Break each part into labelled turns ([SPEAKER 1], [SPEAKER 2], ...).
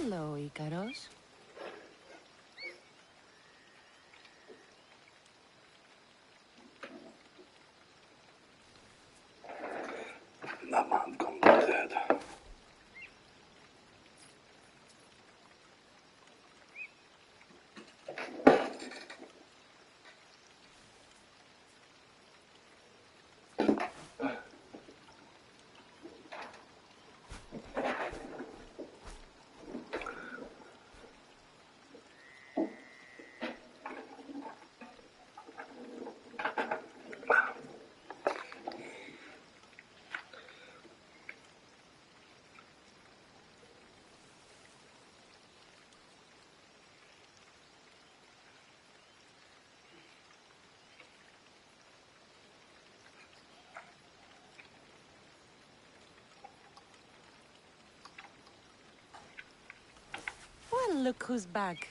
[SPEAKER 1] Hello, Ikaros.
[SPEAKER 2] That man's gone dead.
[SPEAKER 1] Well, look who's back.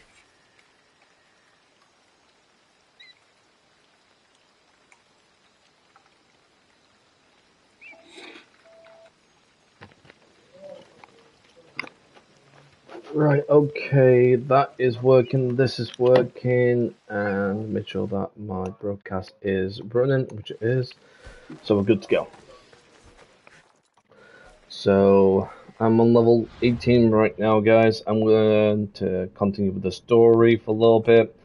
[SPEAKER 2] Right, okay, that is working, this is working, and make sure that my broadcast is running, which it is, so we're good to go. So, I'm on level 18 right now, guys. I'm going to continue with the story for a little bit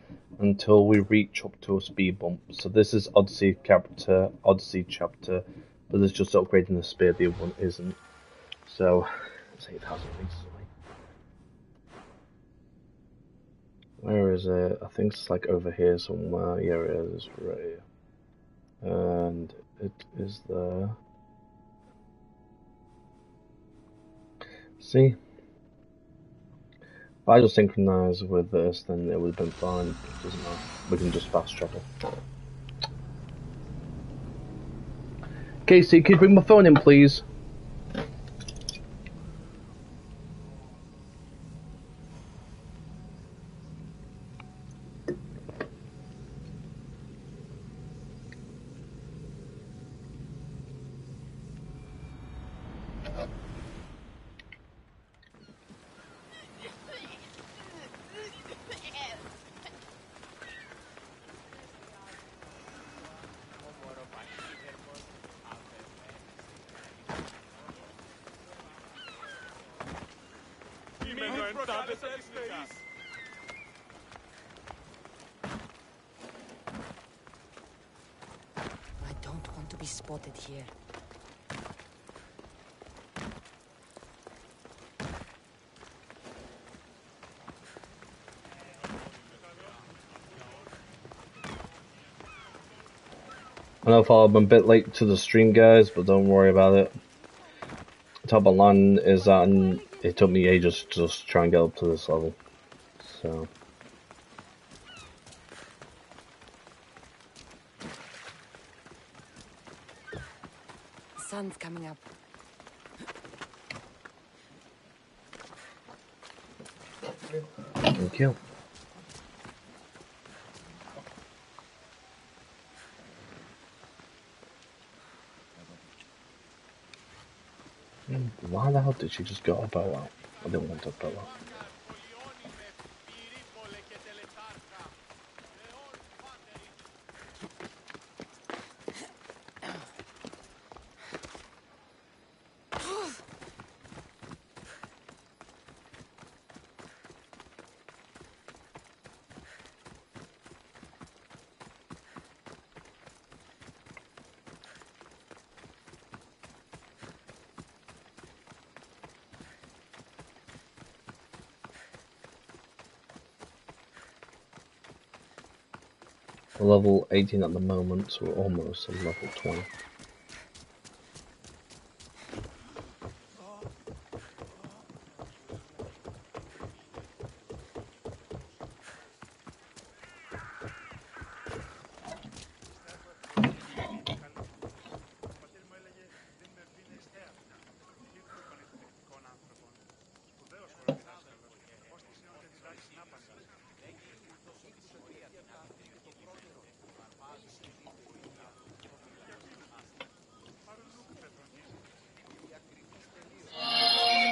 [SPEAKER 2] until we reach up to a speed bump. So this is Odyssey chapter, but it's just upgrading the spear, the other one isn't. So, it's 8,000 meters away. Where is it? I think it's like over here somewhere. Yeah, it is, right here. And it is there. See? If I just synchronize with this, then it would have been fine. It doesn't matter. We can just fast travel. Casey, could you bring my phone in, please?
[SPEAKER 1] I don't want to be spotted here.
[SPEAKER 2] I know I'm a bit late to the stream, guys, but don't worry about it. Top of line is that, and it took me ages to just try and get up to this level. So.
[SPEAKER 1] The sun's coming up.
[SPEAKER 2] Thank you. Why the hell did she just get a bow out? I didn't want a bow out. We're level 18 at the moment, so we're almost at level 20.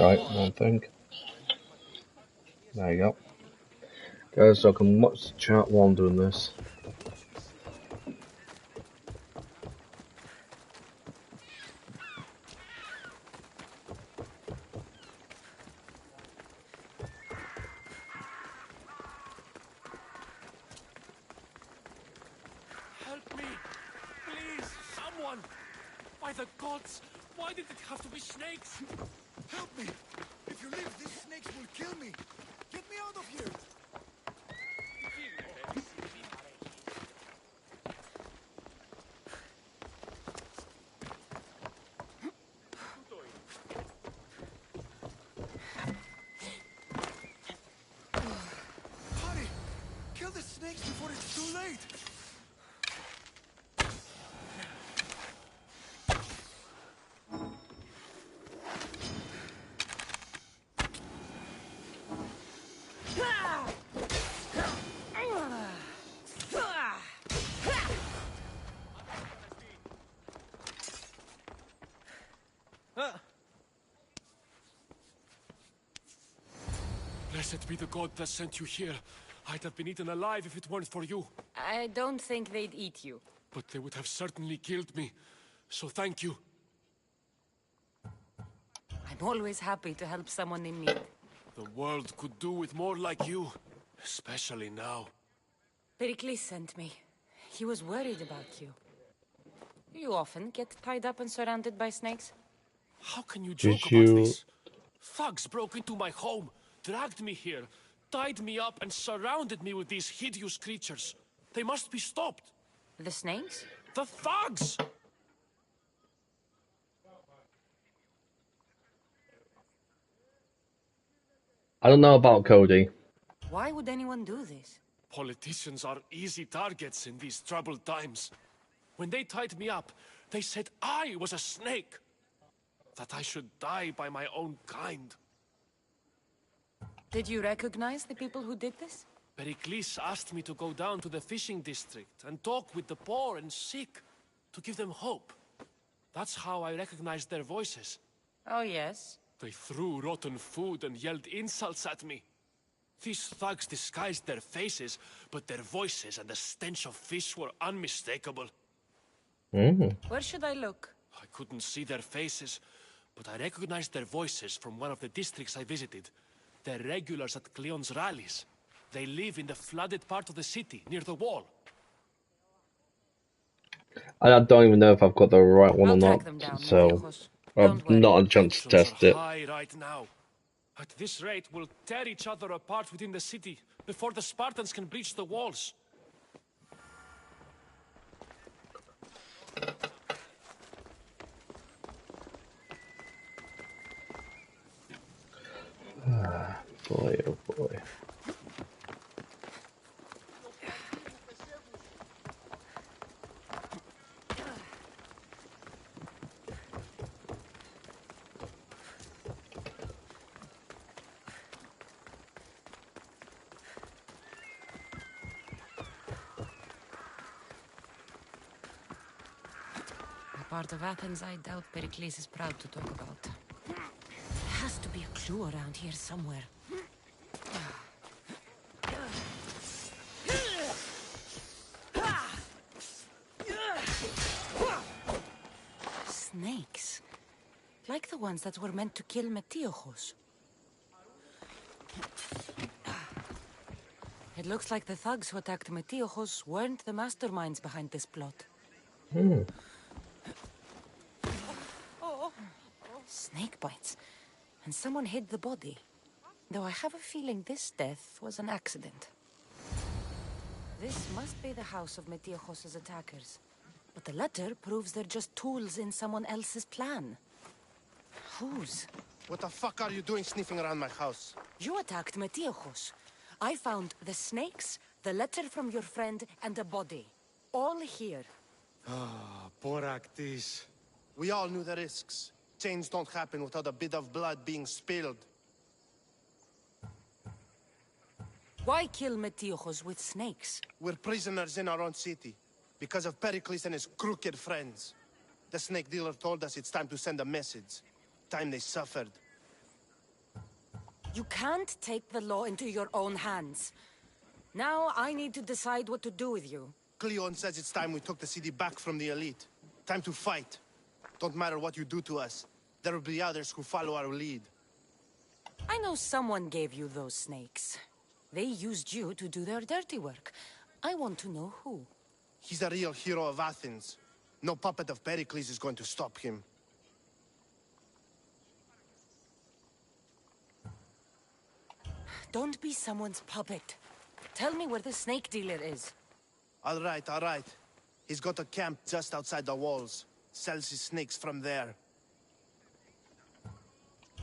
[SPEAKER 2] Right, one thing. There you go. Guys, so I can watch the chat while I'm doing this.
[SPEAKER 3] Help me! Please, someone! By the gods, why did it have to be snakes?
[SPEAKER 4] Help me! If you leave, these snakes will kill me! Get me out of here! Hurry! Kill the snakes before it's too late!
[SPEAKER 3] Blessed be the god that sent you here. I'd have been eaten alive if it weren't for you.
[SPEAKER 1] I don't think they'd eat you.
[SPEAKER 3] But they would have certainly killed me. So thank you.
[SPEAKER 1] I'm always happy to help someone in need.
[SPEAKER 3] The world could do with more like you. Especially now.
[SPEAKER 1] Pericles sent me. He was worried about you. You often get tied up and surrounded by snakes?
[SPEAKER 3] How can you
[SPEAKER 2] Did
[SPEAKER 3] joke
[SPEAKER 2] you-
[SPEAKER 3] about this? Thugs broke into my home, dragged me here, tied me up and surrounded me with these hideous creatures. They must be stopped.
[SPEAKER 1] The snakes?
[SPEAKER 3] The thugs!
[SPEAKER 2] I don't know about Cody.
[SPEAKER 1] Why would anyone do this?
[SPEAKER 3] Politicians are easy targets in these troubled times. When they tied me up, they said I was a snake. That I should die by my own kind.
[SPEAKER 1] Did you recognize the people who did this?
[SPEAKER 3] Pericles asked me to go down to the fishing district and talk with the poor and sick, to give them hope. That's how I recognized their voices.
[SPEAKER 1] Oh, yes.
[SPEAKER 3] They threw rotten food and yelled insults at me. These thugs disguised their faces, but their voices and the stench of fish were unmistakable.
[SPEAKER 1] Where should I look?
[SPEAKER 3] I couldn't see their faces, but I recognized their voices from one of the districts I visited. They're regulars at Cleon's rallies. They live in the flooded part of the city, near the wall.
[SPEAKER 2] I don't even know if I've got the right one
[SPEAKER 1] I'll
[SPEAKER 2] or
[SPEAKER 1] track
[SPEAKER 2] not,
[SPEAKER 1] them down,
[SPEAKER 2] so
[SPEAKER 1] Metiojos.
[SPEAKER 2] I've
[SPEAKER 1] Don't worry.
[SPEAKER 2] not had a chance to
[SPEAKER 3] Tensions
[SPEAKER 2] test
[SPEAKER 3] are
[SPEAKER 2] it.
[SPEAKER 3] high right now. At this rate, we'll tear each other apart within the city before the Spartans can breach the walls.
[SPEAKER 2] Boy, oh boy.
[SPEAKER 1] A part of Athens I doubt Pericles is proud to talk about. There has to be a clue around here somewhere. Snakes. Like the ones that were meant to kill Metiojos. It looks like the thugs who attacked Metiojos weren't the masterminds behind this plot. Snake bites. And someone hid the body. Though I have a feeling this death was an accident. This must be the house of Metiojos' attackers. But the letter proves they're just tools in someone else's plan. Whose?
[SPEAKER 5] What the fuck are you doing sniffing around my house?
[SPEAKER 1] You attacked Metiojos. I found the snakes, the letter from your friend, and a body. All here.
[SPEAKER 5] Poor Actis. We all knew the risks. Change don't happen without a bit of blood being spilled.
[SPEAKER 1] Why kill Metiojos with snakes?
[SPEAKER 5] We're prisoners in our own city. Because of Pericles and his crooked friends. The snake dealer told us it's time to send a message. Time they suffered.
[SPEAKER 1] You can't take the law into your own hands. Now I need to decide what to do with you.
[SPEAKER 5] Cleon says it's time we took the city back from the elite. Time to fight. Don't matter what you do to us. There will be others who follow our lead.
[SPEAKER 1] I know someone gave you those snakes. They used you to do their dirty work. I want to know who.
[SPEAKER 5] He's a real hero of Athens. No puppet of Pericles is going to stop him.
[SPEAKER 1] Don't be someone's puppet. Tell me where the snake dealer is.
[SPEAKER 5] All right, all right. He's got a camp just outside the walls. Sells his snakes from there.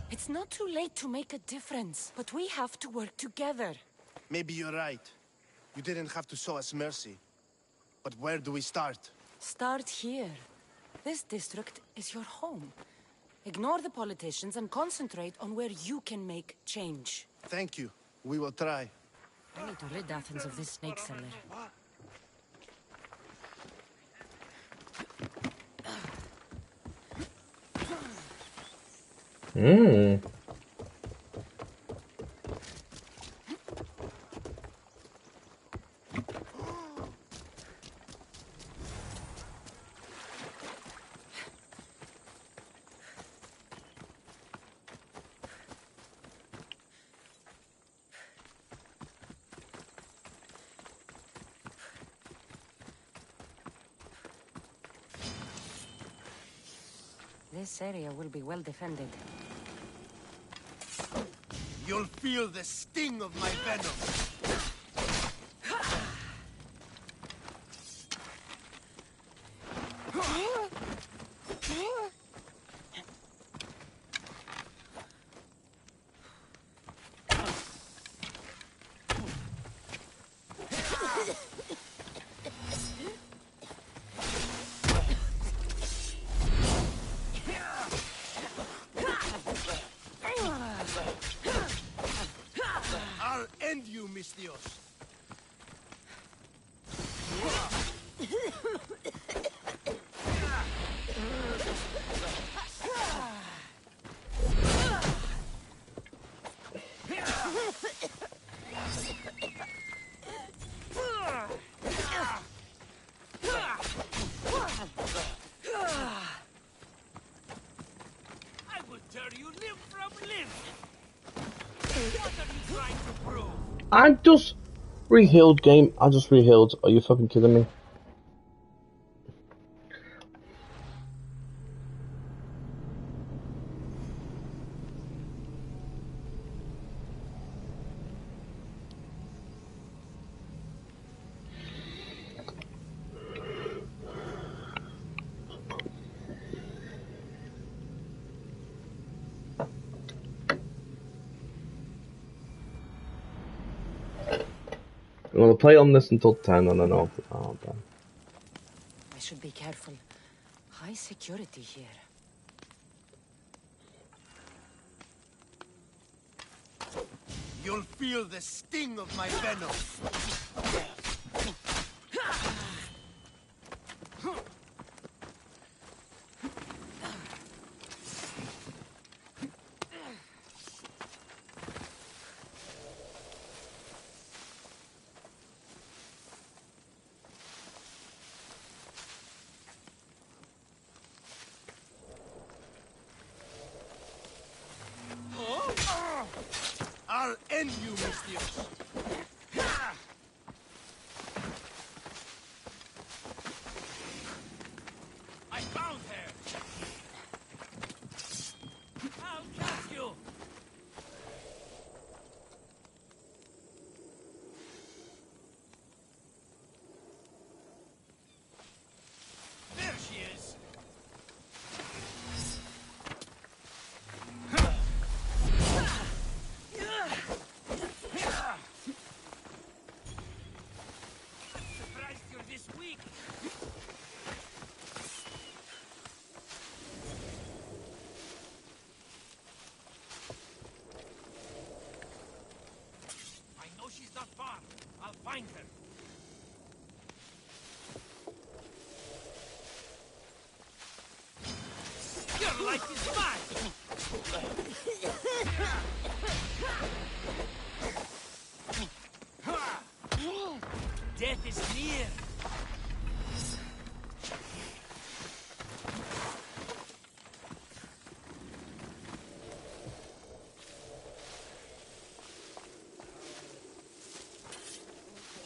[SPEAKER 1] It's not too late to make a difference, but we have to work together.
[SPEAKER 5] Maybe you're right. You didn't have to show us mercy. But where do we start?
[SPEAKER 1] Start here. This district is your home. Ignore the politicians and concentrate on where you can make change.
[SPEAKER 5] Thank you. We will try.
[SPEAKER 1] I need to rid Athens of this snake seller. This area will be well defended.
[SPEAKER 5] You'll feel the sting of my venom. I'll end you, Mistios.
[SPEAKER 3] I will tear you limb from limb. What are you trying to prove?
[SPEAKER 2] I just re-healed, game. I just re-healed. Are you fucking kidding me? I'm gonna play on this until 10 and then I'll... Oh, damn.
[SPEAKER 1] I should be careful. High security here.
[SPEAKER 5] You'll feel the sting of my venom. I'll end you, Mistios.
[SPEAKER 3] I found her. I'll catch you. There she is. Surprised you're this weak. I know she's not far. I'll find her. Your life is mine!
[SPEAKER 6] here!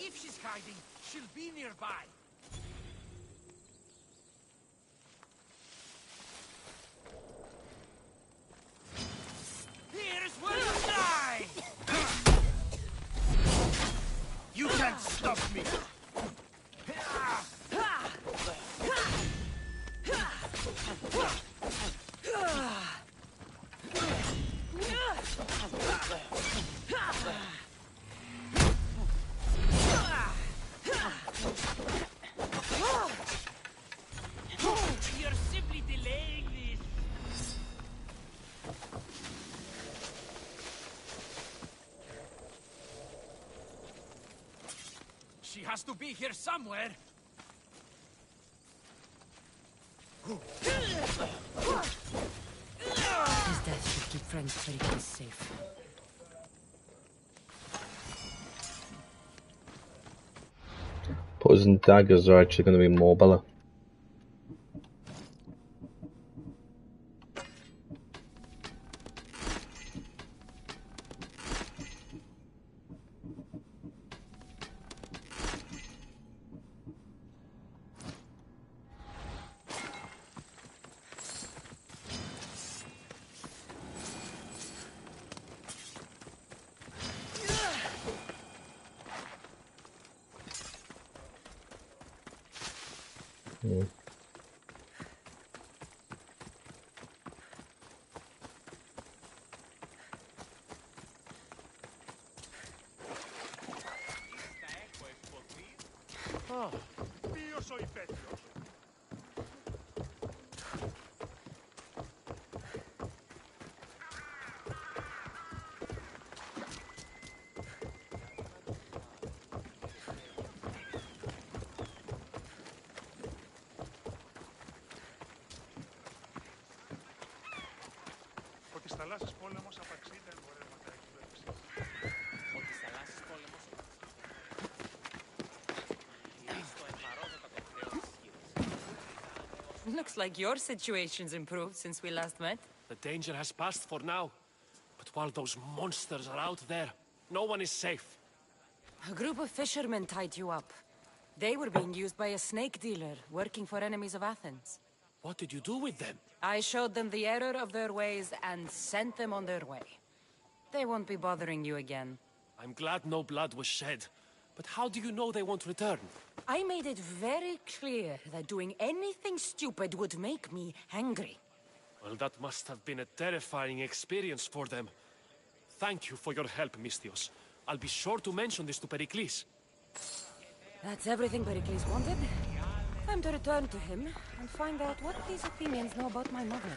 [SPEAKER 6] If she's hiding, she'll be nearby. Here's where you die!
[SPEAKER 4] You can't stop me!
[SPEAKER 6] You're simply delaying this. She has to be here somewhere.
[SPEAKER 1] His death should keep friends very safe.
[SPEAKER 2] Poison daggers are actually going to be mobile.
[SPEAKER 4] Io soy Petrios. Ο της θαλάσσης πόλεμος απαξεί τα εμπορεύματα εκπαίδευσης.
[SPEAKER 6] Ο της θαλάσσης πόλεμος. Στο εφαρόδοτα το χρέος της γύρω.
[SPEAKER 1] Looks like your situation's improved since we last met.
[SPEAKER 3] The danger has passed for now. But while those monsters are out there, no one is safe.
[SPEAKER 1] A group of fishermen tied you up. They were being used by a snake dealer working for enemies of Athens.
[SPEAKER 3] What did you do with them?
[SPEAKER 1] I showed them the error of their ways and sent them on their way. They won't be bothering you again.
[SPEAKER 3] I'm glad no blood was shed. But how do you know they won't return?
[SPEAKER 1] I made it very clear that doing anything stupid would make me angry.
[SPEAKER 3] Well, that must have been a terrifying experience for them. Thank you for your help, Mystios. I'll be sure to mention this to Pericles.
[SPEAKER 1] That's everything Pericles wanted. Time to return to him and find out what these Athenians know about my mother.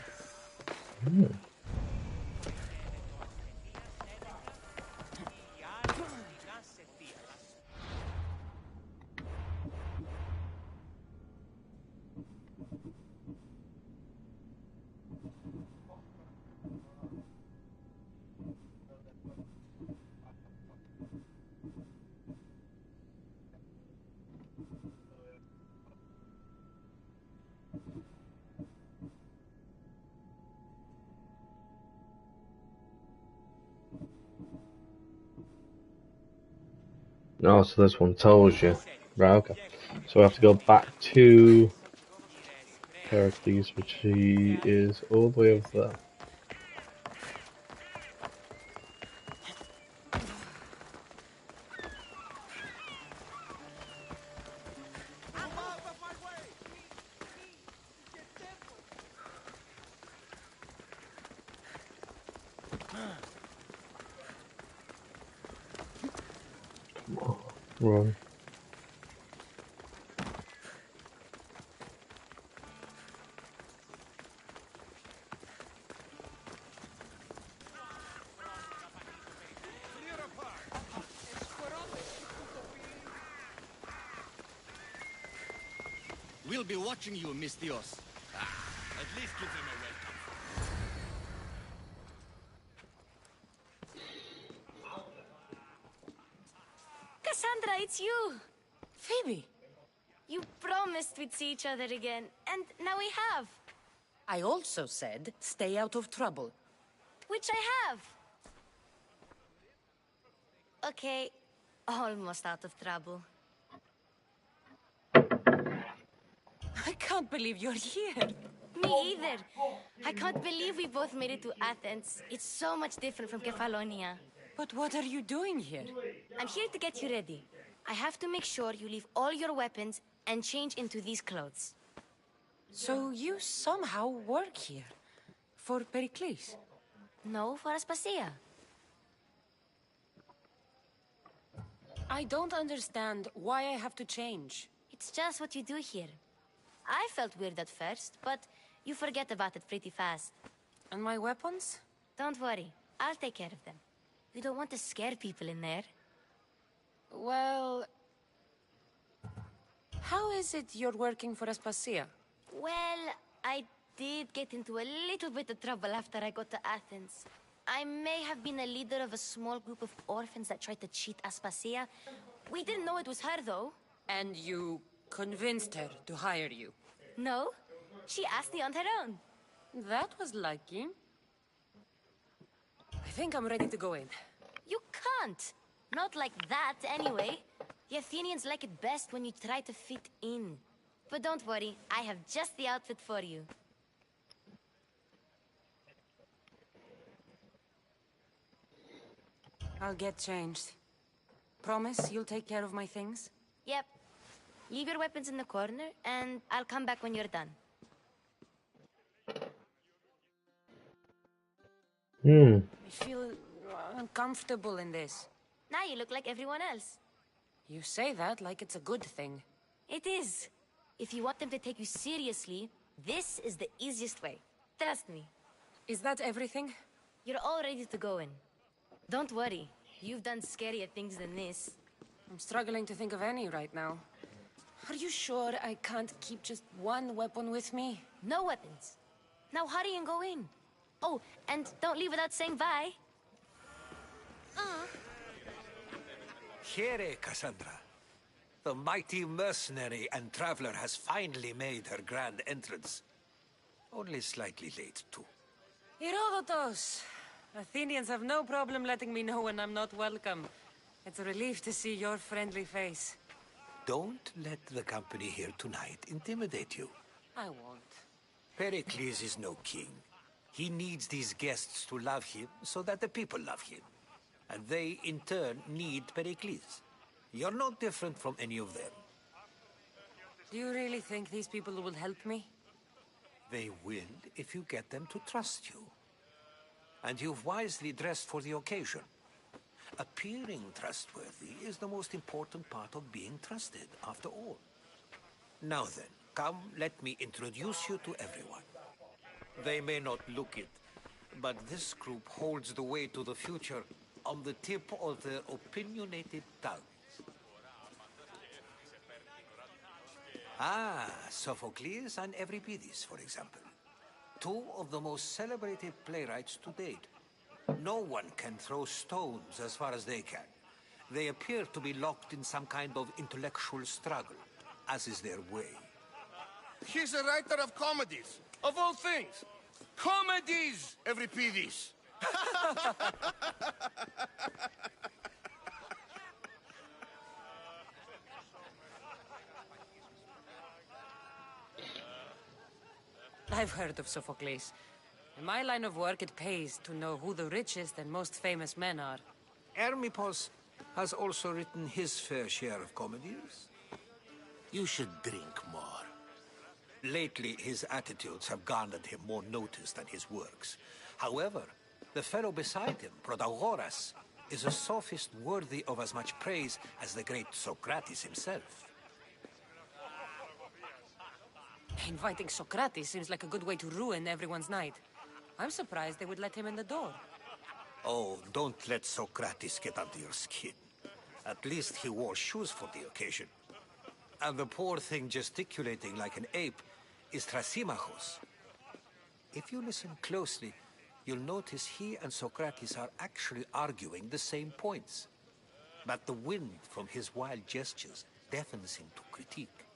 [SPEAKER 2] Oh, so this one tells you. Right, okay. So we have to go back to Pericles, which he is all the way over there. Run.
[SPEAKER 7] We'll be watching you, Mystios. At least give them a welcome.
[SPEAKER 1] Cassandra, it's you! Phoebe,
[SPEAKER 8] You promised we'd see each other again, and now we have.
[SPEAKER 1] I also said, stay out of trouble.
[SPEAKER 8] Which I have. Okay, almost out of trouble.
[SPEAKER 1] I can't believe you're here.
[SPEAKER 8] Me either. I can't believe we both made it to Athens. It's so much different from Kefalonia.
[SPEAKER 1] But what are you doing here?
[SPEAKER 8] I'm here to get you ready. I have to make sure you leave all your weapons and change into these clothes.
[SPEAKER 1] So you somehow work here? For Pericles?
[SPEAKER 8] No, for Aspasia.
[SPEAKER 1] I don't understand why I have to change.
[SPEAKER 8] It's just what you do here. I felt weird at first, but you forget about it pretty fast.
[SPEAKER 1] And my weapons?
[SPEAKER 8] Don't worry, I'll take care of them. You don't want to scare people in there.
[SPEAKER 1] Well... How is it you're working for Aspasia?
[SPEAKER 8] Well, I did get into a little bit of trouble after I got to Athens. I may have been a leader of a small group of orphans that tried to cheat Aspasia. We didn't know it was her, though.
[SPEAKER 1] And you convinced her to hire you?
[SPEAKER 8] No, she asked me on her own.
[SPEAKER 1] That was lucky. I think I'm ready to go in.
[SPEAKER 8] You can't. Not like that, anyway. The Athenians like it best when you try to fit in. But don't worry, I have just the outfit for you.
[SPEAKER 1] I'll get changed. Promise you'll take care of my things?
[SPEAKER 8] Yep. Leave your weapons in the corner, and I'll come back when you're done.
[SPEAKER 1] I feel uncomfortable in this.
[SPEAKER 8] Now you look like everyone else.
[SPEAKER 1] You say that like it's a good thing.
[SPEAKER 8] It is. If you want them to take you seriously, this is the easiest way. Trust me.
[SPEAKER 1] Is that everything?
[SPEAKER 8] You're all ready to go in. Don't worry. You've done scarier things than this.
[SPEAKER 1] I'm struggling to think of any right now. Are you sure I can't keep just one weapon with me?
[SPEAKER 8] No weapons. Now hurry and go in. Oh, and don't leave without saying bye.
[SPEAKER 6] Here, Cassandra. The mighty mercenary and traveler has finally made her grand entrance. Only slightly late, too.
[SPEAKER 1] Herodotos! Athenians have no problem letting me know when I'm not welcome. It's a relief to see your friendly face.
[SPEAKER 6] Don't let the company here tonight intimidate you.
[SPEAKER 1] I won't.
[SPEAKER 6] Pericles is no king. He needs these guests to love him so that the people love him. And they, in turn, need Pericles. You're no different from any of them.
[SPEAKER 1] Do you really think these people will help me?
[SPEAKER 6] They will if you get them to trust you. And you've wisely dressed for the occasion. Appearing trustworthy is the most important part of being trusted, after all. Now then, come, let me introduce you to everyone. They may not look it, but this group holds the way to the future on the tip of their opinionated tongues. Ah, Sophocles and Euripides, for example. Two of the most celebrated playwrights to date. No one can throw stones as far as they can. They appear to be locked in some kind of intellectual struggle, as is their way.
[SPEAKER 4] He's a writer of comedies, of all things. Comedies, Euripides.
[SPEAKER 1] I've heard of Sophocles. In my line of work, it pays to know who the richest and most famous men are.
[SPEAKER 6] Hermippos has also written his fair share of comedies. You should drink more. Lately, his attitudes have garnered him more notice than his works. However, the fellow beside him, Protagoras, is a sophist worthy of as much praise as the great Socrates himself.
[SPEAKER 1] Inviting Socrates seems like a good way to ruin everyone's night. I'm surprised they would let him in the door.
[SPEAKER 6] Oh, don't let Socrates get under your skin. At least he wore shoes for the occasion. And the poor thing gesticulating like an ape is Thrasymachos. If you listen closely, you'll notice he and Socrates are actually arguing the same points. But the wind from his wild gestures deafens him to critique.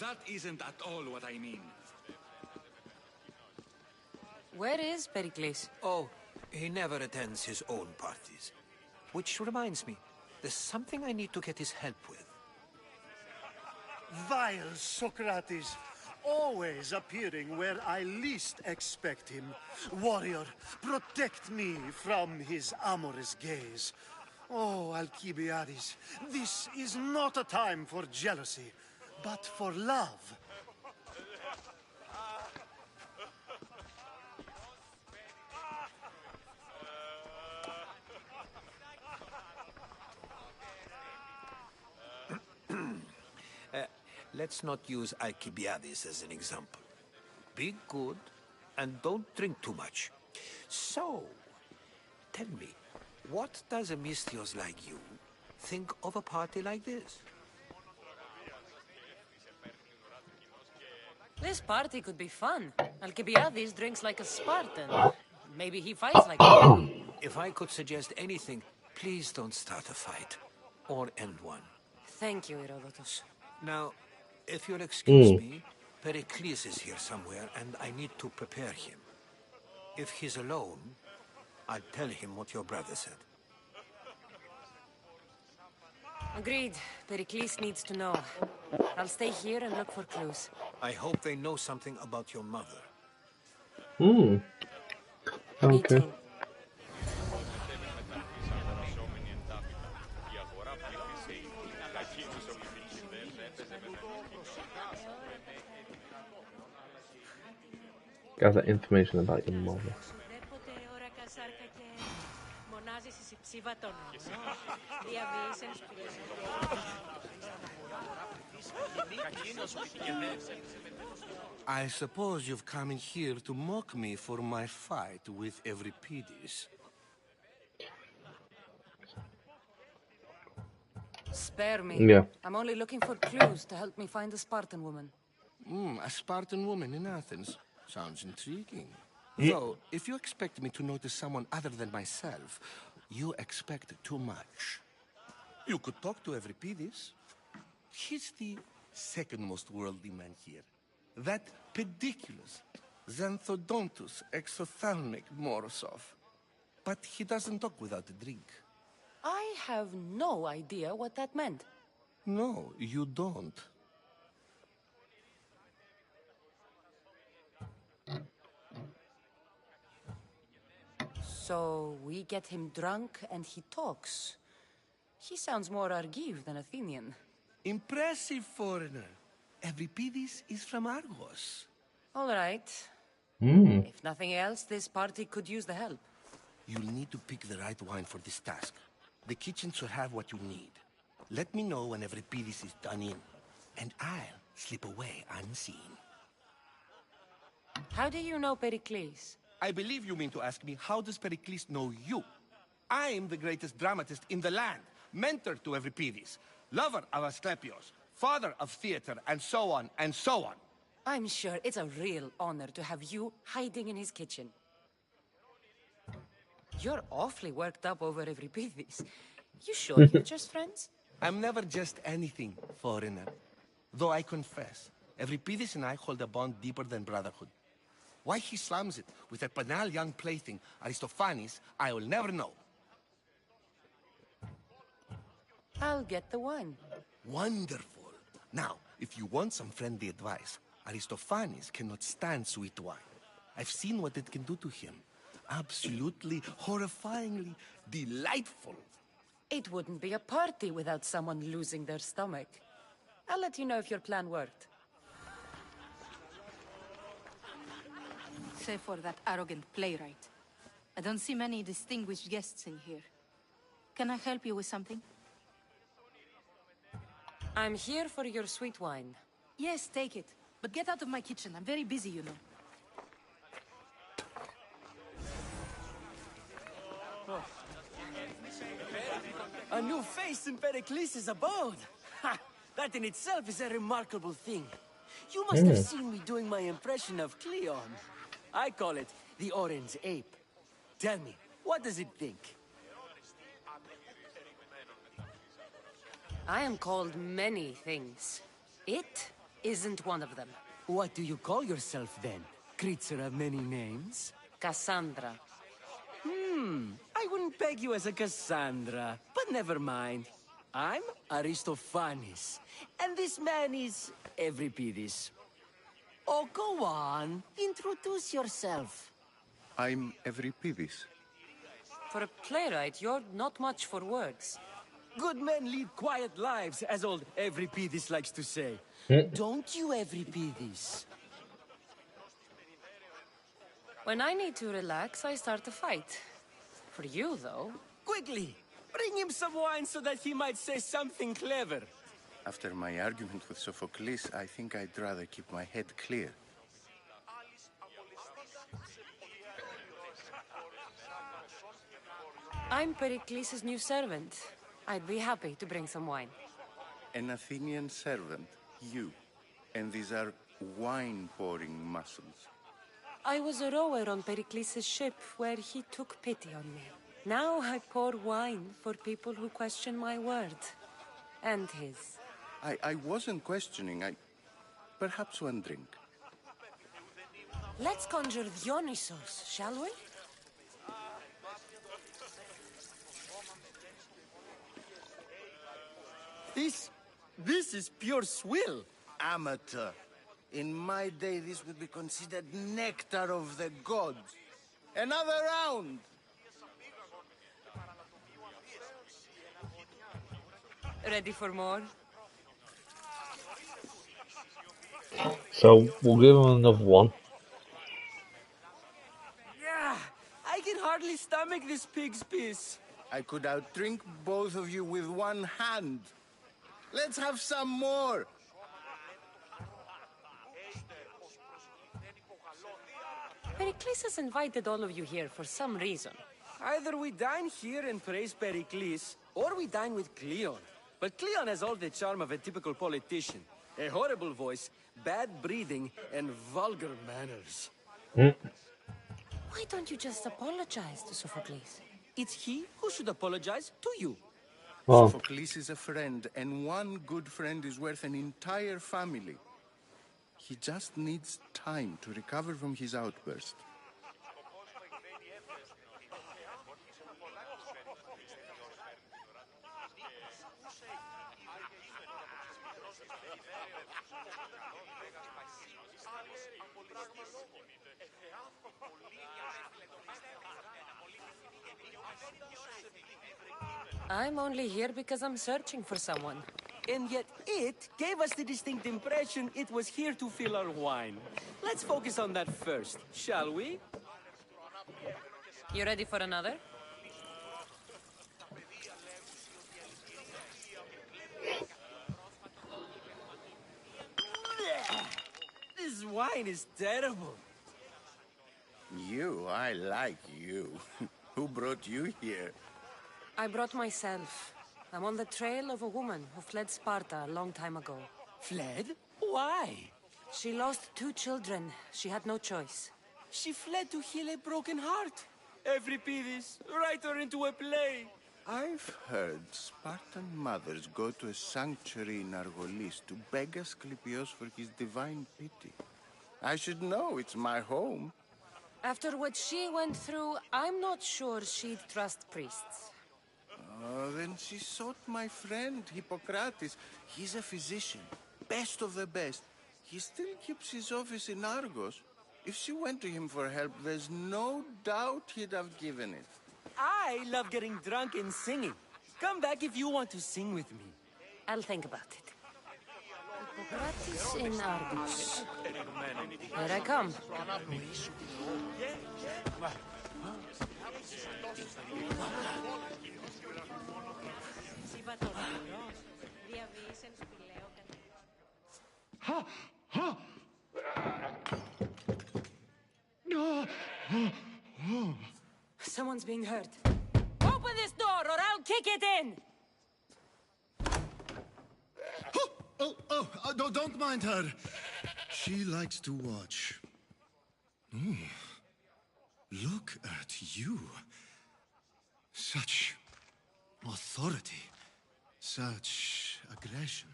[SPEAKER 7] That isn't at all what I mean.
[SPEAKER 1] Where is Pericles?
[SPEAKER 6] Oh, he never attends his own parties. Which reminds me, there's something I need to get his help with.
[SPEAKER 9] Vile Socrates, always appearing where I least expect him. Warrior, protect me from his amorous gaze. Oh, Alcibiades, this is not a time for jealousy, but for love.
[SPEAKER 6] Let's not use Alcibiades as an example. Be good and don't drink too much. So, tell me, what does a Misthios like you think of a party like this?
[SPEAKER 1] This party could be fun. Alcibiades drinks like a Spartan. Maybe he fights like one.
[SPEAKER 6] If I could suggest anything, please don't start a fight. Or end one.
[SPEAKER 1] Thank you, Herodotus.
[SPEAKER 6] Now, if you'll excuse me, Pericles is here somewhere, and I need to prepare him. If he's alone, I'll tell him what your brother said.
[SPEAKER 1] Agreed. Pericles needs to know. I'll stay here and look for clues.
[SPEAKER 6] I hope they know something about your mother.
[SPEAKER 1] Me
[SPEAKER 2] Okay.
[SPEAKER 1] too.
[SPEAKER 2] Gather information about your mother.
[SPEAKER 4] I suppose you've come in here to mock me for my fight with Euripides.
[SPEAKER 1] Spare me.
[SPEAKER 2] Yeah.
[SPEAKER 1] I'm only looking for clues to help me find the Spartan woman.
[SPEAKER 4] A Spartan woman in Athens. Sounds intriguing. Though, if you expect me to notice someone other than myself, you expect too much. You could talk to Euripides. He's the second most worldly man here. That pediculous, xanthodontus exophthalmic Morosov. But he doesn't talk without a drink.
[SPEAKER 1] I have no idea what that meant.
[SPEAKER 4] No, you don't.
[SPEAKER 1] So we get him drunk and he talks. He sounds more Argive than Athenian.
[SPEAKER 4] Impressive, foreigner. Euripides is from Argos.
[SPEAKER 1] All right. If nothing else, this party could use the help.
[SPEAKER 4] You'll need to pick the right wine for this task. The kitchen should have what you need. Let me know when Euripides is done in, and I'll slip away unseen.
[SPEAKER 1] How do you know Pericles?
[SPEAKER 4] I believe you mean to ask me, how does Pericles know you? I'm the greatest dramatist in the land, mentor to Euripides, lover of Asclepios, father of theater, and so on, and so on.
[SPEAKER 1] I'm sure it's a real honor to have you hiding in his kitchen. You're awfully worked up over Euripides. You sure you're just friends?
[SPEAKER 4] I'm never just anything, foreigner. Though I confess, Euripides and I hold a bond deeper than brotherhood. Why he slams it with a banal young plaything, Aristophanes, I will never know.
[SPEAKER 1] I'll get the wine.
[SPEAKER 4] Wonderful. Now, if you want some friendly advice, Aristophanes cannot stand sweet wine. I've seen what it can do to him. Absolutely, horrifyingly delightful.
[SPEAKER 1] It wouldn't be a party without someone losing their stomach. I'll let you know if your plan worked.
[SPEAKER 10] Save for that arrogant playwright. I don't see many distinguished guests in here. Can I help you with something?
[SPEAKER 1] I'm here for your sweet wine.
[SPEAKER 10] Yes, take it. But get out of my kitchen. I'm very busy, you know.
[SPEAKER 11] A new face in Pericles' abode! Ha! That in itself is a remarkable thing. You must have seen me doing my impression of Cleon. I call it the Orange Ape. Tell me, what does it think?
[SPEAKER 1] I am called many things. It isn't one of them.
[SPEAKER 11] What do you call yourself then? Creature of many names?
[SPEAKER 1] Cassandra.
[SPEAKER 11] I wouldn't peg you as a Cassandra, but never mind. I'm Aristophanes, and this man is Euripides. Oh, go on. Introduce yourself.
[SPEAKER 4] I'm Euripides.
[SPEAKER 1] For a playwright, you're not much for words.
[SPEAKER 11] Good men lead quiet lives, as old Euripides likes to say. Don't you, Euripides?
[SPEAKER 1] When I need to relax, I start a fight. For you, though...
[SPEAKER 11] Quickly! Bring him some wine so that he might say something clever.
[SPEAKER 4] After my argument with Sophocles, I think I'd rather keep my head clear.
[SPEAKER 1] I'm Pericles' new servant. I'd be happy to bring some wine.
[SPEAKER 4] An Athenian servant, you. And these are wine-pouring muscles.
[SPEAKER 1] I was a rower on Pericles' ship where he took pity on me. Now I pour wine for people who question my word. And his.
[SPEAKER 4] I wasn't questioning. Perhaps one drink.
[SPEAKER 1] Let's conjure Dionysos, shall we?
[SPEAKER 11] This is pure swill.
[SPEAKER 4] Amateur. In my day, this would be considered nectar of the gods. Another round!
[SPEAKER 1] Ready for more?
[SPEAKER 2] So we'll give him another one.
[SPEAKER 11] Yeah, I can hardly stomach this pig's piss.
[SPEAKER 4] I could outdrink both of you with one hand. Let's have some more!
[SPEAKER 1] Pericles has invited all of you here for some reason.
[SPEAKER 11] Either we dine here and praise Pericles, or we dine with Cleon. But Cleon has all the charm of a typical politician. A horrible voice, bad breeding, and vulgar manners.
[SPEAKER 1] Why don't you just apologize to Sophocles?
[SPEAKER 11] It's he who should apologize to you.
[SPEAKER 2] Oh.
[SPEAKER 4] Sophocles is a friend, and one good friend is worth an entire family. He just needs time to recover from his outburst.
[SPEAKER 1] I'm only here because I'm searching for someone.
[SPEAKER 11] And yet it gave us the distinct impression it was here to fill our wine. Let's focus on that first, shall we?
[SPEAKER 1] You ready for another?
[SPEAKER 11] This wine is terrible.
[SPEAKER 4] I like you. Who brought you here?
[SPEAKER 1] I brought myself. I'm on the trail of a woman who fled Sparta a long time ago.
[SPEAKER 11] Fled? Why?
[SPEAKER 1] She lost 2 children. She had no choice.
[SPEAKER 11] She fled to heal a broken heart. Euripides, write her into a play.
[SPEAKER 4] I've heard Spartan mothers go to a sanctuary in Argolis to beg Asclepios for his divine pity. I should know, it's my home.
[SPEAKER 1] After what she went through, I'm not sure she'd trust priests.
[SPEAKER 4] Then she sought my friend, Hippocrates. He's a physician, best of the best. He still keeps his office in Argos. If she went to him for help, there's no doubt he'd have given it.
[SPEAKER 11] I love getting drunk and singing. Come back if you want to sing with me.
[SPEAKER 1] I'll think about it. Hippocrates in Argos. Here I come. Someone's being hurt. Open this door or I'll kick it in!
[SPEAKER 9] Don't mind her. She likes to watch. Oh, look at you. Such authority. Such aggression.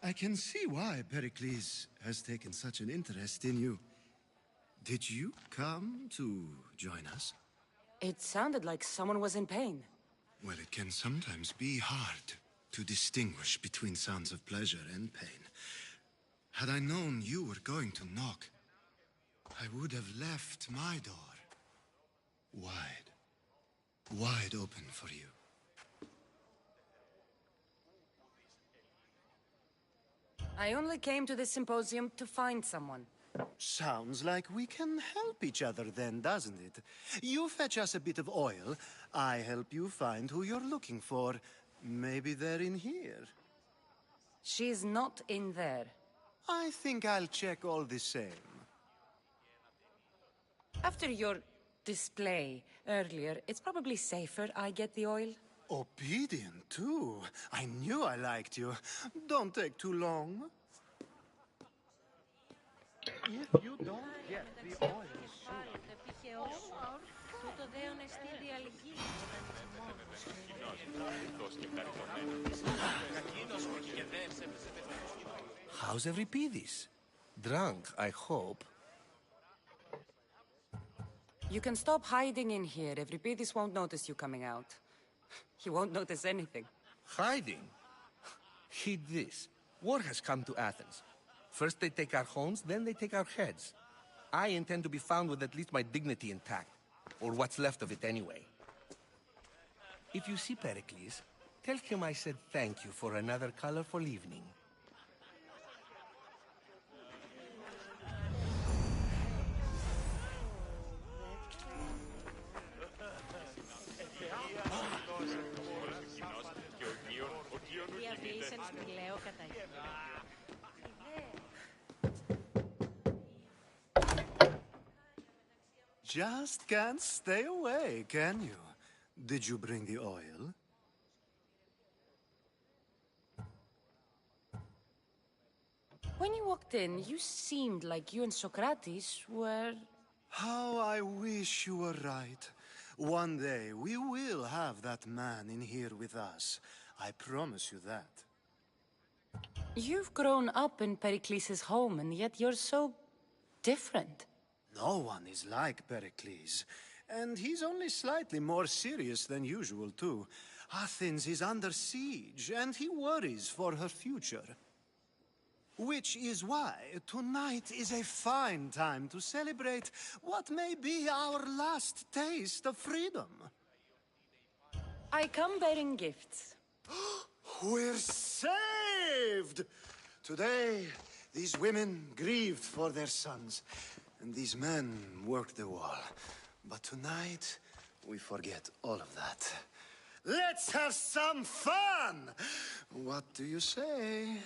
[SPEAKER 9] I can see why Pericles has taken such an interest in you. Did you come to join us?
[SPEAKER 1] It sounded like someone was in pain.
[SPEAKER 9] Well, it can sometimes be hard to distinguish between sounds of pleasure and pain. Had I known you were going to knock, I would have left my door wide open for you.
[SPEAKER 1] I only came to this symposium to find someone.
[SPEAKER 9] Sounds like we can help each other then, doesn't it? You fetch us a bit of oil, I help you find who you're looking for. Maybe they're in here.
[SPEAKER 1] She's not in there.
[SPEAKER 9] I think I'll check all the same.
[SPEAKER 1] After your display earlier, it's probably safer I get the oil.
[SPEAKER 9] Obedient, too. I knew I liked you. Don't take too long. If you don't get the oil
[SPEAKER 4] How's Euripides? Drunk, I hope.
[SPEAKER 1] You can stop hiding in here. Euripides won't notice you coming out. He won't notice anything.
[SPEAKER 4] Hiding? Heed this. War has come to Athens. First they take our homes, then they take our heads. I intend to be found with at least my dignity intact. Or what's left of it anyway. If you see Pericles, tell him I said thank you for another colorful evening.
[SPEAKER 9] Just can't stay away, can you? Did you bring the oil?
[SPEAKER 1] When you walked in, you seemed like you and Socrates were...
[SPEAKER 9] How I wish you were right. One day, we will have that man in here with us. I promise you that.
[SPEAKER 1] You've grown up in Pericles' home, and yet you're so different.
[SPEAKER 9] No one is like Pericles. And he's only slightly more serious than usual, too. Athens is under siege, and he worries for her future. Which is why tonight is a fine time to celebrate what may be our last taste of freedom.
[SPEAKER 1] I come bearing gifts.
[SPEAKER 9] We're saved! Today, these women grieved for their sons, and these men worked the wall. But tonight, we forget all of that. Let's have some fun! What do you say?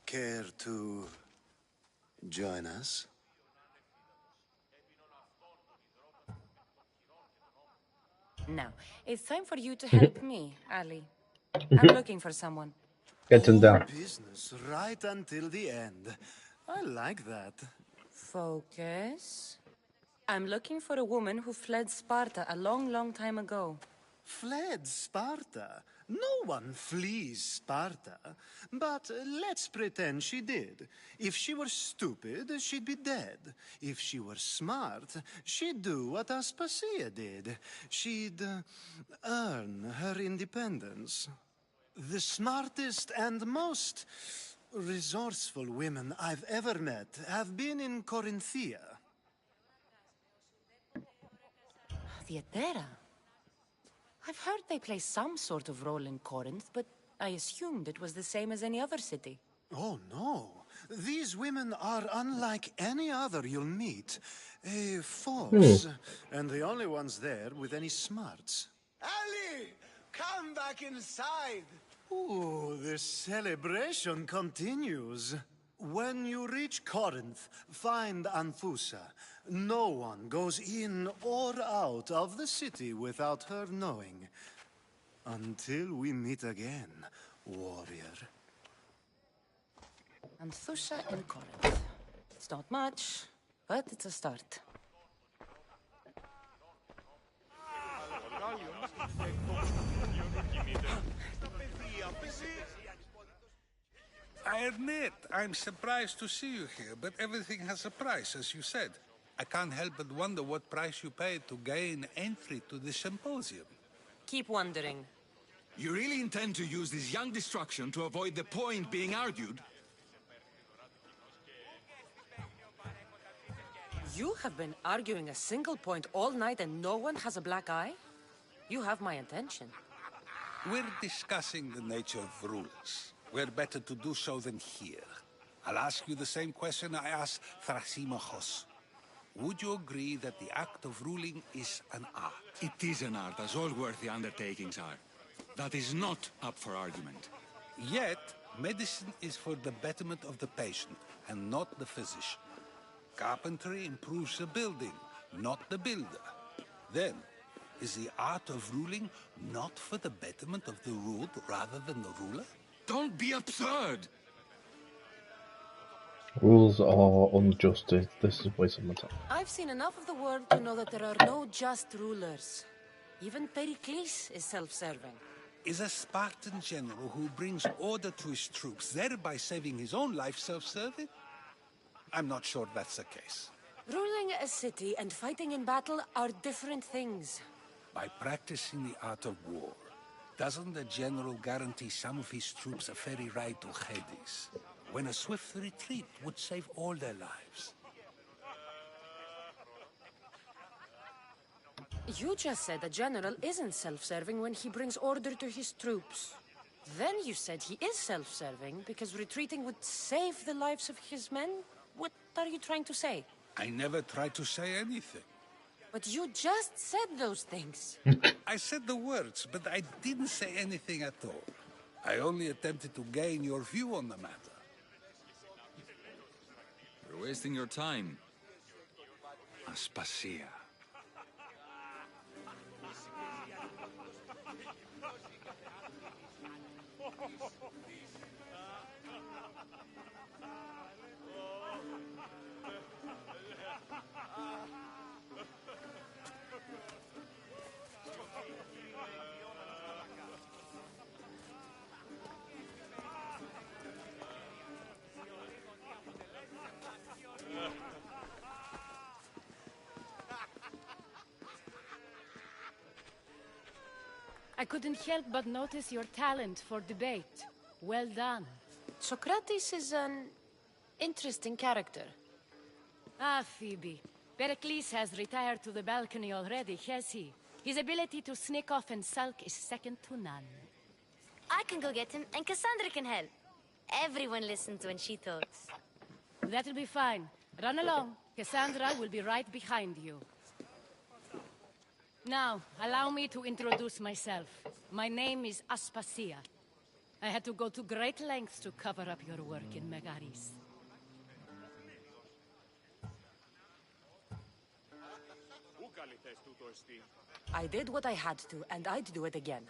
[SPEAKER 9] Care to join us?
[SPEAKER 1] Now, it's time for you to help me, Ali. I'm looking for someone.
[SPEAKER 2] Get him down.
[SPEAKER 9] Business right until the end. I like that.
[SPEAKER 1] Focus. I'm looking for a woman who fled Sparta a long, long time ago.
[SPEAKER 9] Fled Sparta? No one flees Sparta. But let's pretend she did. If she were stupid, she'd be dead. If she were smart, she'd do what Aspasia did. She'd earn her independence. The smartest and most resourceful women I've ever met have been in Corinthia.
[SPEAKER 1] Theatera. I've heard they play some sort of role in Corinth, but I assumed it was the same as any other city.
[SPEAKER 9] Oh, no. These women are unlike any other you'll meet. A force, and the only ones there with any smarts. Ali! Come back inside! Ooh, the celebration continues. When you reach Corinth, find Anthusa. No one goes in or out of the city without her knowing. Until we meet again, warrior.
[SPEAKER 1] Anthusa in Corinth. It's not much, but it's a start.
[SPEAKER 12] I admit, I'm surprised to see you here, but everything has a price, as you said. I can't help but wonder what price you paid to gain entry to the symposium.
[SPEAKER 1] Keep wondering.
[SPEAKER 7] You really intend to use this young destruction to avoid the point being argued?
[SPEAKER 1] You have been arguing a single point all night and no one has a black eye? You have my attention.
[SPEAKER 12] We're discussing the nature of rulers. Where better to do so than here? I'll ask you the same question I asked Thrasimachos. Would you agree that the act of ruling is an art?
[SPEAKER 7] It is an art, as all worthy undertakings are. That is not up for argument.
[SPEAKER 12] Yet, medicine is for the betterment of the patient, and not the physician. Carpentry improves the building, not the builder. Then, is the art of ruling not for the betterment of the ruled rather than the ruler?
[SPEAKER 7] Don't be absurd!
[SPEAKER 2] Rules are unjust. This is wasting my time.
[SPEAKER 1] I've seen enough of the world to know that there are no just rulers. Even Pericles is self-serving.
[SPEAKER 12] Is a Spartan general who brings order to his troops, thereby saving his own life, self-serving? I'm not sure that's the case.
[SPEAKER 1] Ruling a city and fighting in battle are different things.
[SPEAKER 12] By practicing the art of war, doesn't the general guarantee some of his troops a ferry ride to Hades, when a swift retreat would save all their lives?
[SPEAKER 1] You just said a general isn't self-serving when he brings order to his troops. Then you said he is self-serving because retreating would save the lives of his men? What are you trying to say?
[SPEAKER 12] I never tried to say anything.
[SPEAKER 1] But you just said those things.
[SPEAKER 12] I said the words, but I didn't say anything at all. I only attempted to gain your view on the matter.
[SPEAKER 7] You're wasting your time. Aspasia.
[SPEAKER 13] I couldn't help but notice your talent for debate. Well done.
[SPEAKER 1] Socrates is an interesting character.
[SPEAKER 13] Ah, Phoebe. Pericles has retired to the balcony already, has he? His ability to sneak off and sulk is second to none.
[SPEAKER 8] I can go get him, and Cassandra can help. Everyone listens when she talks.
[SPEAKER 13] That'll be fine. Run along. Cassandra will be right behind you. Now, allow me to introduce myself. My name is Aspasia. I had to go to great lengths to cover up your work in Megaris.
[SPEAKER 1] I did what I had to, and I'd do it again.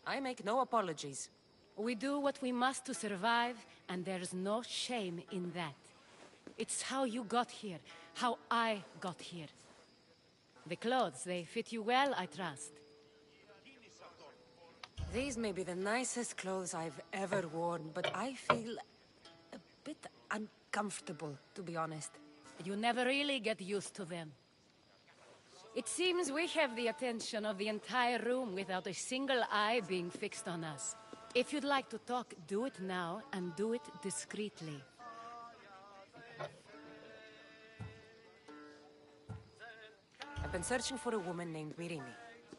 [SPEAKER 1] I make no apologies.
[SPEAKER 13] We do what we must to survive, and there's no shame in that. It's how you got here, how I got here. The clothes, they fit you well, I trust.
[SPEAKER 1] These may be the nicest clothes I've ever worn, but I feel a bit uncomfortable, to be honest.
[SPEAKER 13] You never really get used to them. It seems we have the attention of the entire room without a single eye being fixed on us. If you'd like to talk, do it now, and do it discreetly.
[SPEAKER 1] I've been searching for a woman named Myrine,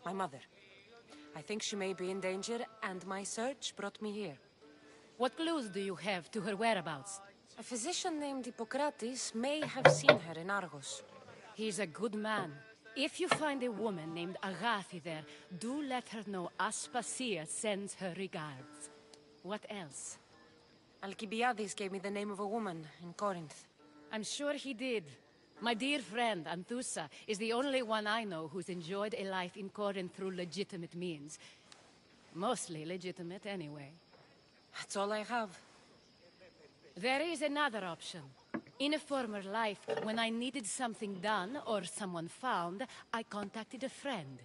[SPEAKER 1] my mother. I think she may be in danger, and my search brought me here.
[SPEAKER 13] What clues do you have to her whereabouts?
[SPEAKER 1] A physician named Hippocrates may have seen her in Argos.
[SPEAKER 13] He's a good man. If you find a woman named Agathi there, do let her know Aspasia sends her regards. What else?
[SPEAKER 1] Alcibiades gave me the name of a woman in Corinth.
[SPEAKER 13] I'm sure he did. My dear friend, Anthusa, is the only one I know who's enjoyed a life in Corinth through legitimate means. Mostly legitimate, anyway.
[SPEAKER 1] That's all I have.
[SPEAKER 13] There is another option. In a former life, when I needed something done or someone found, I contacted a friend.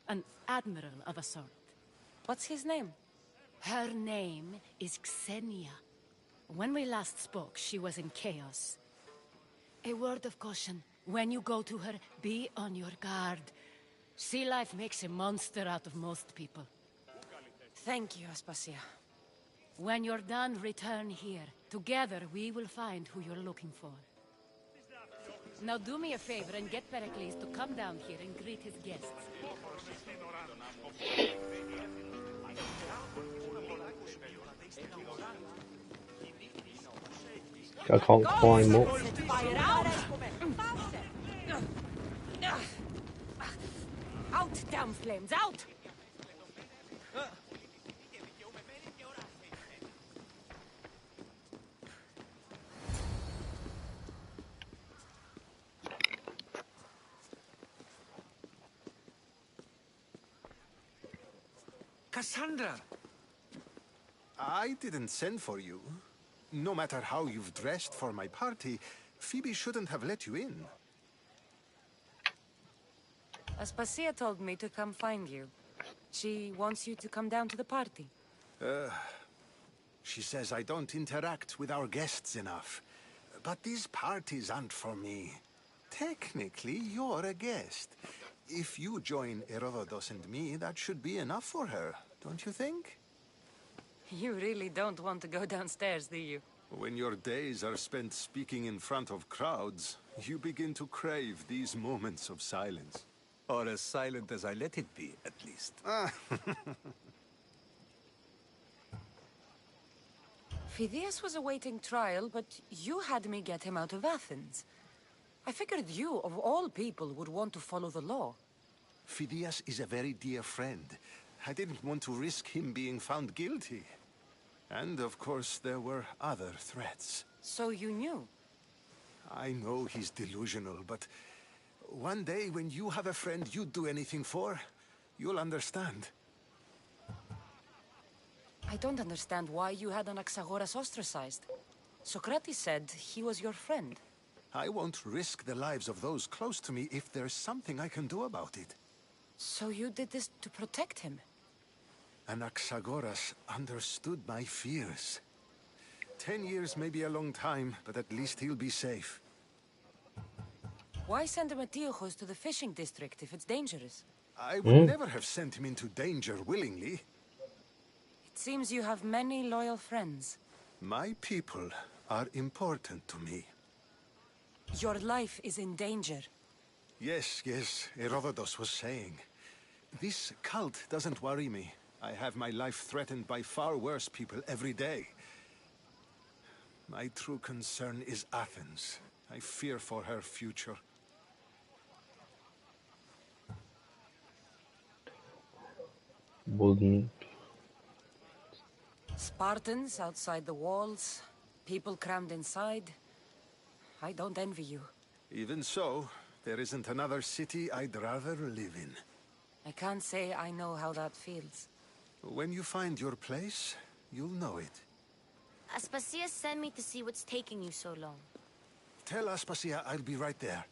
[SPEAKER 13] An admiral of a sort.
[SPEAKER 1] What's his name?
[SPEAKER 13] Her name is Xenia. When we last spoke, she was in chaos. A word of caution. When you go to her, be on your guard. Sea life makes a monster out of most people.
[SPEAKER 1] Thank you, Aspasia.
[SPEAKER 13] When you're done, return here. Together, we will find who you're looking for. Now do me a favor and get Pericles to come down here and greet his guests.
[SPEAKER 2] I can't climb up.
[SPEAKER 13] Out, damn flames, out!
[SPEAKER 6] Cassandra!
[SPEAKER 4] I didn't send for you. No matter how you've dressed for my party, Phoebe shouldn't have let you in.
[SPEAKER 1] Aspasia told me to come find you. She wants you to come down to the party.
[SPEAKER 4] She says I don't interact with our guests enough. But these parties aren't for me. Technically, you're a guest. If you join Herodotus and me, that should be enough for her, don't you think?
[SPEAKER 1] You really don't want to go downstairs, do you?
[SPEAKER 4] When your days are spent speaking in front of crowds, you begin to crave these moments of silence.
[SPEAKER 6] Or as silent as I let it be, at least.
[SPEAKER 1] Phidias was awaiting trial, but you had me get him out of Athens. I figured you, of all people, would want to follow the law.
[SPEAKER 4] Phidias is a very dear friend. I didn't want to risk him being found guilty. And, of course, there were other threats.
[SPEAKER 1] So you knew?
[SPEAKER 4] I know he's delusional, but one day when you have a friend you'd do anything for, you'll understand.
[SPEAKER 1] I don't understand why you had Anaxagoras ostracized. Socrates said he was your friend.
[SPEAKER 4] I won't risk the lives of those close to me if there's something I can do about it.
[SPEAKER 1] So you did this to protect him?
[SPEAKER 4] Anaxagoras understood my fears. 10 years may be a long time, but at least he'll be safe.
[SPEAKER 1] Why send Metiochos to the fishing district if it's dangerous?
[SPEAKER 4] I would never have sent him into danger willingly.
[SPEAKER 1] It seems you have many loyal friends.
[SPEAKER 4] My people are important to me.
[SPEAKER 1] Your life is in danger.
[SPEAKER 4] Yes, Herodotus was saying. This cult doesn't worry me. I have my life threatened by far worse people every day. My true concern is Athens. I fear for her future.
[SPEAKER 2] Wouldn't.
[SPEAKER 1] Spartans outside the walls, people crammed inside. I don't envy you.
[SPEAKER 4] Even so, there isn't another city I'd rather live in.
[SPEAKER 1] I can't say I know how that feels.
[SPEAKER 4] When you find your place, you'll know it.
[SPEAKER 8] Aspasia sent me to see what's taking you so long.
[SPEAKER 4] Tell Aspasia I'll be right there.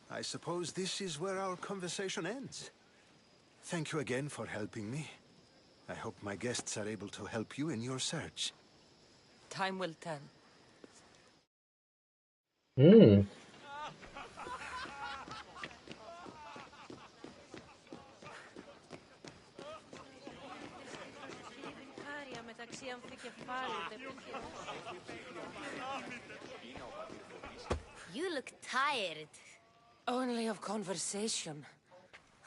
[SPEAKER 4] I suppose this is where our conversation ends. Thank you again for helping me. I hope my guests are able to help you in your search.
[SPEAKER 1] Time will tell.
[SPEAKER 8] You look tired.
[SPEAKER 1] Only of conversation.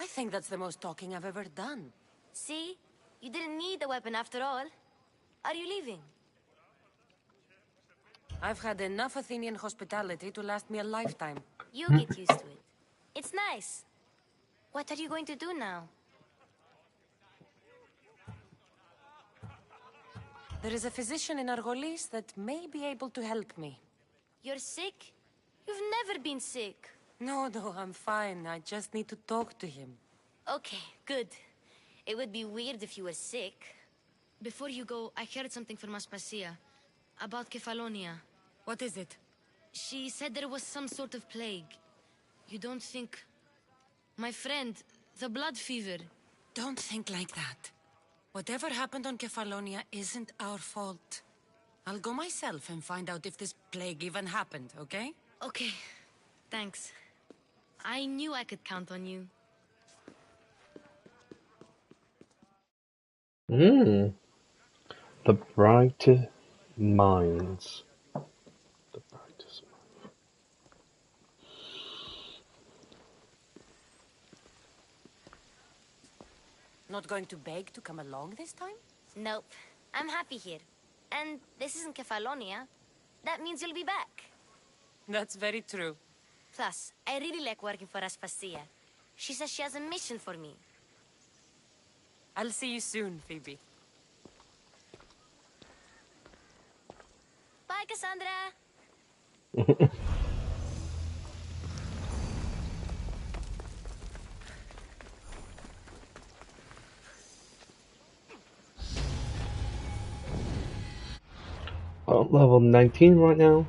[SPEAKER 1] I think that's the most talking I've ever done.
[SPEAKER 8] See? You didn't need the weapon after all. Are you leaving?
[SPEAKER 1] I've had enough Athenian hospitality to last me a lifetime.
[SPEAKER 8] You get used to it. It's nice. What are you going to do now?
[SPEAKER 1] There is a physician in Argolis that may be able to help me.
[SPEAKER 8] You're sick? You've never been sick.
[SPEAKER 1] No, I'm fine. I just need to talk to him.
[SPEAKER 8] Okay, good. It would be weird if you were sick. Before you go, I heard something from Aspasia. About Kefalonia.
[SPEAKER 1] What is it?
[SPEAKER 8] She said there was some sort of plague. You don't think... My friend, the blood fever.
[SPEAKER 1] Don't think like that. Whatever happened on Kefalonia isn't our fault. I'll go myself and find out if this plague even happened, okay?
[SPEAKER 8] Okay, thanks. I knew I could count on you.
[SPEAKER 2] The brightest minds. The brightest minds.
[SPEAKER 1] Not going to beg to come along this time?
[SPEAKER 8] Nope. I'm happy here. And this isn't Kefalonia. That means you'll be back.
[SPEAKER 1] That's very true.
[SPEAKER 8] Plus, I really like working for Aspasia. She says she has a mission for me.
[SPEAKER 1] I'll see you soon, Phoebe.
[SPEAKER 8] Bye, Cassandra!
[SPEAKER 2] Level 19 right now.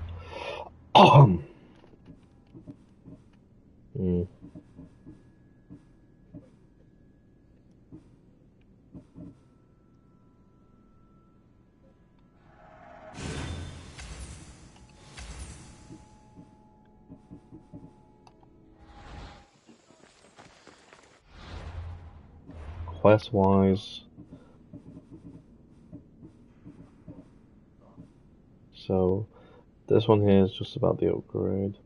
[SPEAKER 2] Quest-wise. So, this one here is just about the upgrade.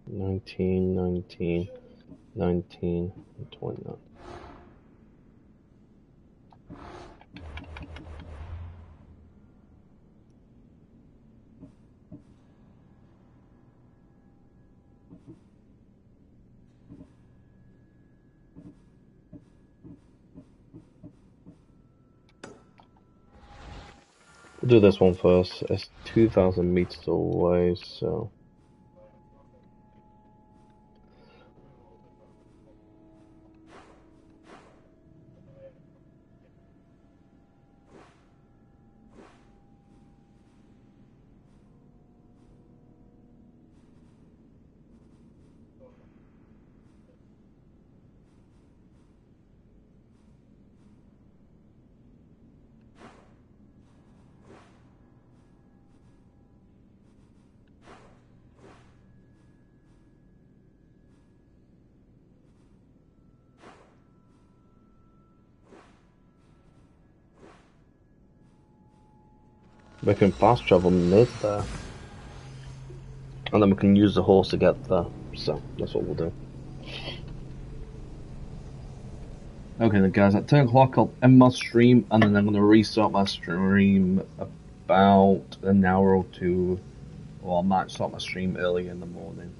[SPEAKER 2] Nineteen, and 29. We'll do this one first. It's 2,000 meters away, so. We can fast travel mid there. And then we can use the horse to get there. So, that's what we'll do. Okay then guys, at 10 o'clock I'll end my stream, and then I'm going to restart my stream about an hour or two. Or I might start my stream early in the morning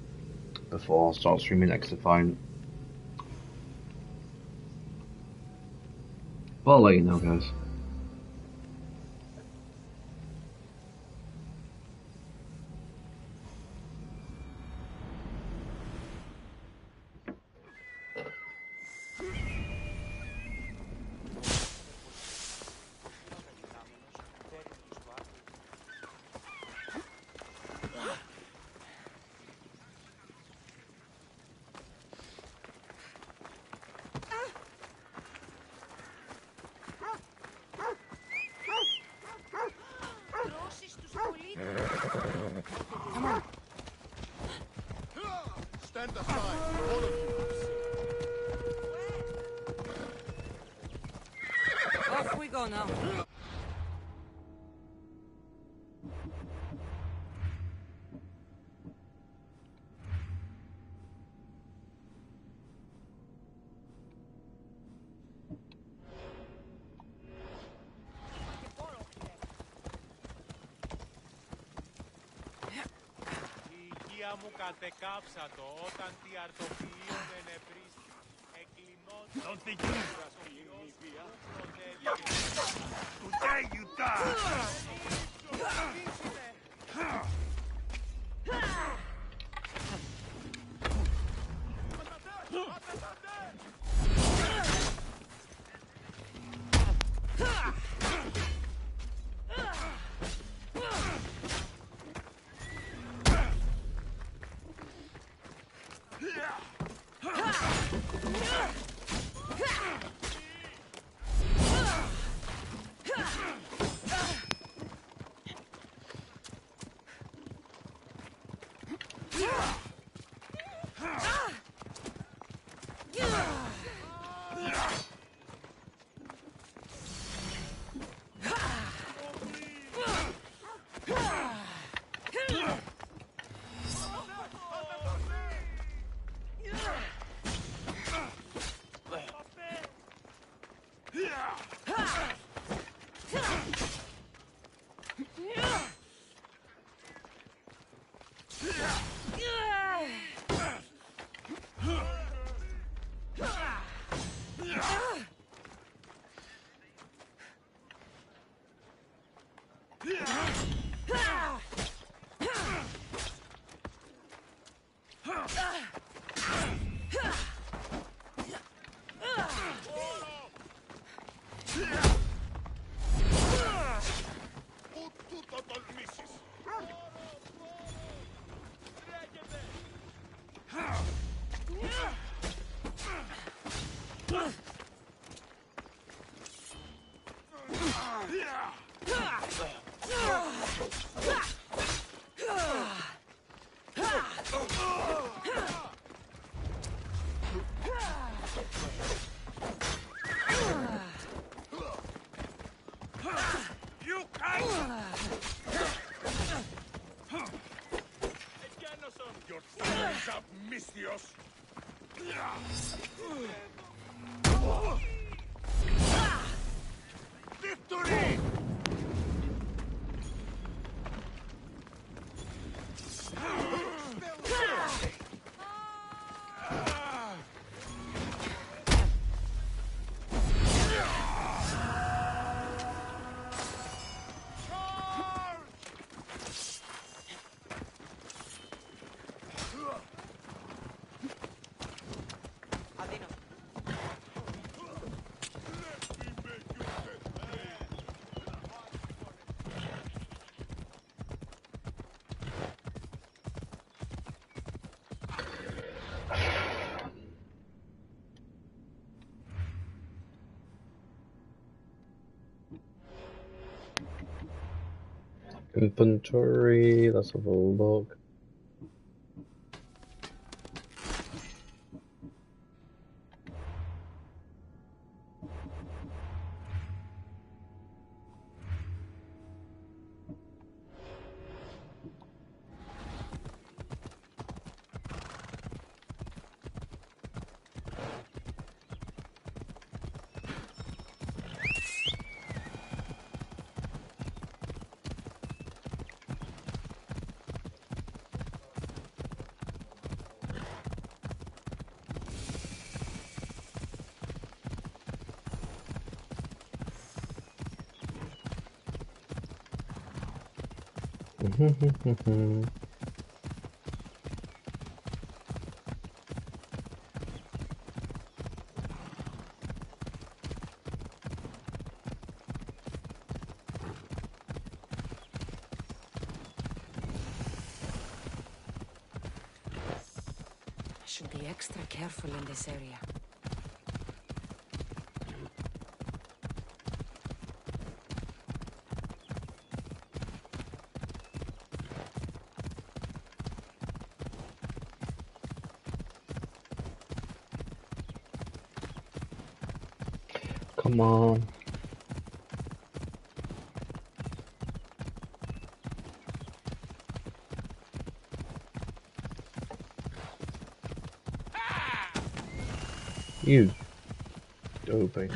[SPEAKER 2] before I start streaming next to find. But I'll let you know, guys.
[SPEAKER 1] Come on.
[SPEAKER 5] Stand aside, all of you.
[SPEAKER 1] Off we go now.
[SPEAKER 14] μου κατεκάψατο όταν τι αρτοφυΐων ενεπρίστη. Εκκλεινών
[SPEAKER 7] Don't think you today you die! Your thumbs up, Mistios! Victory!
[SPEAKER 2] Inventory, let's have a look.
[SPEAKER 1] I should be extra careful in this area.
[SPEAKER 2] Come on. You dopey.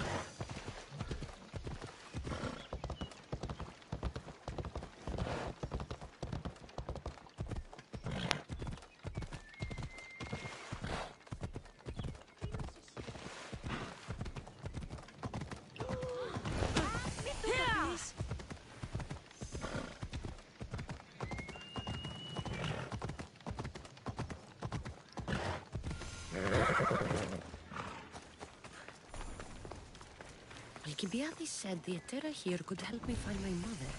[SPEAKER 1] Alcibiades said the Etera here could help me find my mother.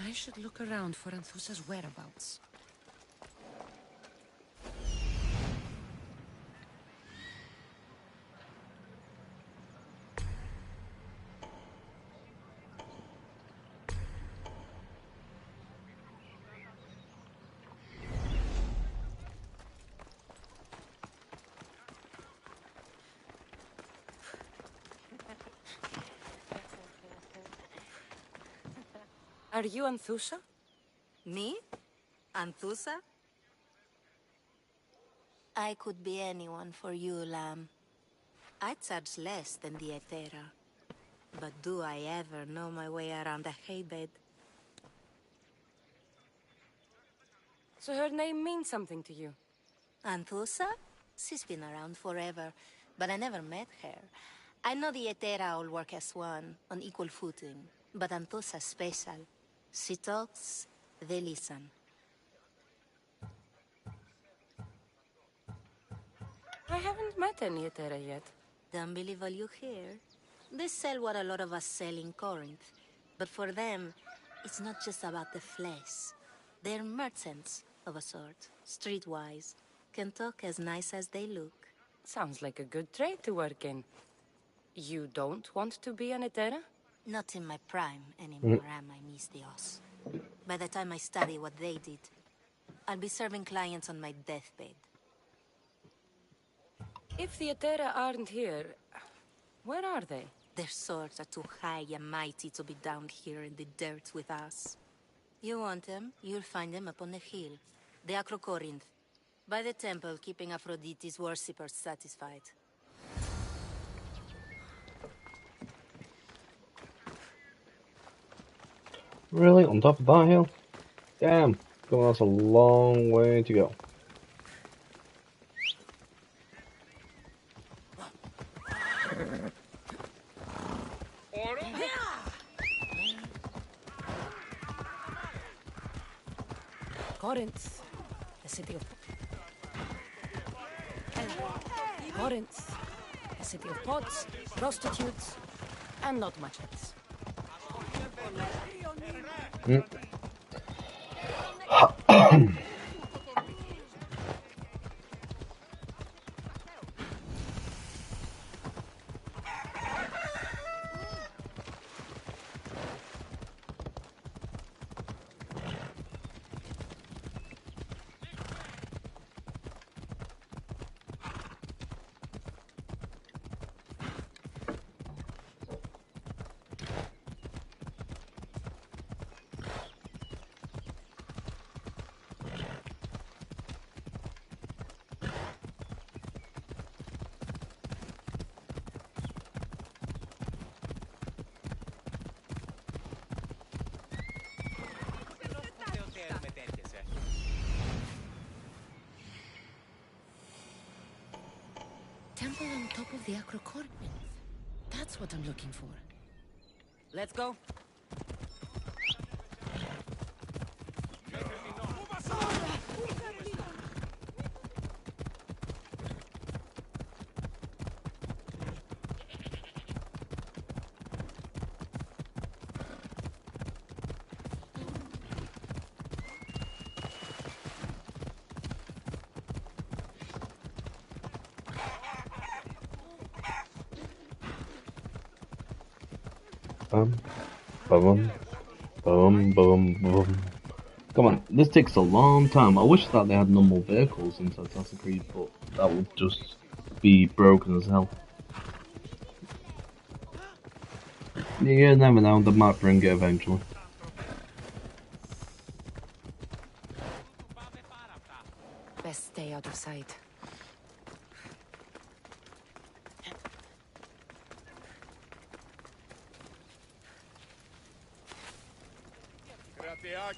[SPEAKER 1] I should look around for Anthusa's whereabouts. Are you Anthusa?
[SPEAKER 10] Me? Anthusa? I could be anyone for you, Lamb. I charge less than the Etera. But do I ever know my way around a haybed?
[SPEAKER 1] So her name means something to you?
[SPEAKER 10] Anthusa? She's been around forever, but I never met her. I know the Etera all work as one, on equal footing. But Anthusa's special. She talks, they listen.
[SPEAKER 1] I haven't met any Etera yet.
[SPEAKER 10] Don't believe all you hear. They sell what a lot of us sell in Corinth. But for them, it's not just about the flesh. They're merchants, of a sort, streetwise. Can talk as nice as they look.
[SPEAKER 1] Sounds like a good trade to work in. You don't want to be an Etera?
[SPEAKER 10] Not in my prime anymore, am I, Miss Dios? By the time I study what they did, I'll be serving clients on my deathbed.
[SPEAKER 1] If the Etera aren't here, where are they?
[SPEAKER 10] Their swords are too high and mighty to be down here in the dirt with us. You want them, you'll find them up on the hill. The Acrocorinth. By the temple, keeping Aphrodite's worshippers satisfied.
[SPEAKER 2] Really? On top of that hill? Damn. God, that's a long way to go.
[SPEAKER 1] Corinth, the city of... Corinth, a city of pots, prostitutes, and not much else. Temple on top of the Acrocorinth. That's what I'm looking for. Let's go.
[SPEAKER 2] Boom. Come on, this takes a long time. I wish that they had normal vehicles in Assassin's Creed, but that would just be broken as hell. You never know, they might bring it eventually.
[SPEAKER 1] Best stay out of sight.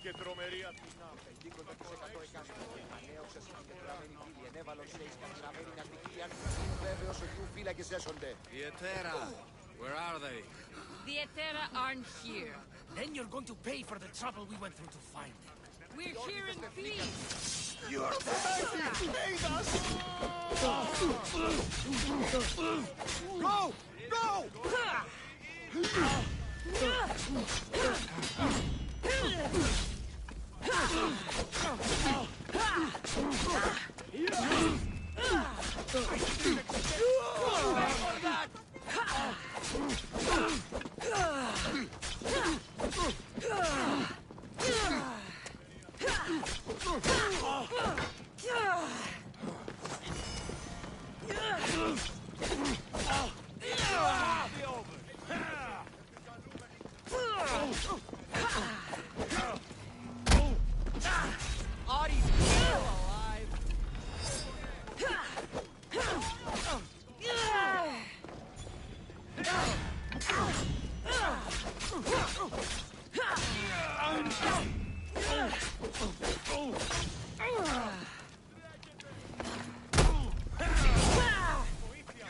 [SPEAKER 14] και τρομερή Αθηνά. 50% εκάστοτε. Ανέωξες συγκεντρωμένοι φίλοι, ενέβαλον σε εσκατηραμένοι ναυτικοί, αν είναι βέβαιος ότι ου φύλακες έσονται.
[SPEAKER 7] The Etera, where are they?
[SPEAKER 13] The Etera aren't here.
[SPEAKER 3] Then you're going to pay for the trouble we went through to find them.
[SPEAKER 13] We're here in peace.
[SPEAKER 14] You are mighty, aid us! Go! Go!
[SPEAKER 7] You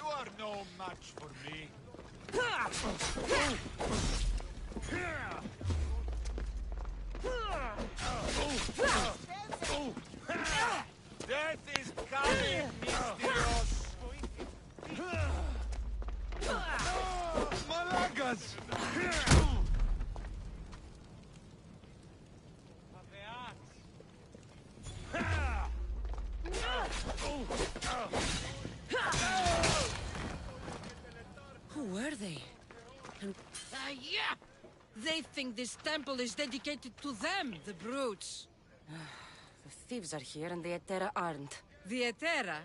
[SPEAKER 7] are no match for me. Death is coming, Mysterios! Malagas!
[SPEAKER 13] Who were they? Yeah! They think this temple is dedicated to them, the brutes.
[SPEAKER 1] The thieves are here and the Etera aren't.
[SPEAKER 13] The Etera?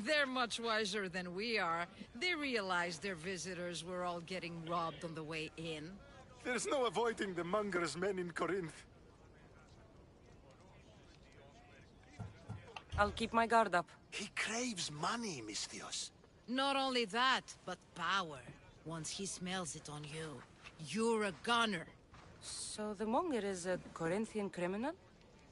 [SPEAKER 13] They're much wiser than we are. They realized their visitors were all getting robbed on the way in.
[SPEAKER 9] There's no avoiding the monger's men in Corinth.
[SPEAKER 1] I'll keep my guard up.
[SPEAKER 6] He craves money, Mystios.
[SPEAKER 13] Not only that, but power. Once he smells it on you, you're a gunner.
[SPEAKER 1] So the monger is a Corinthian criminal?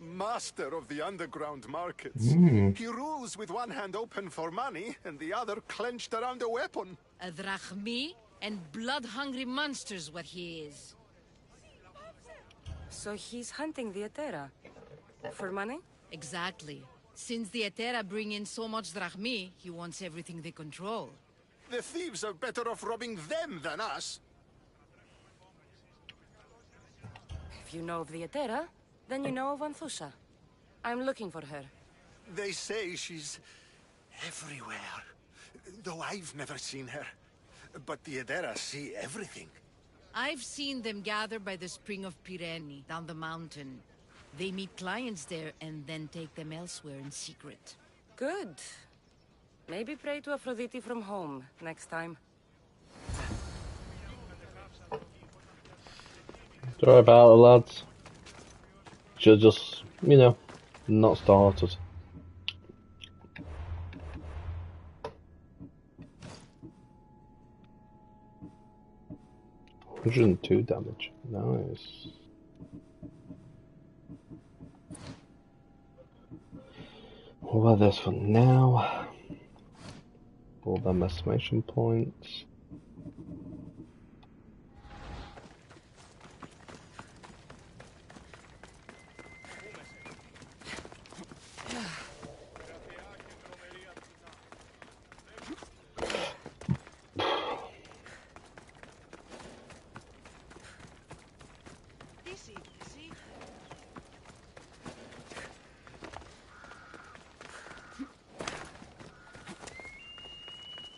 [SPEAKER 9] Master of the underground markets.
[SPEAKER 2] Mm.
[SPEAKER 9] He rules with one hand open for money and the other clenched around a weapon.
[SPEAKER 13] A drachmi and blood-hungry monster's what he is.
[SPEAKER 1] So he's hunting the Etera. For money?
[SPEAKER 13] Exactly. Since the Etera bring in so much drachmi, he wants everything they control.
[SPEAKER 9] The thieves are better off robbing them than us.
[SPEAKER 1] If you know of the Etera, then you know of Anthusa. I'm looking for her.
[SPEAKER 9] They say she's everywhere. Though I've never seen her. But the Edera see everything.
[SPEAKER 13] I've seen them gather by the spring of Pirene, down the mountain. They meet clients there and then take them elsewhere in secret.
[SPEAKER 1] Good. Maybe pray to Aphrodite from home next time.
[SPEAKER 2] Sorry about it, lads. Should just, you know, not started. $102 damage. Nice. What about this for now? All them estimation points.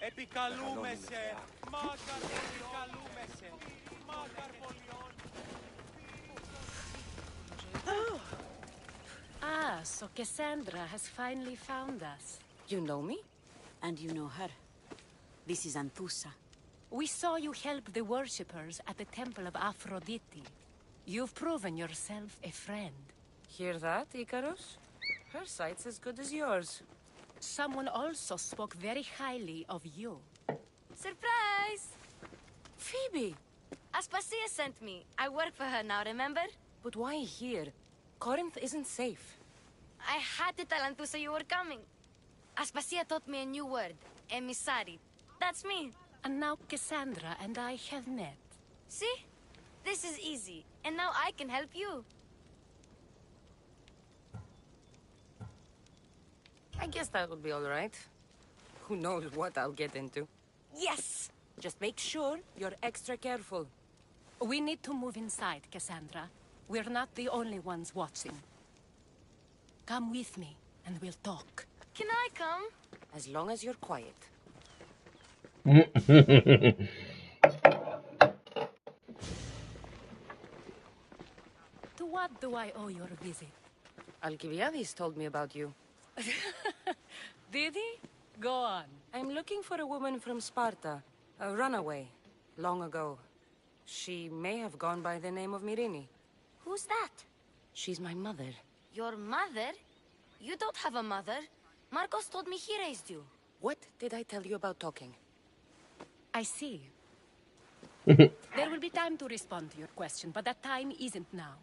[SPEAKER 7] Επικαλούμεσαι, μάκαρ επικαλούμεσαι, μάκαρ πολιών.
[SPEAKER 13] Ah, so Cassandra has finally found us.
[SPEAKER 1] You know me?
[SPEAKER 15] And you know her. This is Anthusa.
[SPEAKER 13] We saw you help the worshippers at the temple of Aphrodite. You've proven yourself a friend.
[SPEAKER 1] Hear that, Icarus? Her sight's as good as yours.
[SPEAKER 13] Someone also spoke very highly of you.
[SPEAKER 8] Surprise!
[SPEAKER 1] Phoebe!
[SPEAKER 8] Aspasia sent me. I work for her now, remember?
[SPEAKER 1] But why here? Corinth isn't safe.
[SPEAKER 8] I had to tell Anthusa you were coming. Aspasia taught me a new word. Emissary. That's me.
[SPEAKER 13] And now Cassandra and I have met.
[SPEAKER 8] See? This is easy. And now I can help you.
[SPEAKER 1] I guess that would be all right. Who knows what I'll get into.
[SPEAKER 8] Yes!
[SPEAKER 1] Just make sure you're extra careful.
[SPEAKER 13] We need to move inside, Cassandra. We're not the only ones watching. Come with me, and we'll talk.
[SPEAKER 8] Can I come?
[SPEAKER 1] As long as you're quiet.
[SPEAKER 13] To what do I owe your visit?
[SPEAKER 1] Alcibiades told me about you.
[SPEAKER 13] Did he? Go on.
[SPEAKER 1] I'm looking for a woman from Sparta. A runaway. Long ago. She may have gone by the name of Myrine.
[SPEAKER 8] Who's that?
[SPEAKER 1] She's my mother.
[SPEAKER 8] Your mother? You don't have a mother. Marcos told me he raised you.
[SPEAKER 1] What did I tell you about talking?
[SPEAKER 13] I see. There will be time to respond to your question, but that time isn't now.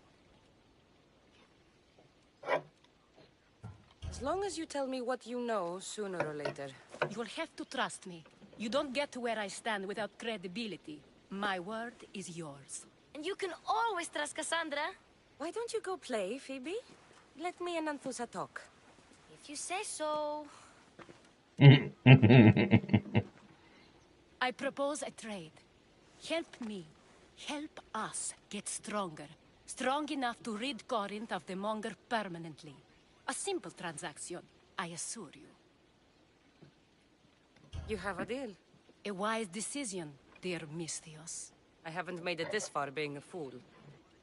[SPEAKER 1] As long as you tell me what you know, sooner or later.
[SPEAKER 13] You'll have to trust me. You don't get to where I stand without credibility. My word is yours.
[SPEAKER 8] And you can always trust Cassandra.
[SPEAKER 1] Why don't you go play, Phoebe? Let me and Anthusa talk.
[SPEAKER 8] If you say so.
[SPEAKER 13] I propose a trade. Help me. Help us get stronger. Strong enough to rid Corinth of the Monger permanently. A simple transaction, I assure you.
[SPEAKER 1] You have a deal.
[SPEAKER 13] A wise decision, dear Misthios.
[SPEAKER 1] I haven't made it this far being a fool.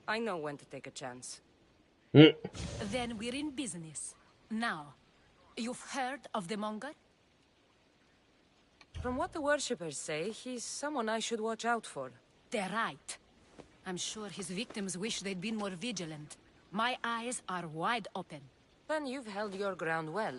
[SPEAKER 1] I know when to take a chance.
[SPEAKER 13] Then we're in business. Now, you've heard of the Monger?
[SPEAKER 1] From what the worshippers say, he's someone I should watch out for.
[SPEAKER 13] They're right. I'm sure his victims wish they'd been more vigilant. My eyes are wide open.
[SPEAKER 1] Then you've held your ground well.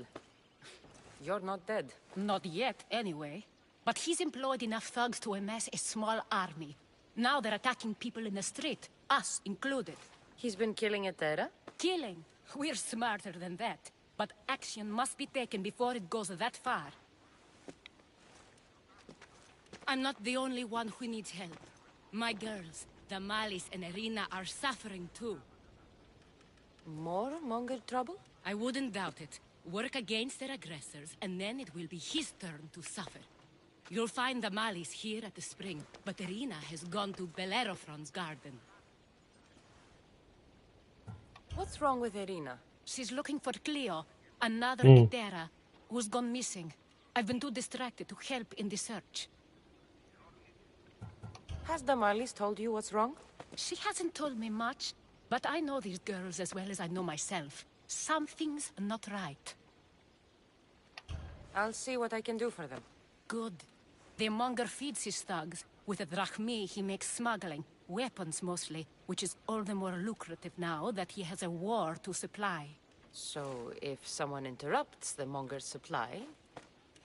[SPEAKER 1] You're not dead.
[SPEAKER 13] Not yet, anyway. But he's employed enough thugs to amass a small army. Now they're attacking people in the street, us included.
[SPEAKER 1] He's been killing at Terra?
[SPEAKER 13] Killing? We're smarter than that. But action must be taken before it goes that far. I'm not the only one who needs help. My girls, Damalis and Irina, are suffering too.
[SPEAKER 1] More Monger trouble?
[SPEAKER 13] I wouldn't doubt it. Work against their aggressors, and then it will be his turn to suffer. You'll find Damalis here at the spring, but Irina has gone to Bellerophon's garden.
[SPEAKER 1] What's wrong with Irina?
[SPEAKER 13] She's looking for Cleo, another Hetera, who's gone missing. I've been too distracted to help in the search.
[SPEAKER 1] Has Damalis told you what's wrong?
[SPEAKER 13] She hasn't told me much, but I know these girls as well as I know myself. Something's not right.
[SPEAKER 1] I'll see what I can do for them.
[SPEAKER 13] Good. The Monger feeds his thugs. With a drachmi, he makes smuggling. Weapons, mostly, which is all the more lucrative now that he has a war to supply.
[SPEAKER 1] So, if someone interrupts the Monger's supply,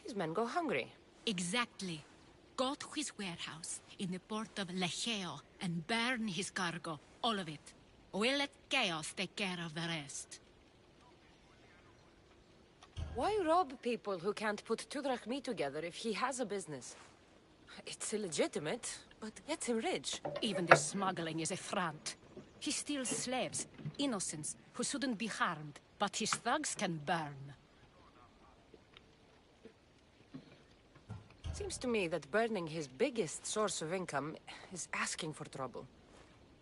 [SPEAKER 1] his men go hungry.
[SPEAKER 13] Exactly. Go to his warehouse in the port of Lecheo and burn his cargo, all of it. We'll let chaos take care of the rest.
[SPEAKER 1] Why rob people who can't put 2 drachmi together if he has a business? It's illegitimate, but gets him rich.
[SPEAKER 13] Even the smuggling is a front. He steals slaves, innocents, who shouldn't be harmed, but his thugs can burn.
[SPEAKER 1] Seems to me that burning his biggest source of income is asking for trouble.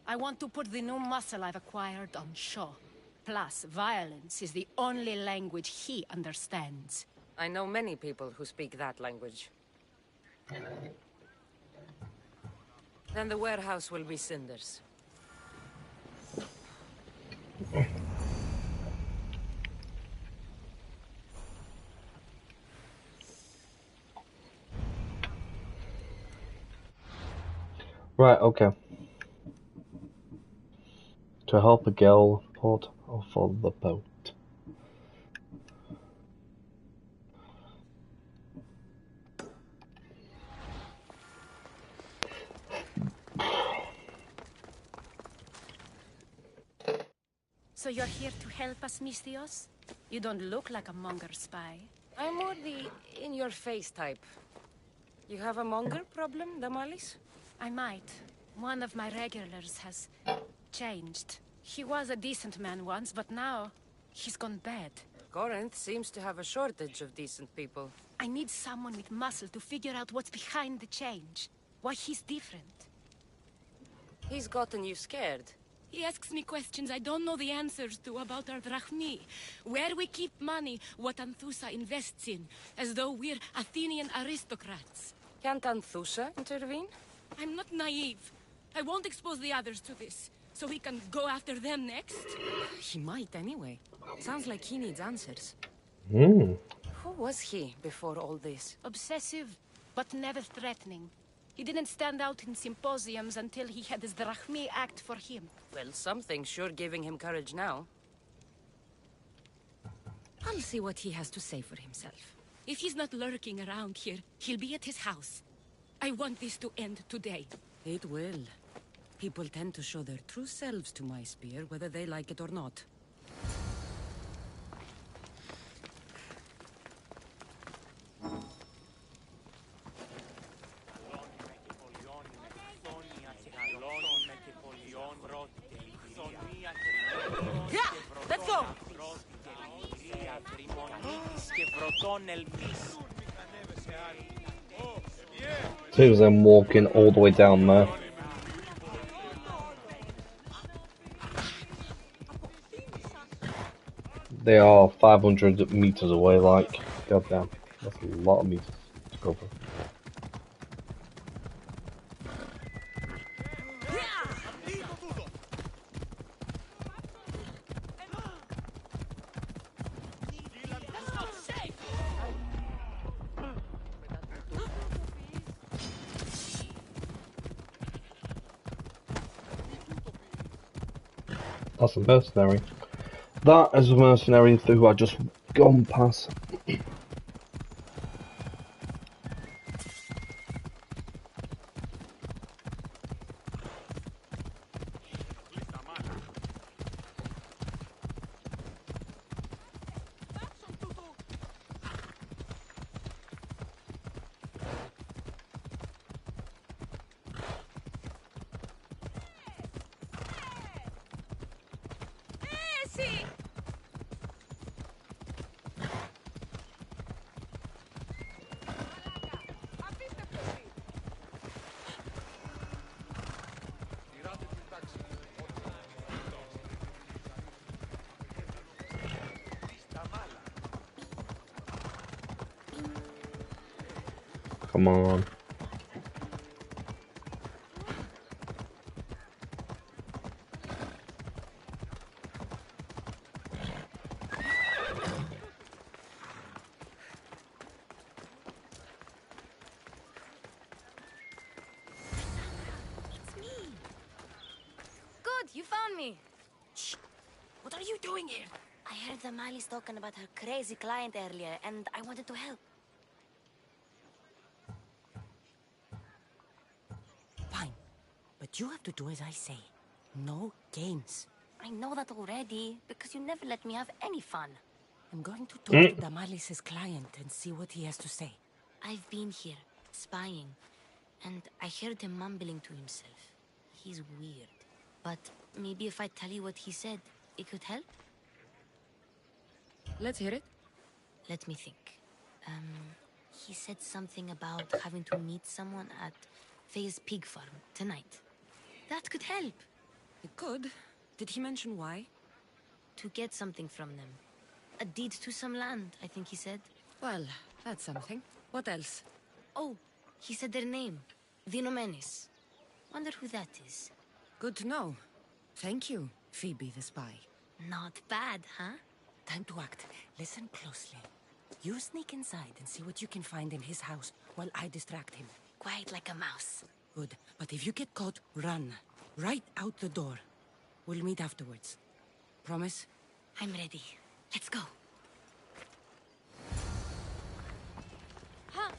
[SPEAKER 13] I want to put the new muscle I've acquired on show. Plus, violence is the only language he understands.
[SPEAKER 1] I know many people who speak that language. Then the warehouse will be cinders.
[SPEAKER 2] Right, okay. To help a girl port or for the boat.
[SPEAKER 13] So you're here to help us, Misthios? You don't look like a Monger spy.
[SPEAKER 1] I'm more the in-your-face type. You have a Monger problem, Damalis?
[SPEAKER 13] I might. One of my regulars has changed. He was a decent man once, but now he's gone bad.
[SPEAKER 1] Corinth seems to have a shortage of decent people.
[SPEAKER 13] I need someone with muscle to figure out what's behind the change. Why he's different.
[SPEAKER 1] He's gotten you scared.
[SPEAKER 13] He asks me questions I don't know the answers to about our drachmi, where we keep money, what Anthusa invests in, as though we're Athenian aristocrats.
[SPEAKER 1] Can't Anthusa intervene?
[SPEAKER 13] I'm not naive. I won't expose the others to this, so he can go after them next.
[SPEAKER 1] He might anyway. Sounds like he needs answers.
[SPEAKER 2] Hmm.
[SPEAKER 1] Who was he before all this?
[SPEAKER 13] Obsessive, but never threatening. He didn't stand out in symposiums until he had his drachmi act for him.
[SPEAKER 1] Well, something's sure giving him courage now. I'll see what he has to say for himself.
[SPEAKER 13] If he's not lurking around here, he'll be at his house. I want this to end today.
[SPEAKER 1] It will. People tend to show their true selves to my spear, whether they like it or not.
[SPEAKER 13] Let's go!
[SPEAKER 2] Seems I'm walking all the way down there. They are 500 meters away, like, goddamn, that's a lot of meters to cover. That's a mercenary. That is a mercenary who I just gone past. Come on.
[SPEAKER 8] Good, you found me.
[SPEAKER 1] Shh! What are you doing here?
[SPEAKER 8] I heard the Mali's talking about her crazy client earlier, and I wanted to help.
[SPEAKER 1] Fine. But you have to do as I say. No games.
[SPEAKER 8] I know that already, because you never let me have any fun.
[SPEAKER 1] I'm going to talk to Damalis' client and see what he has to say.
[SPEAKER 8] I've been here, spying, and I heard him mumbling to himself. He's weird. But maybe if I tell you what he said, it could help?
[SPEAKER 1] Let's hear it.
[SPEAKER 8] Let me think. He said something about having to meet someone at Faye's pig farm tonight. That could help.
[SPEAKER 1] It could. Did he mention why?
[SPEAKER 8] To get something from them. A deed to some land, I think he said.
[SPEAKER 1] Well, that's something. What else?
[SPEAKER 8] Oh, he said their name. Vinomenes. Wonder who that is.
[SPEAKER 1] Good to know. Thank you, Phoebe the spy.
[SPEAKER 8] Not bad, huh?
[SPEAKER 1] Time to act. Listen closely. You sneak inside and see what you can find in his house while I distract him.
[SPEAKER 8] Quiet like a mouse.
[SPEAKER 1] Good. But if you get caught, run. Right out the door. We'll meet afterwards. Promise?
[SPEAKER 8] I'm ready. Let's go. Huh?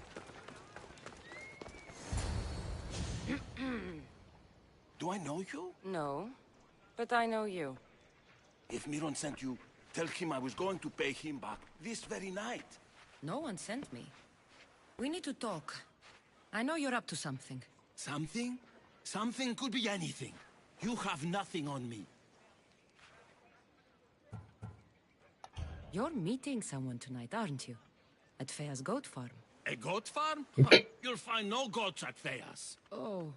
[SPEAKER 4] Do I know you?
[SPEAKER 1] No, but I know you.
[SPEAKER 4] If Miron sent you, tell him I was going to pay him back this very night.
[SPEAKER 1] No one sent me. We need to talk. I know you're up to something.
[SPEAKER 4] Something? Something could be anything. You have nothing on me.
[SPEAKER 1] You're meeting someone tonight, aren't you? At Fea's goat farm.
[SPEAKER 7] A goat farm? You'll find no goats at Theas.
[SPEAKER 13] Oh,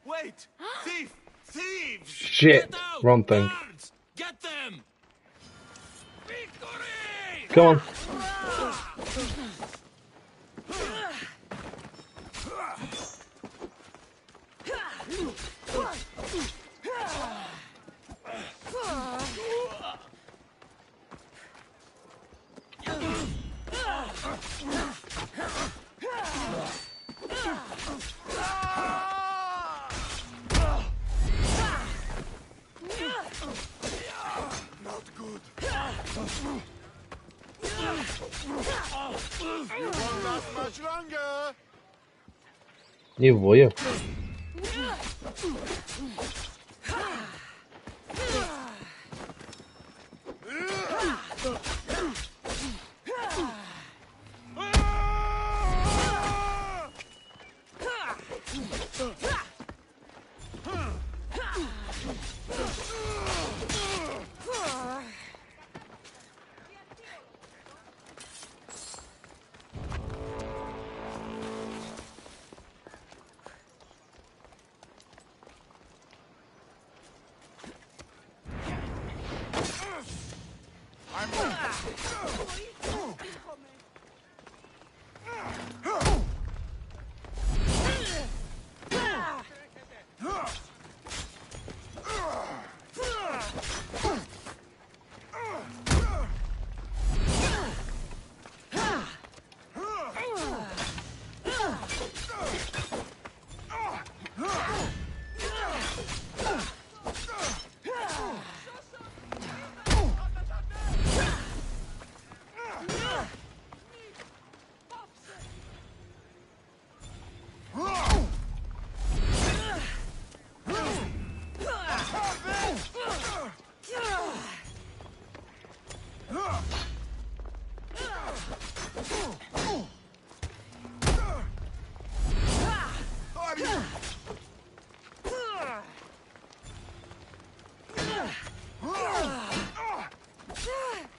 [SPEAKER 7] Wait! Thief! Thieves!
[SPEAKER 2] Shit!
[SPEAKER 7] Get out!
[SPEAKER 2] Wrong thing.
[SPEAKER 7] Guards! Get them! Victory!
[SPEAKER 2] Come on.
[SPEAKER 7] Not good.
[SPEAKER 5] You won't last much longer.
[SPEAKER 2] Не вою.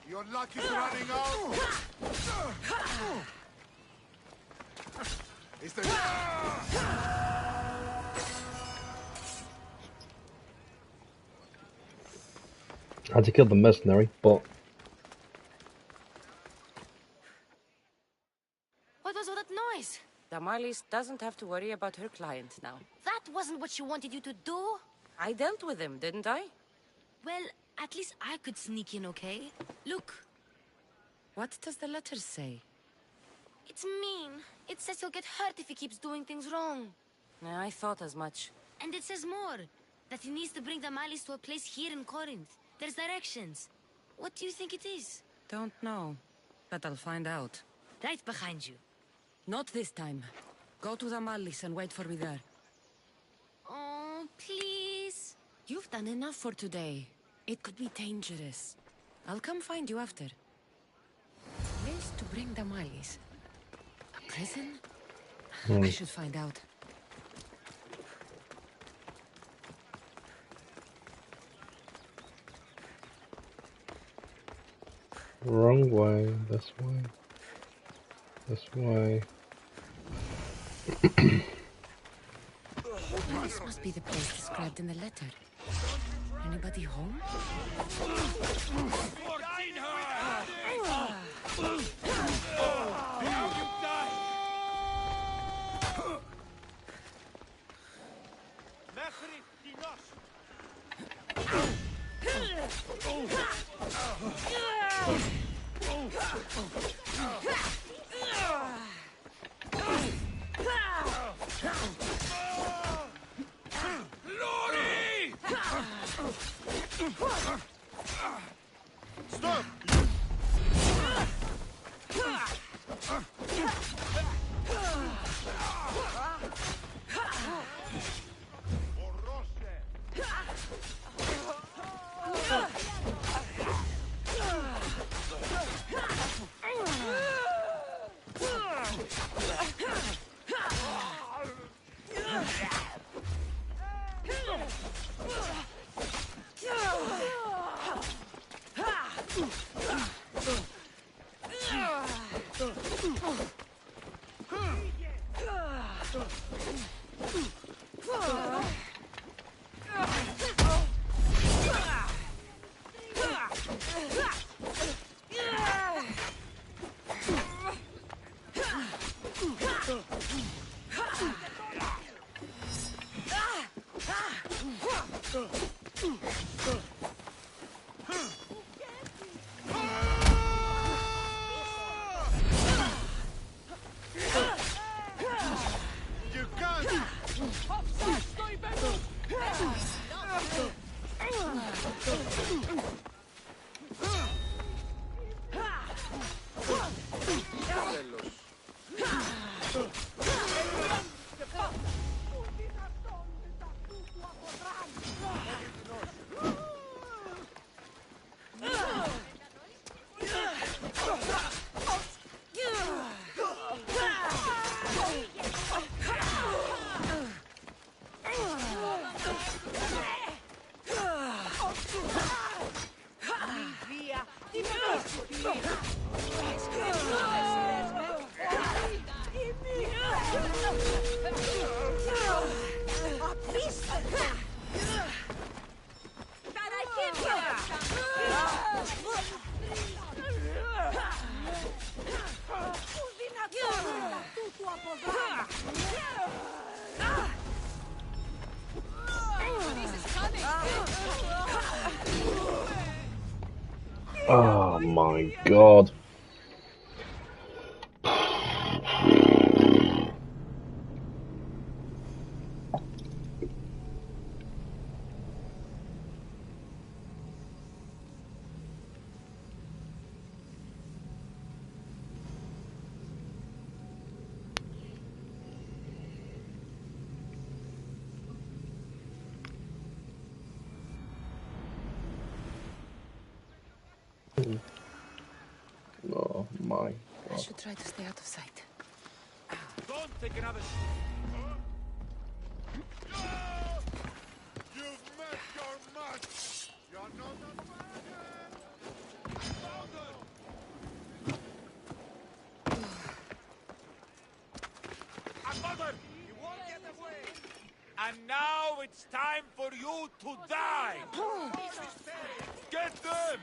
[SPEAKER 5] Your luck is running out. Is there...
[SPEAKER 2] I had to kill the mercenary, but
[SPEAKER 8] What was all that noise?
[SPEAKER 1] Damalis doesn't have to worry about her client now.
[SPEAKER 8] That wasn't what she wanted you to do.
[SPEAKER 1] I dealt with him, didn't I?
[SPEAKER 8] Well, at least I could sneak in, okay? Look.
[SPEAKER 1] What does the letter say?
[SPEAKER 8] It's mean. It says he'll get hurt if he keeps doing things wrong.
[SPEAKER 1] I thought as much.
[SPEAKER 8] And it says more. That he needs to bring Damalis to a place here in Corinth. There's directions. What do you think it is?
[SPEAKER 1] Don't know, but I'll find out.
[SPEAKER 8] Right behind you.
[SPEAKER 1] Not this time. Go to Damalis and wait for me there.
[SPEAKER 8] Oh, please.
[SPEAKER 1] You've done enough for today. It could be dangerous. I'll come find you after. Place to bring Damalis. A prison? I should find out.
[SPEAKER 2] wrong way. This way. This way.
[SPEAKER 1] This must be the place described in the letter. Anybody home?
[SPEAKER 5] Stop!
[SPEAKER 2] Oh my god. Oh my
[SPEAKER 1] I
[SPEAKER 2] god.
[SPEAKER 1] should try to stay out of sight.
[SPEAKER 3] Don't take another.
[SPEAKER 16] You've met your match! You're not a
[SPEAKER 3] Father! You won't get away! And now it's time for you to die! Get them!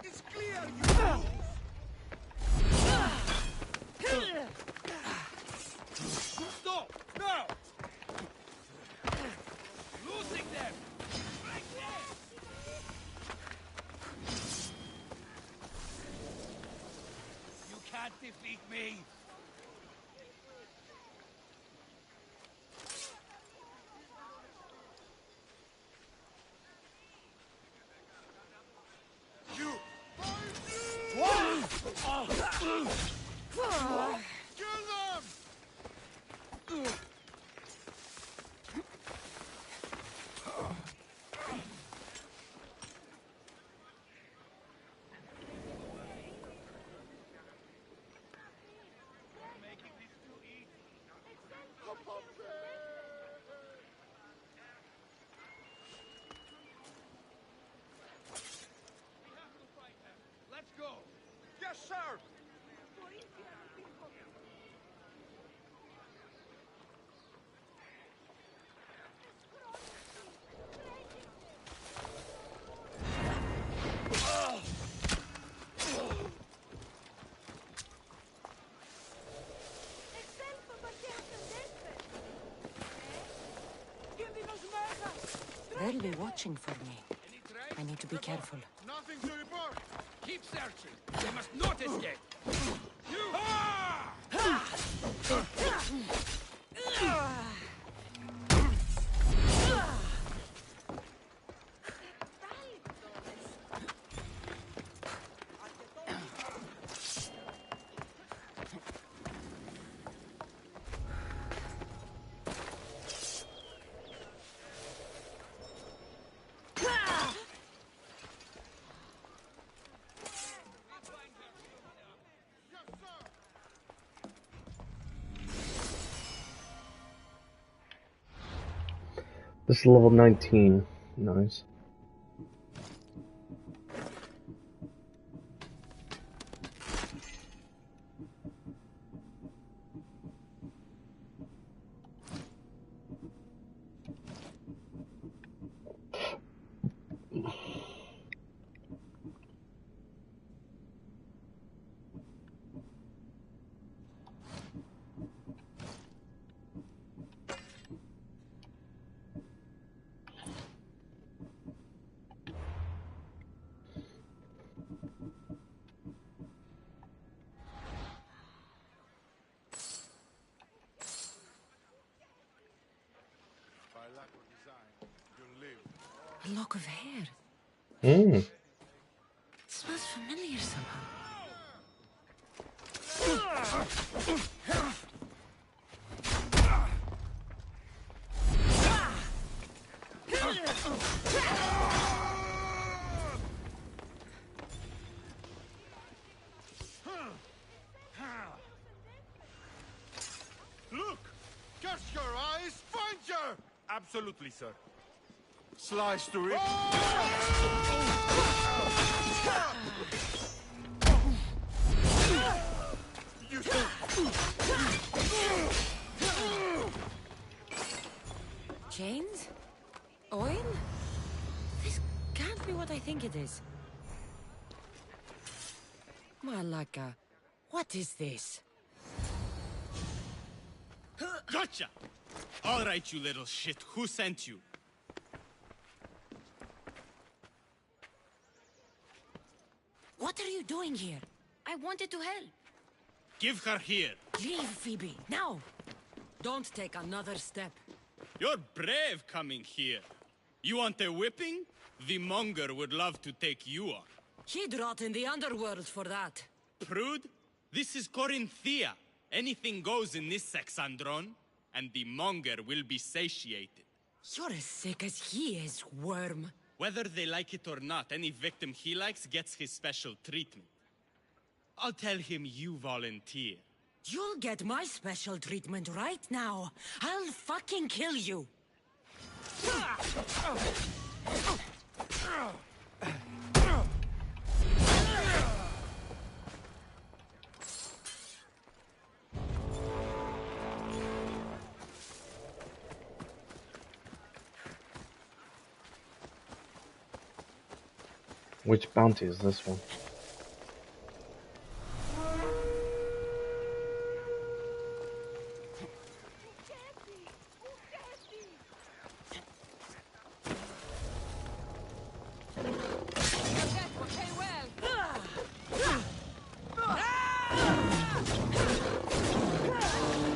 [SPEAKER 16] It's clear you
[SPEAKER 3] Stop! Now! Losing them! Right there! You can't defeat me!
[SPEAKER 16] You! Kill them!
[SPEAKER 3] Let's go!
[SPEAKER 16] Yes, sir!
[SPEAKER 1] They'll be watching for me. I need to be careful.
[SPEAKER 16] Nothing to report!
[SPEAKER 3] Keep searching! They must not escape!
[SPEAKER 2] This is level 19. Nice.
[SPEAKER 1] A lock of hair.
[SPEAKER 2] Hmm.
[SPEAKER 1] It smells familiar somehow.
[SPEAKER 16] Look! Catch your eyes, find your...
[SPEAKER 7] Absolutely, sir.
[SPEAKER 16] Slice to it.
[SPEAKER 1] Chains? Oil? This can't be what I think it is. Malaka, what is this?
[SPEAKER 7] Gotcha! All right, you little shit. Who sent you?
[SPEAKER 1] What are you doing here?
[SPEAKER 8] I wanted to help.
[SPEAKER 7] Give her here.
[SPEAKER 1] Leave, Phoebe, now! Don't take another step.
[SPEAKER 7] You're brave coming here. You want a whipping? The monger would love to take you on.
[SPEAKER 1] He'd rot in the underworld for that.
[SPEAKER 7] Prude, this is Corinthia. Anything goes in this Sexandron, and the monger will be satiated.
[SPEAKER 1] You're as sick as he is, worm.
[SPEAKER 7] Whether they like it or not, any victim he likes gets his special treatment. I'll tell him you volunteer.
[SPEAKER 1] You'll get my special treatment right now. I'll fucking kill you.
[SPEAKER 2] Which bounty is this one?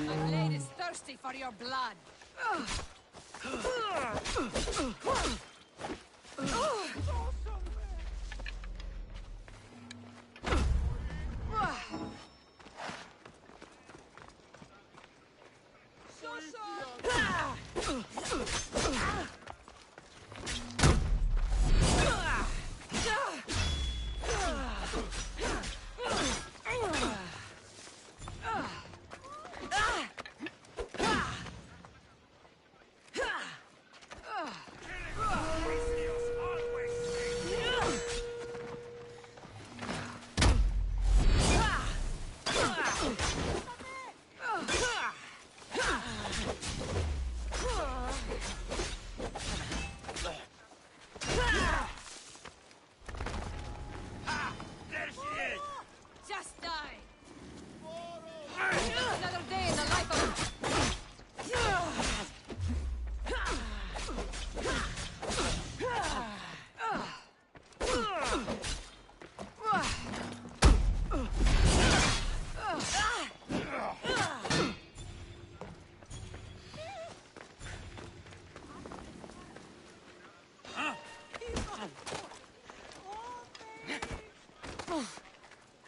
[SPEAKER 13] My blade is thirsty for your blood. Just die. Another day in the life of...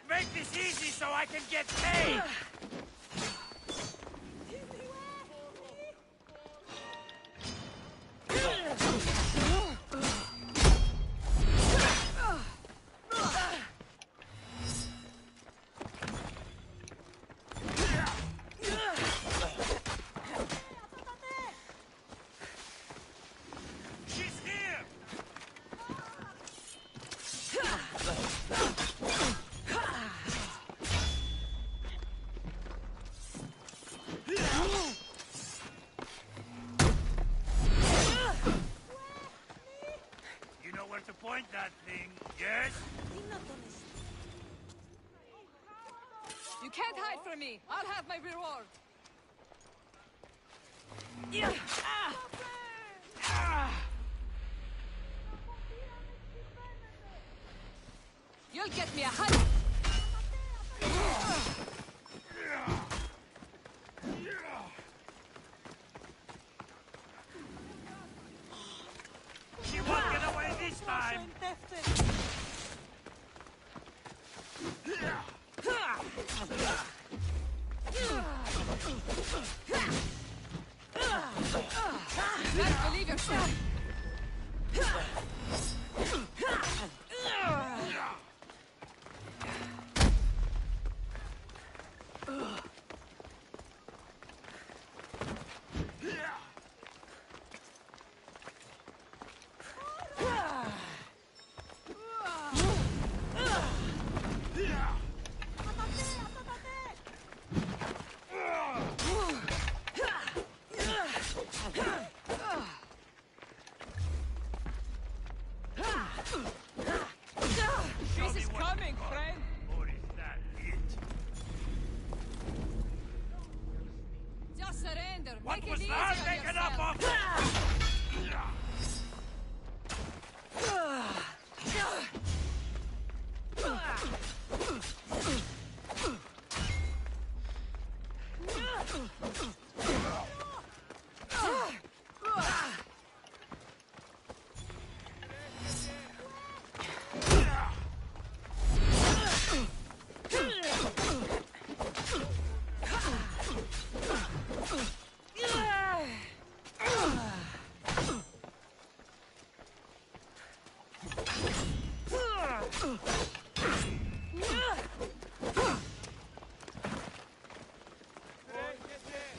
[SPEAKER 11] Make this easy so I can get paid! She's here! You know where to point that thing, yes?
[SPEAKER 13] You can't hide from me. I'll have my reward. You'll get me a hut.
[SPEAKER 11] She won't get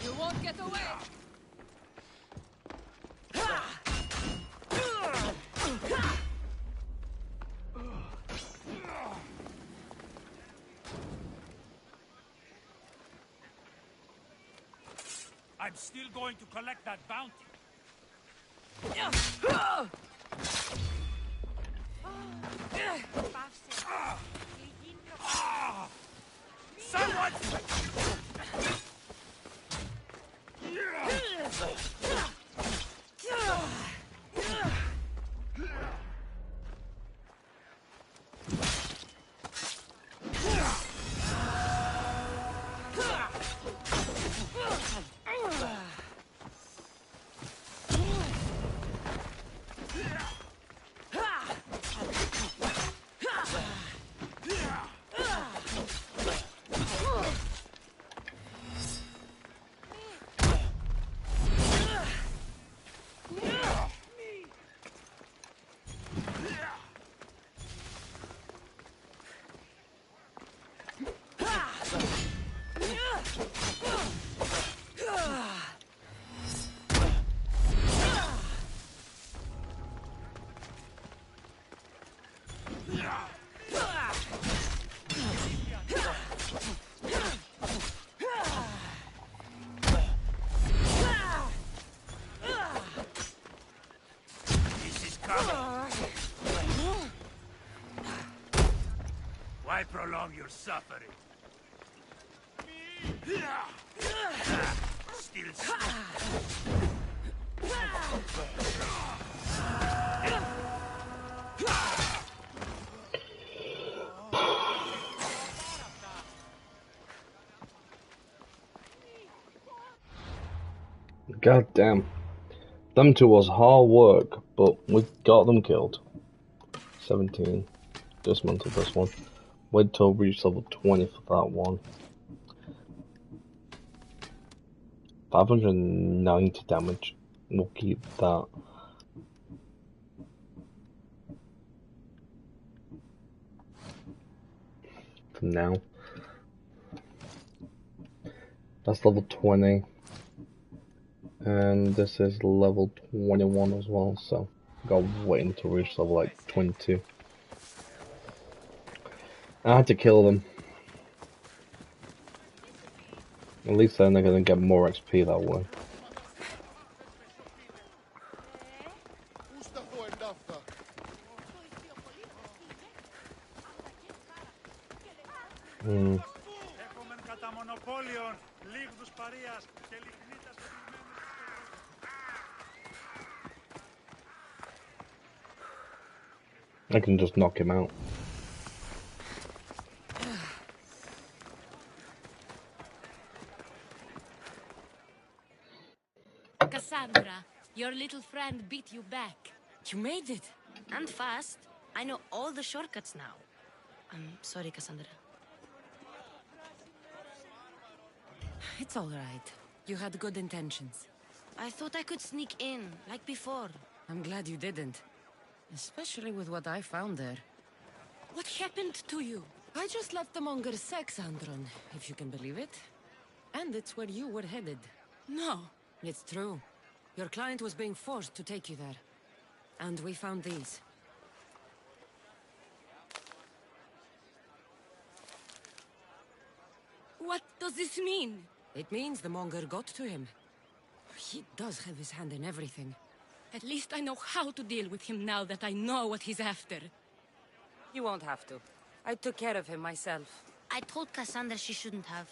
[SPEAKER 13] You won't get away.
[SPEAKER 17] I'm still going to collect that bounty. Someone! Why prolong your suffering? Still
[SPEAKER 2] God damn. Them two was hard work, but we got them killed. 17. Dismantle this one. Wait till we reach level 20 for that one. 590 damage. We'll keep that. For now. That's level 20. And this is level 21 as well, so gotta wait until we reach level like 22. I had to kill them. At least then they're gonna get more XP that way. I can just knock him out.
[SPEAKER 13] Cassandra, your little friend beat you back. You made it.
[SPEAKER 8] And fast. I know all the shortcuts now. I'm sorry, Cassandra.
[SPEAKER 1] It's all right. You had good intentions.
[SPEAKER 8] I thought I could sneak in, like before.
[SPEAKER 1] I'm glad you didn't. Especially with what I found there.
[SPEAKER 13] What happened to you?
[SPEAKER 1] I just left the monger's sex, Andron, if you can believe it. And it's where you were headed.
[SPEAKER 13] No.
[SPEAKER 1] It's true. Your client was being forced to take you there. And we found these.
[SPEAKER 13] What does this mean?
[SPEAKER 1] It means the monger got to him. He does have his hand in everything.
[SPEAKER 13] At least I know how to deal with him now that I know what he's after.
[SPEAKER 1] You won't have to. I took care of him myself.
[SPEAKER 8] I told Cassandra she shouldn't have.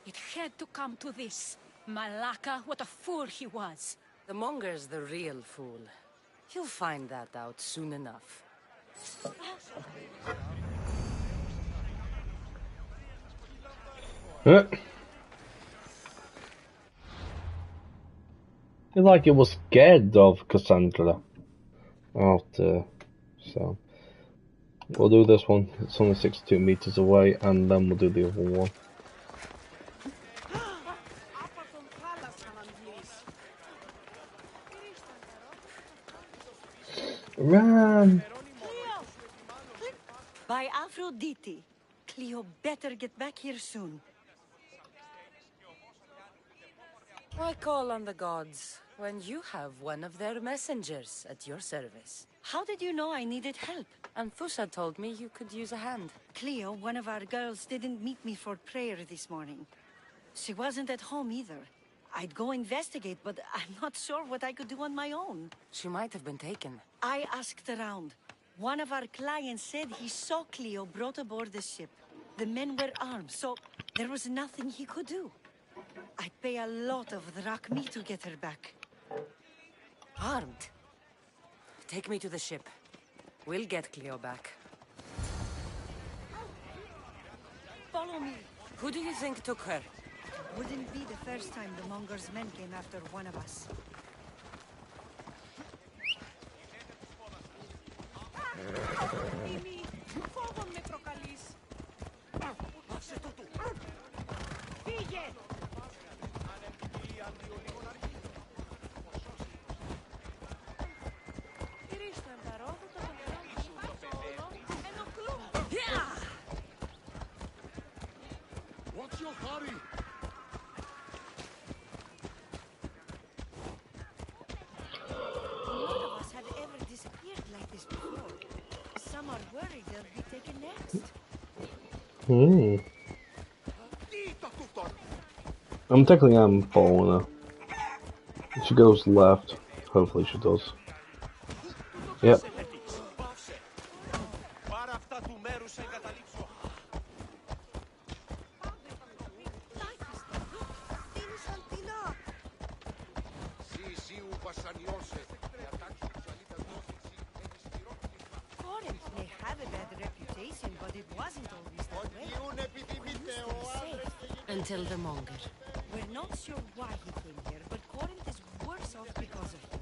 [SPEAKER 13] It had to come to this. Malaka, what a fool he was.
[SPEAKER 1] The monger's the real fool. He'll find that out soon enough.
[SPEAKER 2] It's like it was scared of Cassandra. After, so we'll do this one. It's only 62 meters away, and then we'll do the other one. Run!
[SPEAKER 15] By Aphrodite. Cleo better get back here soon.
[SPEAKER 1] Why call on the gods when you have one of their messengers at your service?
[SPEAKER 15] How did you know I needed help?
[SPEAKER 1] Anthusa told me you could use a hand.
[SPEAKER 15] Cleo, one of our girls, didn't meet me for prayer this morning. She wasn't at home either. I'd go investigate, but I'm not sure what I could do on my own.
[SPEAKER 1] She might have been taken.
[SPEAKER 15] I asked around. One of our clients said he saw Cleo brought aboard the ship. The men were armed, so there was nothing he could do. I'd pay a lot of drachmi to get her back.
[SPEAKER 1] Armed? Take me to the ship. We'll get Cleo back.
[SPEAKER 15] Follow me.
[SPEAKER 1] Who do you think took her?
[SPEAKER 15] Wouldn't be the first time the Monger's men came after one of us.
[SPEAKER 16] What's your hurry?
[SPEAKER 15] None of us have ever disappeared like this before. Some are worried they'll be taken next.
[SPEAKER 2] I'm technically following her. If she goes left, hopefully she does. Yep.
[SPEAKER 15] Corinth may have a bad reputation, but it wasn't always that way. Who's to be safe?
[SPEAKER 1] Until the Monger.
[SPEAKER 15] We're not sure why he came here, but Corinth is worse off because of him.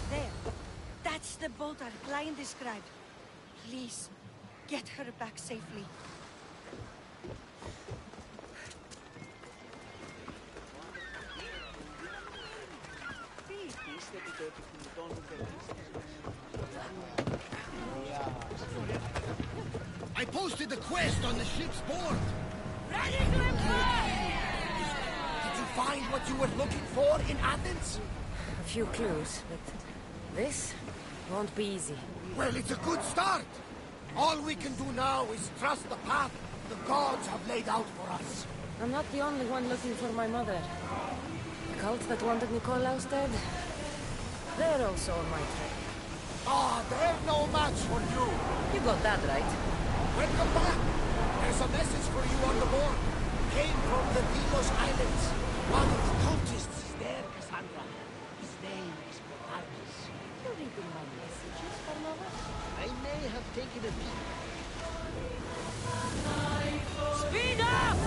[SPEAKER 15] There. That's the boat our client described. Please, get her back safely.
[SPEAKER 4] I posted the quest on the ship's board.
[SPEAKER 15] Ready to employ!
[SPEAKER 4] Did you find what you were looking for in Athens?
[SPEAKER 1] A few clues, but this won't be easy.
[SPEAKER 4] Well, it's a good start. All we can do now is trust the path the gods have laid out for us.
[SPEAKER 1] I'm not the only one looking for my mother. The cult that wanted Nicolaus dead, they're also on my trail.
[SPEAKER 4] Ah, they're no match for you.
[SPEAKER 1] You got that right.
[SPEAKER 4] Welcome back. There's a message for you on the board. Came from the Delos Islands. One of the cultists is there, Cassandra. His name is Bernardus.
[SPEAKER 1] You reading my messages, Barnabas?
[SPEAKER 4] I may have taken a peek.
[SPEAKER 13] Speed up!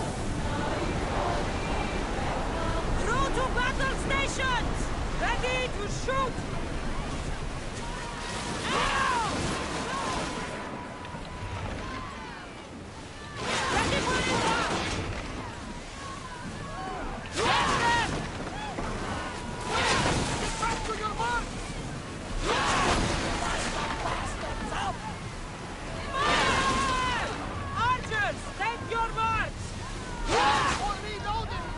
[SPEAKER 13] Crew to battle stations! Ready to shoot! Ready for impact! Get them! Get back to your mark! Fire! Archers, take your marks! Reloading!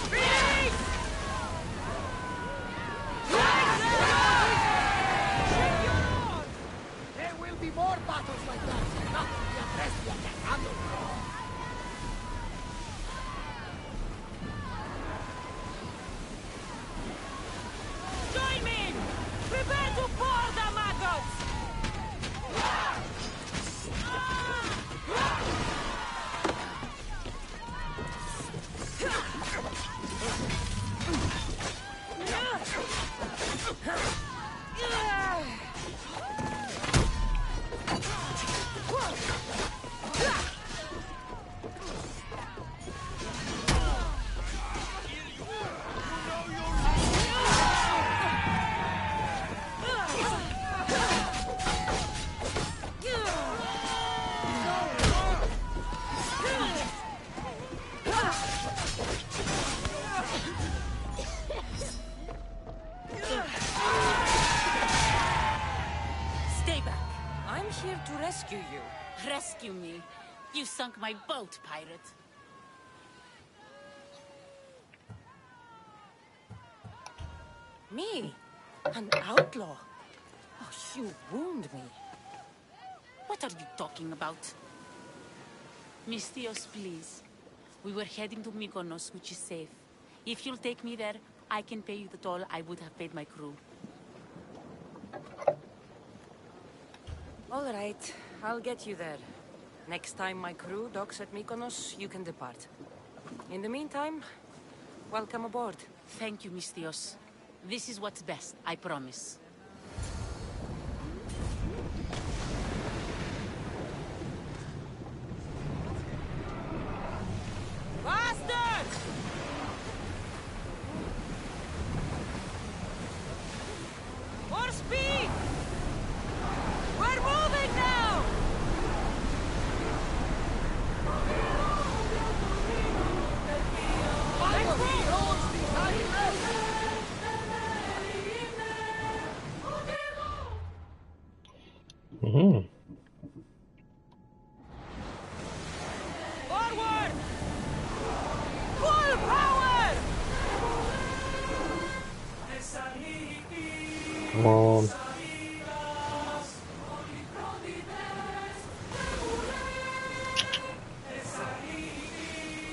[SPEAKER 13] Freeze! Stay back.
[SPEAKER 1] I'm here to rescue you.
[SPEAKER 13] Rescue me. You sunk my boat, pirate.
[SPEAKER 1] Me? An outlaw? Oh, you wound me.
[SPEAKER 13] What are you talking about? Mystios, please. We were heading to Mykonos, which is safe. If you'll take me there, I can pay you the toll I would have paid my crew.
[SPEAKER 1] All right, I'll get you there. Next time my crew docks at Mykonos, you can depart. In the meantime, welcome aboard.
[SPEAKER 13] Thank you, Mystios. This is what's best, I promise.
[SPEAKER 1] Bastards! More speed! We're moving now!
[SPEAKER 2] Mm-hmm.
[SPEAKER 1] Forward! Full power!
[SPEAKER 2] Come on.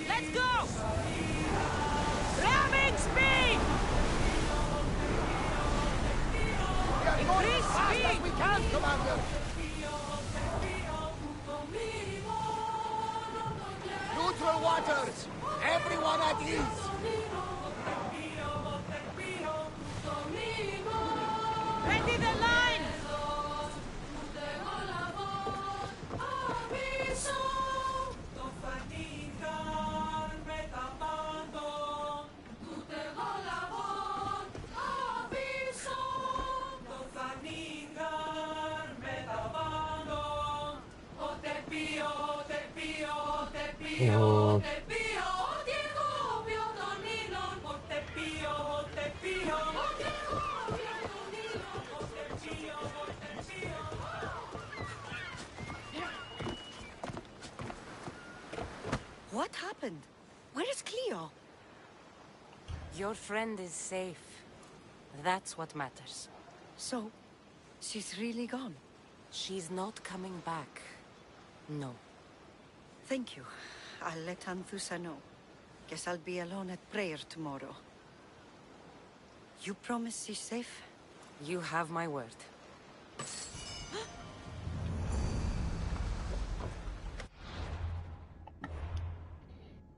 [SPEAKER 1] Let's go! Ramming speed!
[SPEAKER 14] We are going as fast as we can, Commander! Neutral waters! Everyone at ease!
[SPEAKER 1] Ready the line!
[SPEAKER 2] Come on.
[SPEAKER 15] What happened? Where is Cleo?
[SPEAKER 1] Your friend is safe. That's what matters.
[SPEAKER 15] So, she's really gone?
[SPEAKER 1] She's not coming back. No.
[SPEAKER 15] Thank you. I'll let Anthusa know. Guess I'll be alone at prayer tomorrow. You promise she's safe?
[SPEAKER 1] You have my word.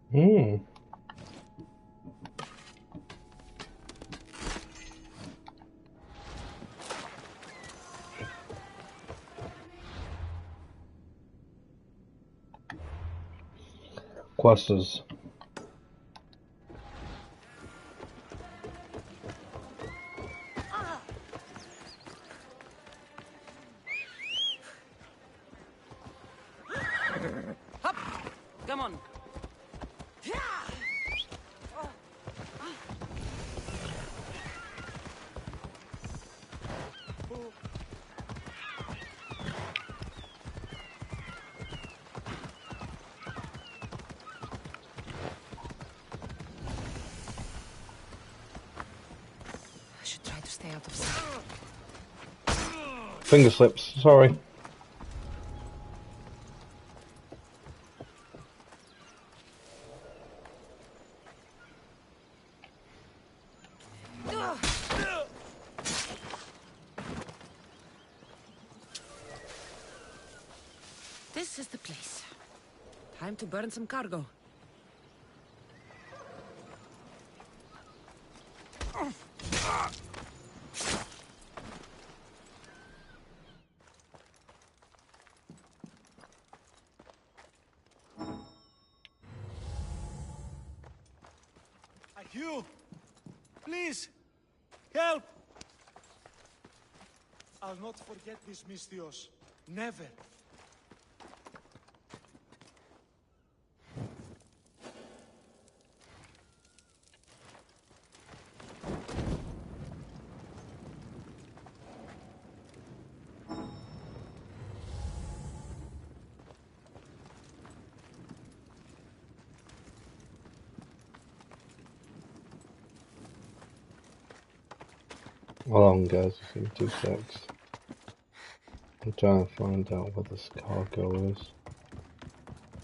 [SPEAKER 2] Hmm. Quests.
[SPEAKER 1] Hop! Come on. I should try to stay out of sight.
[SPEAKER 2] Finger slips, sorry.
[SPEAKER 1] This is the place. Time to burn some cargo.
[SPEAKER 9] Hugh! Please! Help! I'll not forget this, Mystios. Never.
[SPEAKER 2] Hold on, guys. Just give me 2 secs. I'm trying to find out where this cargo is.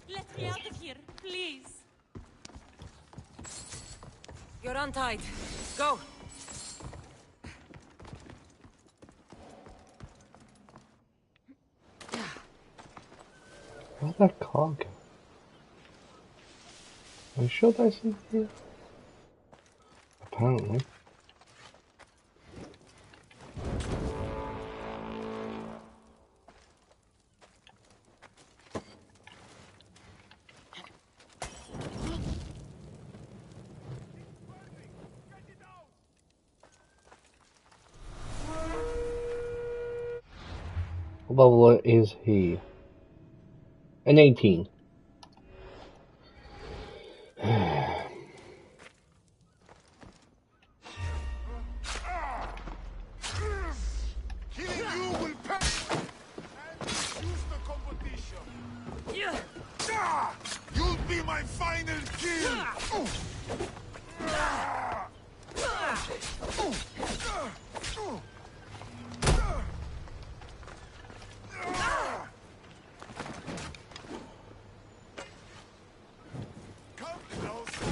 [SPEAKER 13] Let me out of here, please.
[SPEAKER 1] You're untied. Go.
[SPEAKER 2] Where's that cargo? Are you sure that's in here? Apparently. What level is he? An 18.
[SPEAKER 16] Killing you will pay and choose the competition. You'll be my final kill. Come closer.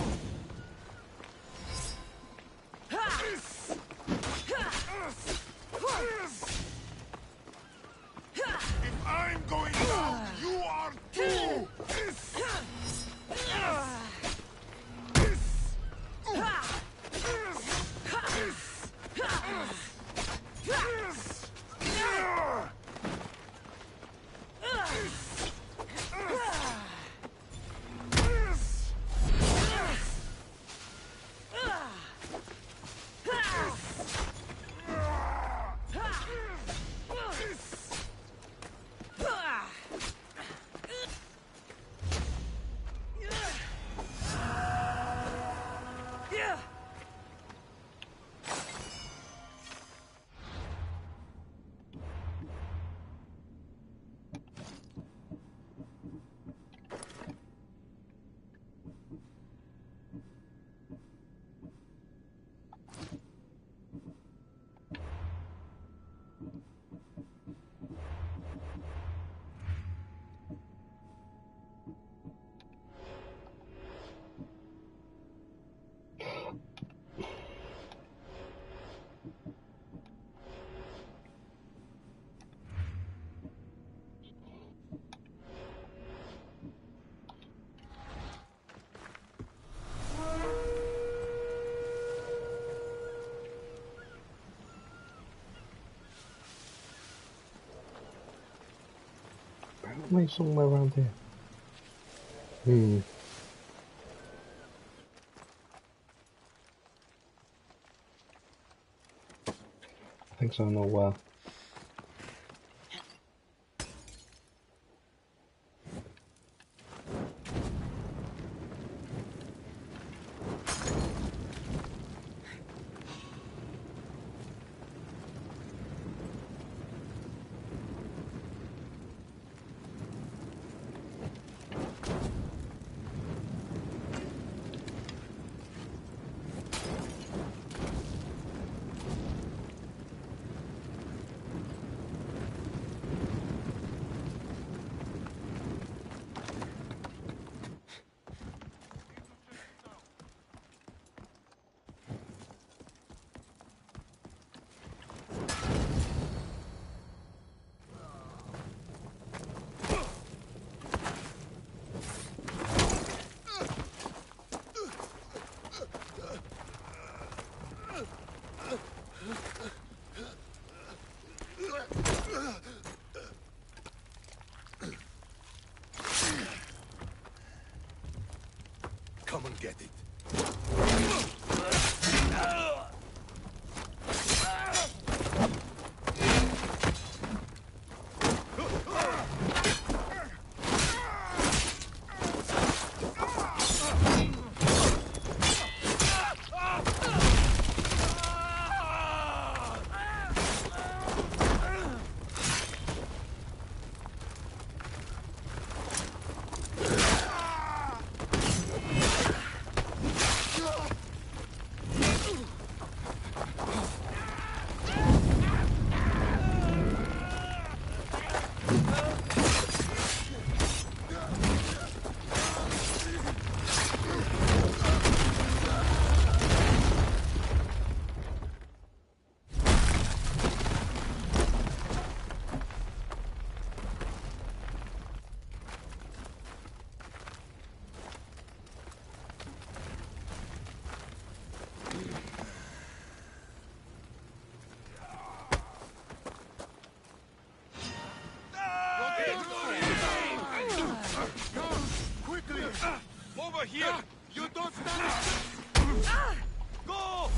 [SPEAKER 16] If I'm going down, you are too.
[SPEAKER 2] Apparently somewhere around here. I think so, I know where.
[SPEAKER 16] over here! You don't stand! Go!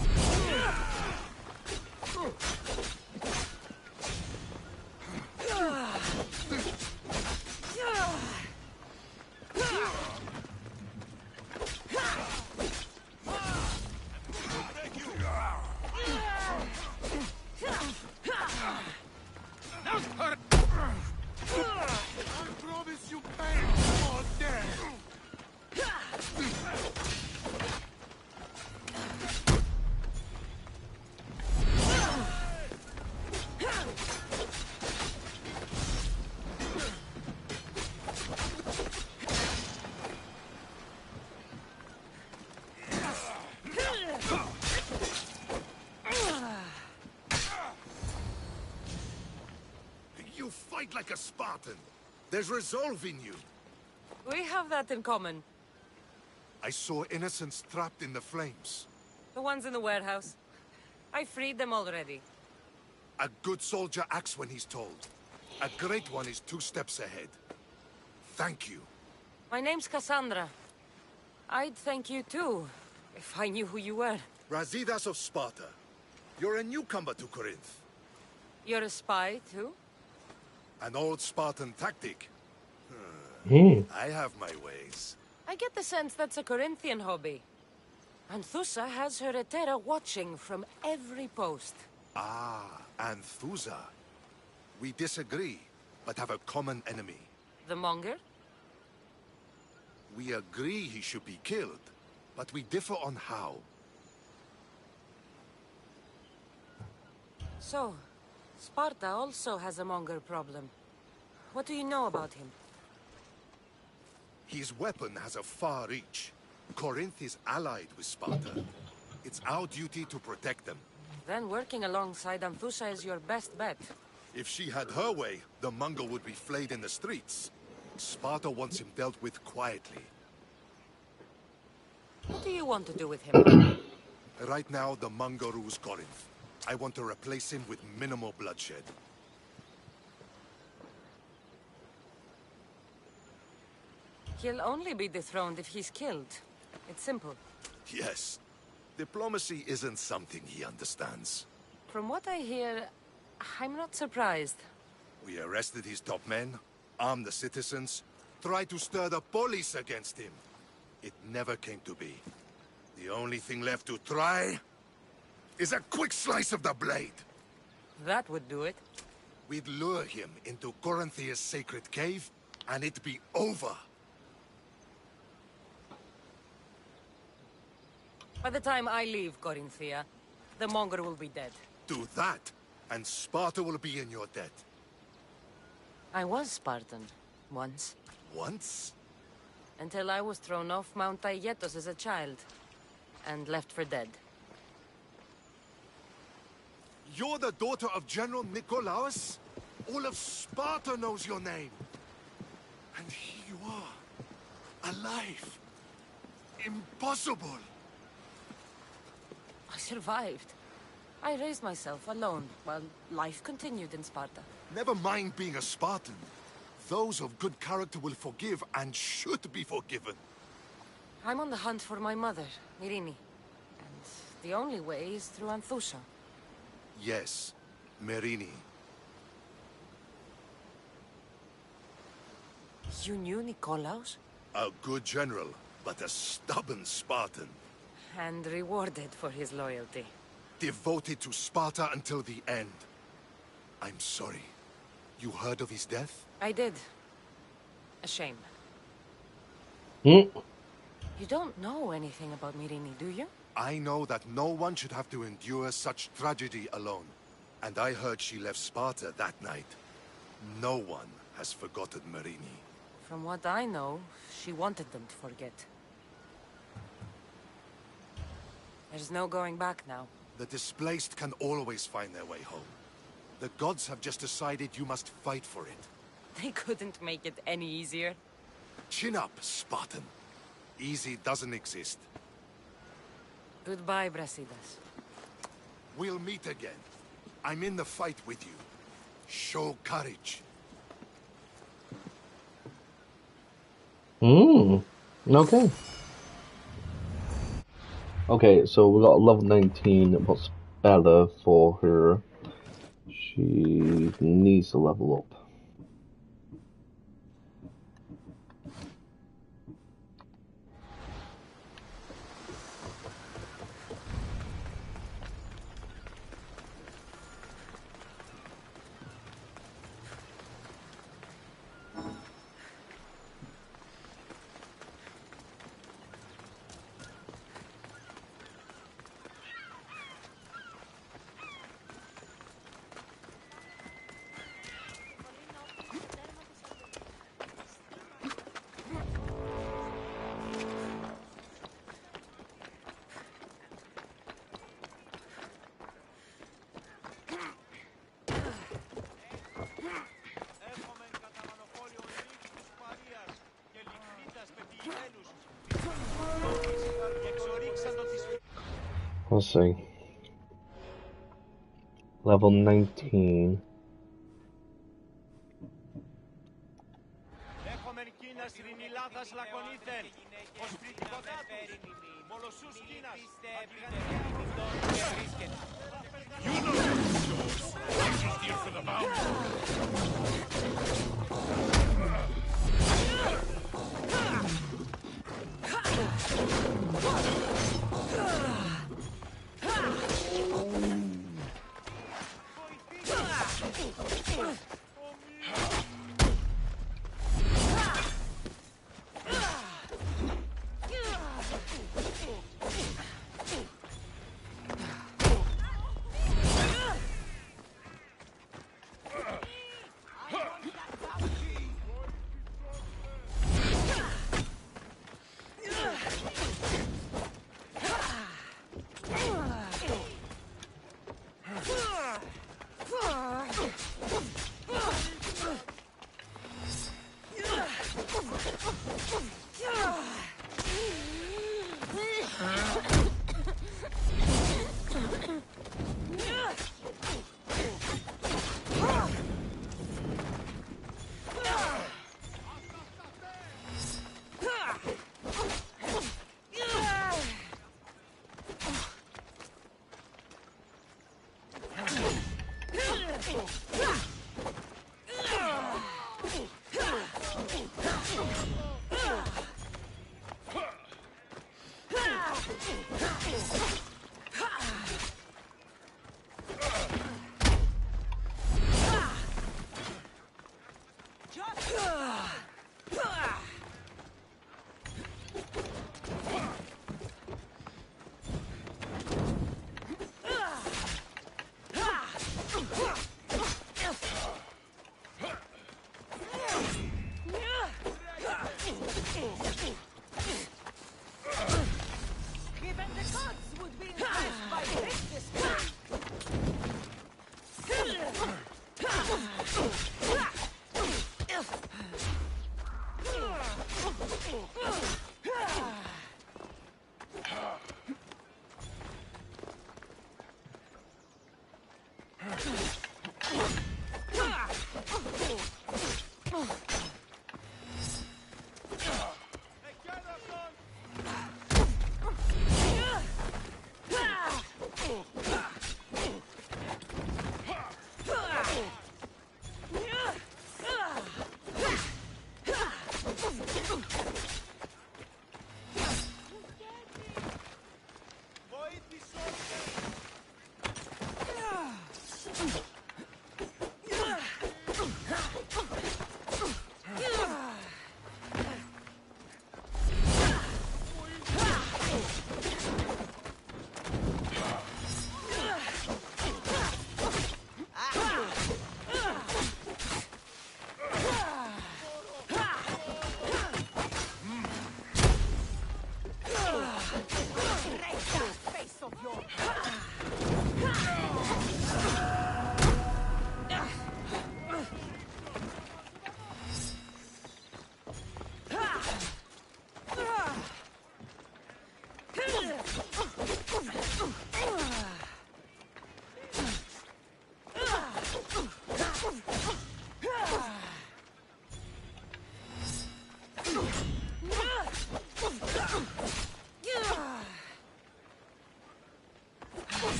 [SPEAKER 16] I promise you pain or death! You fight like a Spartan. There's resolve in you.
[SPEAKER 1] We have that in common.
[SPEAKER 16] I saw innocents trapped in the flames.
[SPEAKER 1] The ones in the warehouse. I freed them already.
[SPEAKER 16] A good soldier acts when he's told. A great one is 2 steps ahead. Thank you.
[SPEAKER 1] My name's Cassandra. I'd thank you too, if I knew who you were.
[SPEAKER 16] Razidas of Sparta. You're a newcomer to Corinth.
[SPEAKER 1] You're a spy too?
[SPEAKER 16] An old Spartan tactic. I have my ways.
[SPEAKER 1] I get the sense that's a Corinthian hobby. Anthusa has her Etera watching from every post.
[SPEAKER 16] Ah, Anthusa. We disagree, but have a common enemy.
[SPEAKER 1] The Monger?
[SPEAKER 16] We agree he should be killed, but we differ on how.
[SPEAKER 1] So, Sparta also has a Monger problem. What do you know about him?
[SPEAKER 16] His weapon has a far reach. Corinth is allied with Sparta. It's our duty to protect them.
[SPEAKER 1] Then working alongside Anthusa is your best bet.
[SPEAKER 16] If she had her way, the Mongol would be flayed in the streets. Sparta wants him dealt with quietly.
[SPEAKER 1] What do you want to do with him?
[SPEAKER 16] Right now, the Mongol rules Corinth. I want to replace him with minimal bloodshed.
[SPEAKER 1] He'll only be dethroned if he's killed. It's simple.
[SPEAKER 16] Yes. Diplomacy isn't something he understands.
[SPEAKER 1] From what I hear, I'm not surprised.
[SPEAKER 16] We arrested his top men, armed the citizens, tried to stir the police against him. It never came to be. The only thing left to try is a quick slice of the blade.
[SPEAKER 1] That would do it.
[SPEAKER 16] We'd lure him into Corinthia's sacred cave, and it'd be over.
[SPEAKER 1] By the time I leave Corinthia, the Monger will be dead.
[SPEAKER 16] Do that, and Sparta will be in your debt.
[SPEAKER 1] I was Spartan, once.
[SPEAKER 16] Once?
[SPEAKER 1] Until I was thrown off Mount Aietos as a child, and left for dead.
[SPEAKER 16] You're the daughter of General Nikolaos? All of Sparta knows your name. And here you are, alive. Impossible.
[SPEAKER 1] I survived. I raised myself alone, while life continued in Sparta.
[SPEAKER 16] Never mind being a Spartan. Those of good character will forgive and should be forgiven.
[SPEAKER 1] I'm on the hunt for my mother, Myrini. And the only way is through Anthusa.
[SPEAKER 16] Yes, Myrini.
[SPEAKER 1] You knew Nikolaos?
[SPEAKER 16] A good general, but a stubborn Spartan.
[SPEAKER 1] And rewarded for his loyalty.
[SPEAKER 16] Devoted to Sparta until the end. I'm sorry. You heard of his death?
[SPEAKER 1] I did. A shame.
[SPEAKER 2] Hmm?
[SPEAKER 1] You don't know anything about Myrini, do you?
[SPEAKER 16] I know that no one should have to endure such tragedy alone. And I heard she left Sparta that night. No one has forgotten Myrini.
[SPEAKER 1] From what I know, she wanted them to forget. There's no going back now.
[SPEAKER 16] The displaced can always find their way home. The gods have just decided you must fight for it.
[SPEAKER 1] They couldn't make it any easier.
[SPEAKER 16] Chin up, Spartan. Easy doesn't exist.
[SPEAKER 1] Goodbye, Brasidas.
[SPEAKER 16] We'll meet again. I'm in the fight with you. Show courage.
[SPEAKER 2] Okay. Okay, so we got a level 19. What's better for her? She needs to level up. Let's see. Level 19.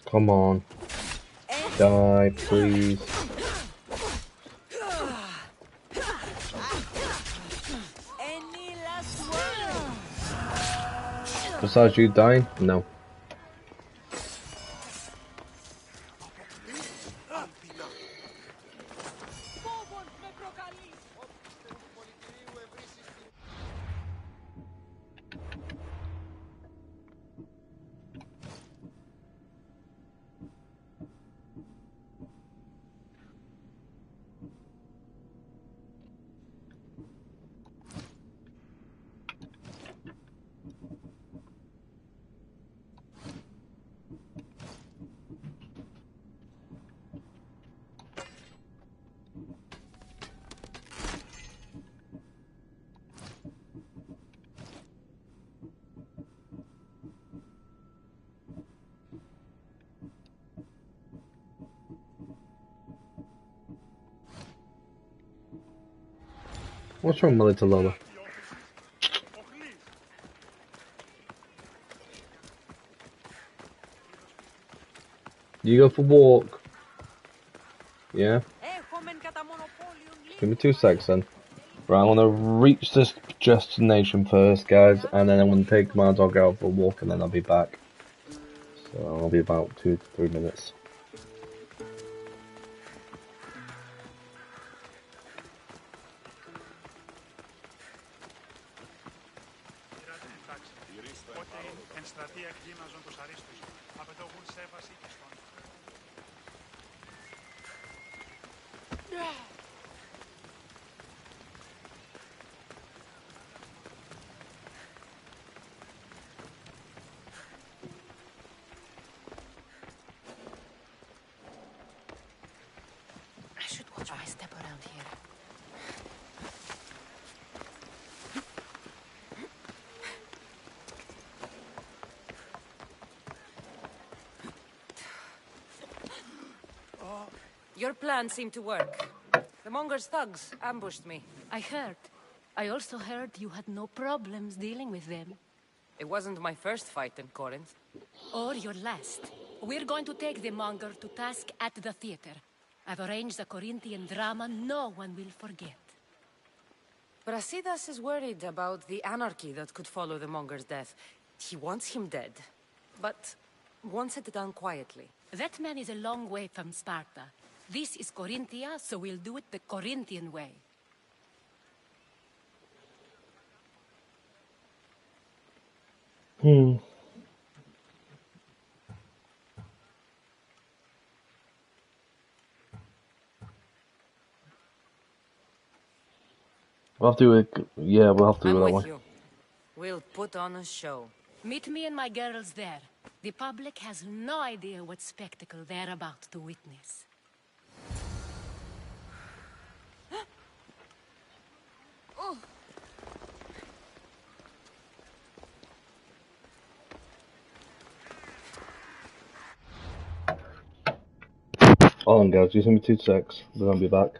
[SPEAKER 2] Come on. Die, please.
[SPEAKER 15] Any last word?
[SPEAKER 2] Besides you dying? No. What's wrong, my little Lola? You go for a walk. Yeah? Give me 2 seconds then. Right, I'm gonna reach this destination first, guys, and then I'm gonna take my dog out for a walk and then I'll be back. So I'll be about 2 to 3 minutes.
[SPEAKER 1] I should watch my step around here. Your plan seemed to work. The Monger's thugs ambushed me.
[SPEAKER 13] I heard. I also heard you had no problems dealing with them.
[SPEAKER 1] It wasn't my first fight in Corinth.
[SPEAKER 13] Or your last. We're going to take the Monger to task at the theater. I've arranged a Corinthian drama no one will forget.
[SPEAKER 1] Brasidas is worried about the anarchy that could follow the Monger's death. He wants him dead, but wants it done quietly.
[SPEAKER 13] That man is a long way from Sparta. This is Corinthia, so we'll do it the Corinthian way.
[SPEAKER 2] We'll have to, yeah, we'll have to do
[SPEAKER 1] I'm
[SPEAKER 2] that
[SPEAKER 1] with
[SPEAKER 2] one.
[SPEAKER 1] you. We'll put on a show.
[SPEAKER 13] Meet me and my girls there. The public has no idea what spectacle they're about to witness.
[SPEAKER 1] Oh.
[SPEAKER 2] Hold on, guys, just give me 2 secs, then I'll be back.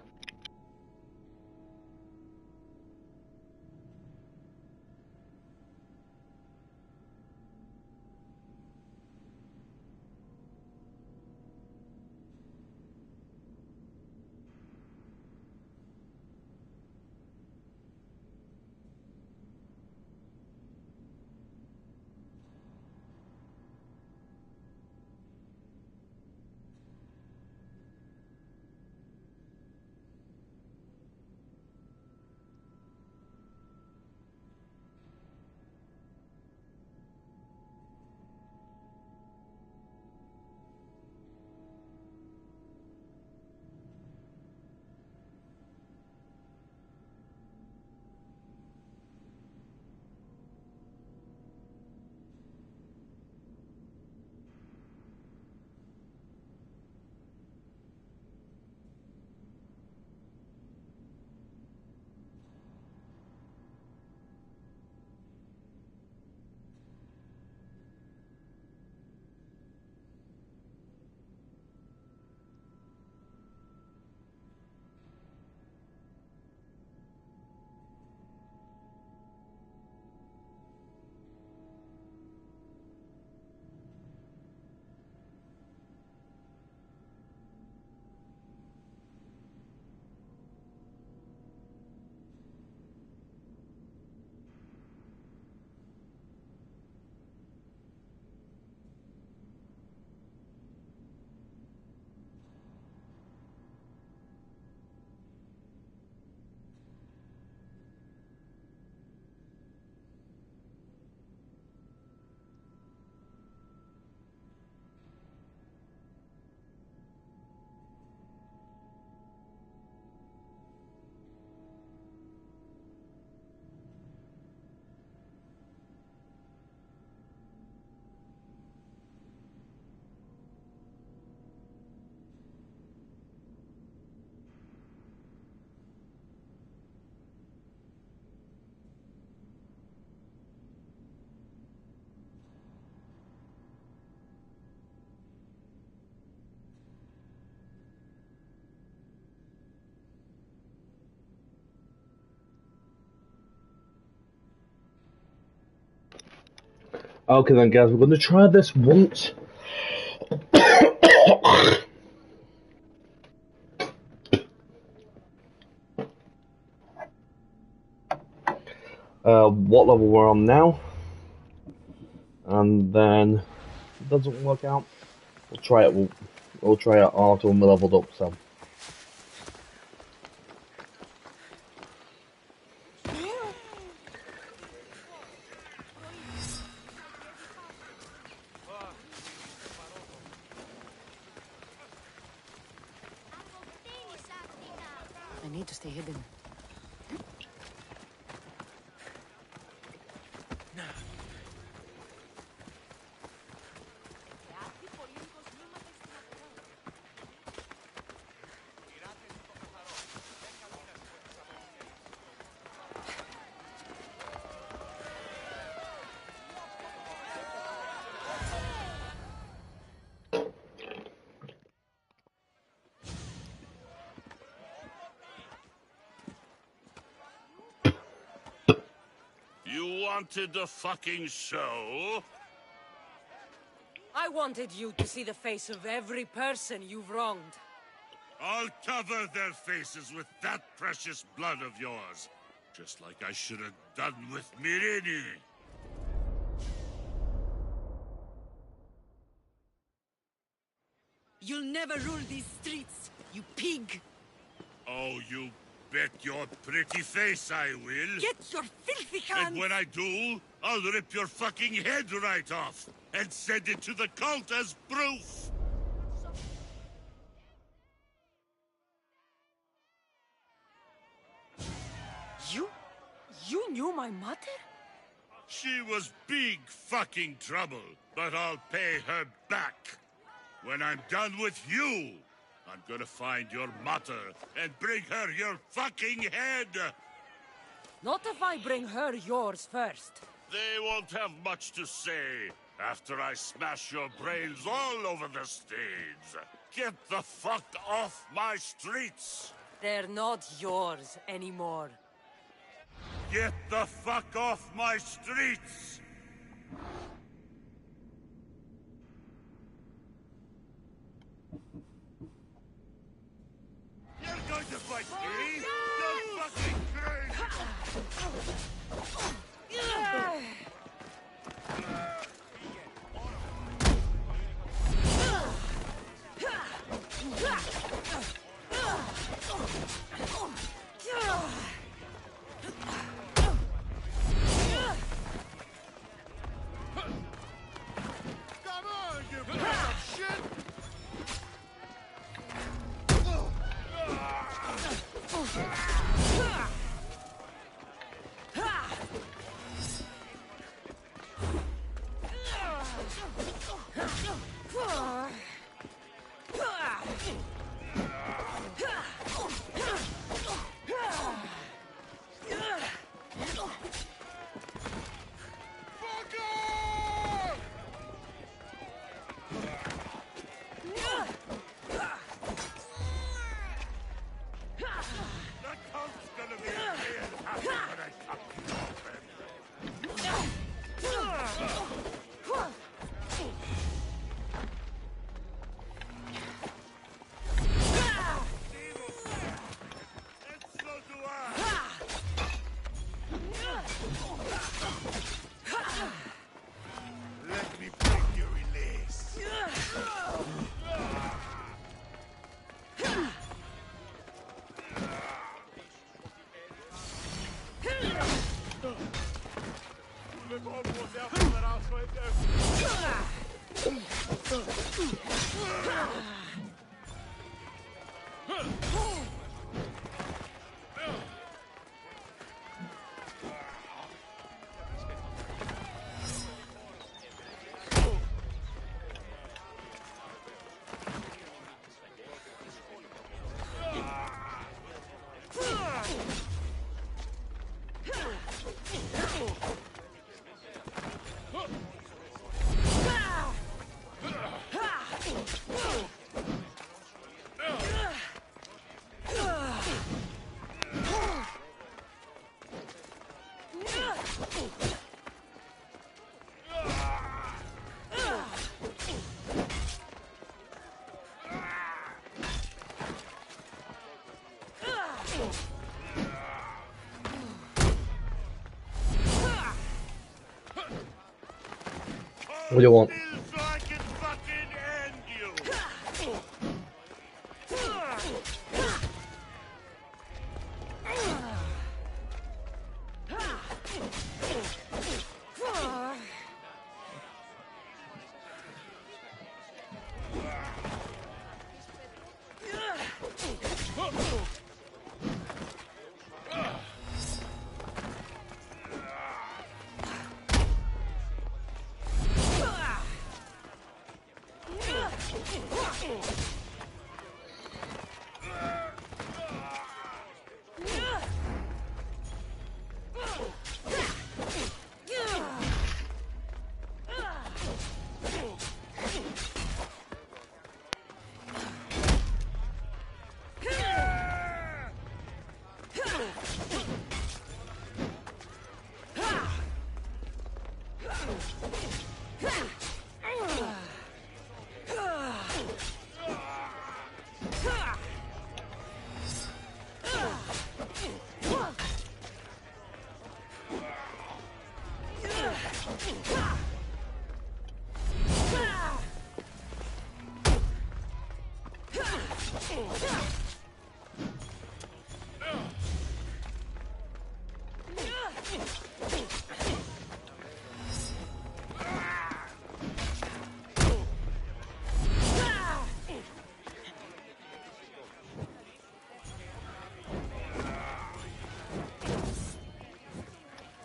[SPEAKER 2] Okay then, guys, we're going to try this once. What level we're on now, and then if it doesn't work out, we'll try it. We'll try it after when we're leveled up. So.
[SPEAKER 1] I need to stay hidden.
[SPEAKER 18] You wanted a fucking show?
[SPEAKER 13] I wanted you to see the face of every person you've wronged.
[SPEAKER 18] I'll cover their faces with that precious blood of yours. Just like I should have done with Mirini.
[SPEAKER 15] You'll never rule these streets, you pig!
[SPEAKER 18] Oh, you bet your pretty face I will.
[SPEAKER 15] Get your filthy hands!
[SPEAKER 18] And when I do, I'll rip your fucking head right off and send it to the cult as proof.
[SPEAKER 13] You knew my mother?
[SPEAKER 18] She was big fucking trouble, but I'll pay her back. When I'm done with you, I'm gonna find your mother and bring her your fucking head!
[SPEAKER 13] Not if I bring her yours first.
[SPEAKER 18] They won't have much to say after I smash your brains all over the stage. Get the fuck off my streets!
[SPEAKER 13] They're not yours anymore.
[SPEAKER 18] Get the fuck off my streets! You're going to fight me? You're fucking
[SPEAKER 2] What do you want?
[SPEAKER 18] So I can fucking end you.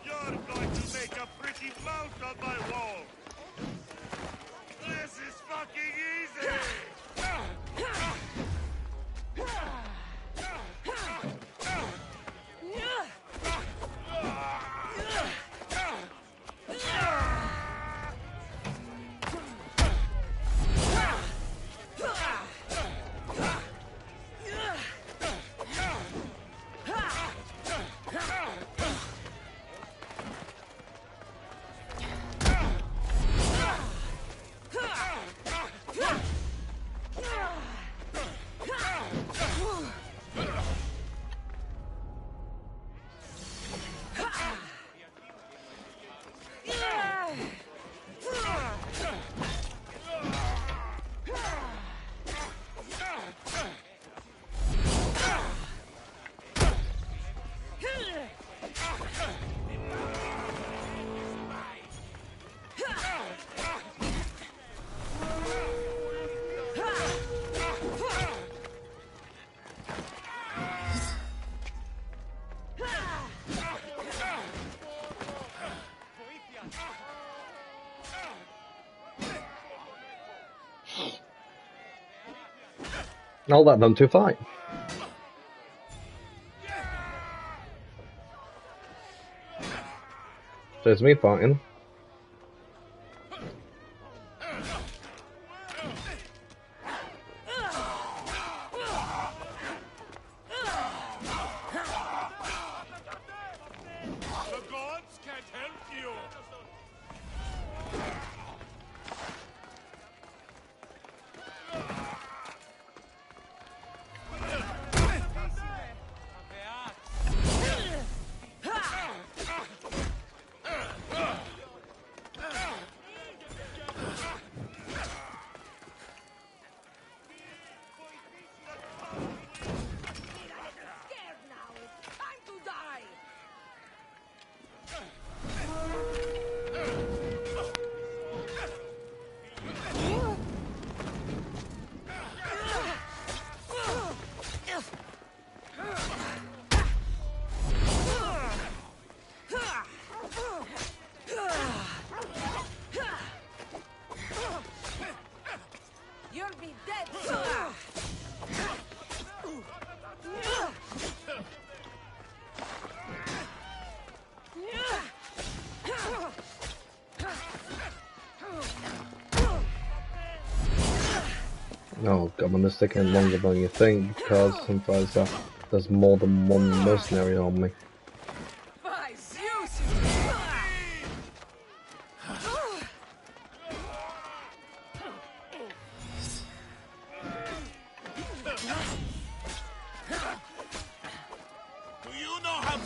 [SPEAKER 18] You're going to make a pretty mouth on my wall. This is fucking easy.
[SPEAKER 2] I'll let them two fight. There's me fighting.
[SPEAKER 18] The gods can't help you.
[SPEAKER 1] You'll be dead soon.
[SPEAKER 2] Oh god, man, this taking longer than you think because sometimes there's more than one mercenary on me.
[SPEAKER 18] Do you know how?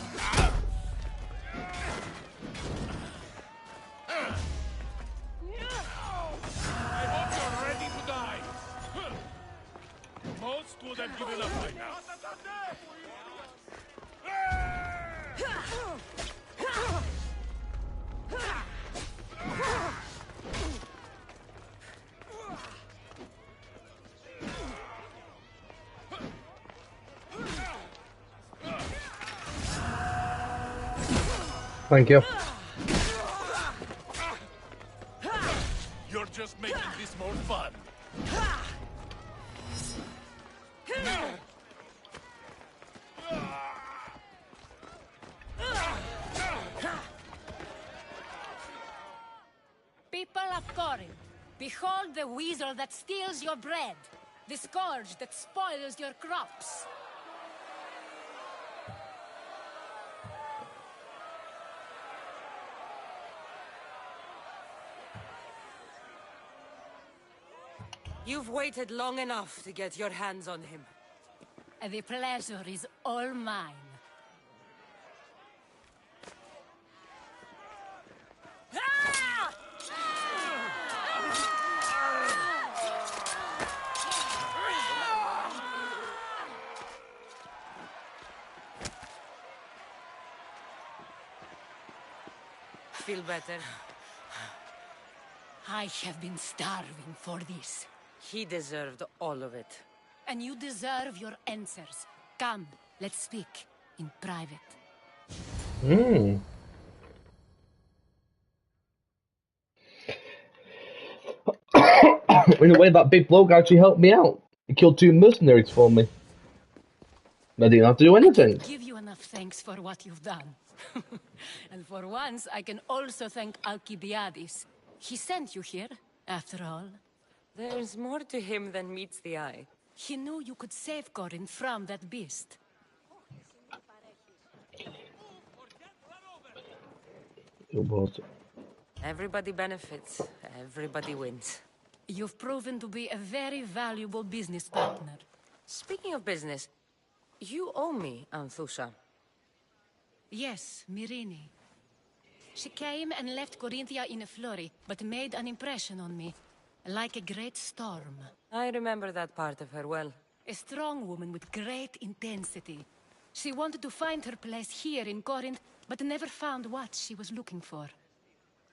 [SPEAKER 17] would have given up by now.
[SPEAKER 2] Thank you.
[SPEAKER 17] You're just making this more fun.
[SPEAKER 13] People of Corinth, behold the weasel that steals your bread, the scourge that spoils your crops.
[SPEAKER 1] You've waited long enough to get your hands on him.
[SPEAKER 13] The pleasure is all mine.
[SPEAKER 1] Feel better?
[SPEAKER 13] I have been starving for this.
[SPEAKER 1] He deserved all of it.
[SPEAKER 13] And you deserve your answers. Come, let's speak in private.
[SPEAKER 2] Hmm. In a way, that big bloke actually helped me out. He killed 2 mercenaries for me. I didn't have to do anything.
[SPEAKER 13] I can't give you enough thanks for what you've done. And for once, I can also thank Alcibiades. He sent you here, after all.
[SPEAKER 1] There's more to him than meets the eye.
[SPEAKER 13] He knew you could save Corinth from that beast.
[SPEAKER 2] It was.
[SPEAKER 1] Everybody benefits. Everybody wins.
[SPEAKER 13] You've proven to be a very valuable business partner.
[SPEAKER 1] Speaking of business, you owe me, Anthusha.
[SPEAKER 13] Yes, Myrine. She came and left Corinthia in a flurry, but made an impression on me. Like a great storm.
[SPEAKER 1] I remember that part of her well.
[SPEAKER 13] A strong woman with great intensity. She wanted to find her place here in Corinth, but never found what she was looking for.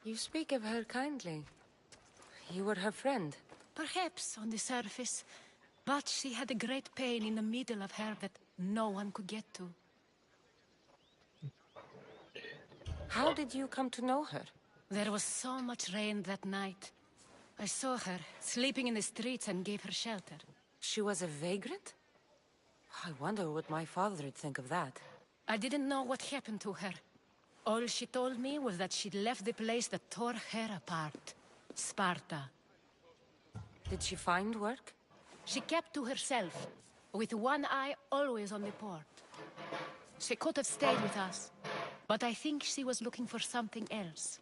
[SPEAKER 1] You speak of her kindly. You were her friend.
[SPEAKER 13] Perhaps on the surface, but she had a great pain in the middle of her that no one could get to.
[SPEAKER 1] How did you come to know her?
[SPEAKER 13] There was so much rain that night. I saw her, sleeping in the streets, and gave her shelter.
[SPEAKER 1] She was a vagrant? I wonder what my father would think of that.
[SPEAKER 13] I didn't know what happened to her. All she told me was that she'd left the place that tore her apart. Sparta.
[SPEAKER 1] Did she find work?
[SPEAKER 13] She kept to herself, with one eye always on the port. She could have stayed with us, but I think she was looking for something else.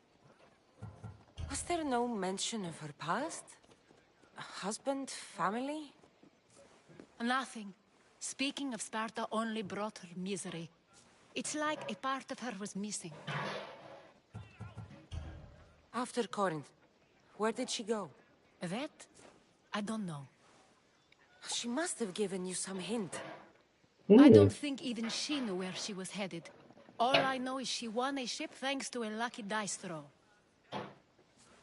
[SPEAKER 1] Was there no mention of her past? A husband, family?
[SPEAKER 13] Nothing. Speaking of Sparta only brought her misery. It's like a part of her was missing.
[SPEAKER 1] After Corinth, where did she go?
[SPEAKER 13] That? I don't know.
[SPEAKER 1] She must have given you some hint.
[SPEAKER 13] I don't think even she knew where she was headed. All I know is she won a ship thanks to a lucky dice throw.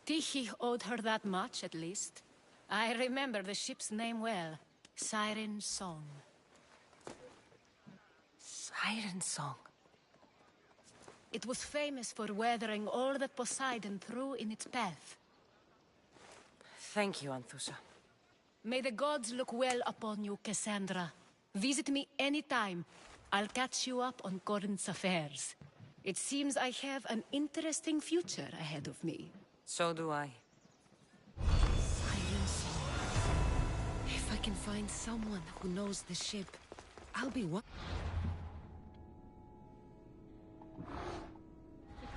[SPEAKER 13] Tyche owed her that much, at least. I remember the ship's name well. Siren Song.
[SPEAKER 1] Siren Song.
[SPEAKER 13] It was famous for weathering all that Poseidon threw in its path.
[SPEAKER 1] Thank you, Anthusha.
[SPEAKER 13] May the gods look well upon you, Cassandra. Visit me anytime. I'll catch you up on Corinth's affairs. It seems I have an interesting future ahead of me.
[SPEAKER 1] So do I.
[SPEAKER 13] Siren Song. If I can find someone who knows the ship, I'll be what?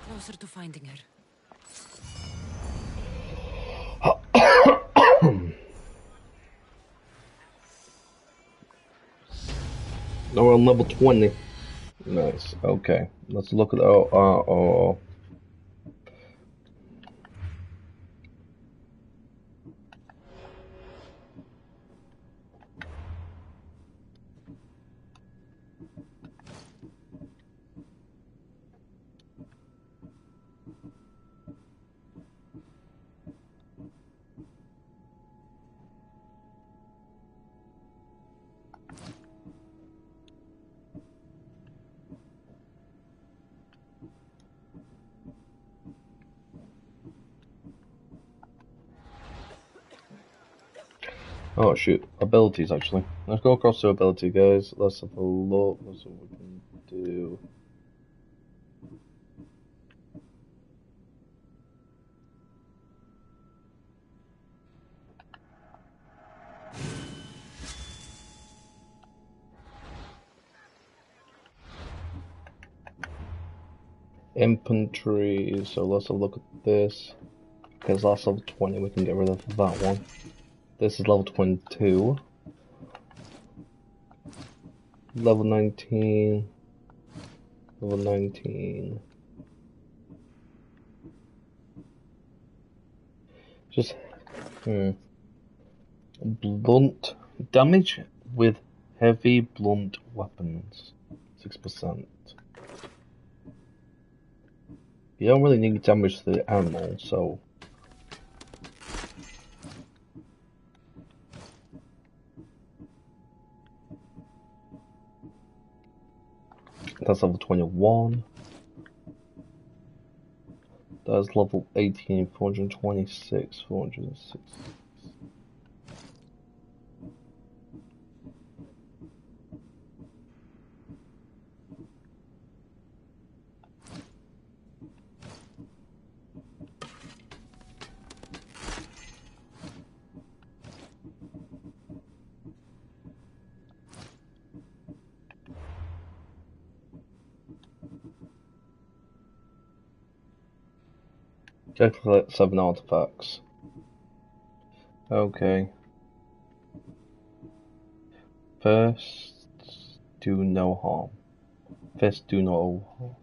[SPEAKER 13] Closer to finding her.
[SPEAKER 2] Now we're on level 20. Nice. Okay. Let's look at Oh shoot, abilities actually. Let's go across to ability, guys. Let's have a look. Let's see what we can do. Infantry, so let's have a look at this. Because that's level 20, we can get rid of that one. This is level 22. Level 19. Level 19. Just, blunt damage with heavy blunt weapons. 6%. You don't really need damage to the animal, so... That's level 21. That's level 18, 426, 406. Collect 7 artifacts. Okay. First, do no harm. First, do no harm.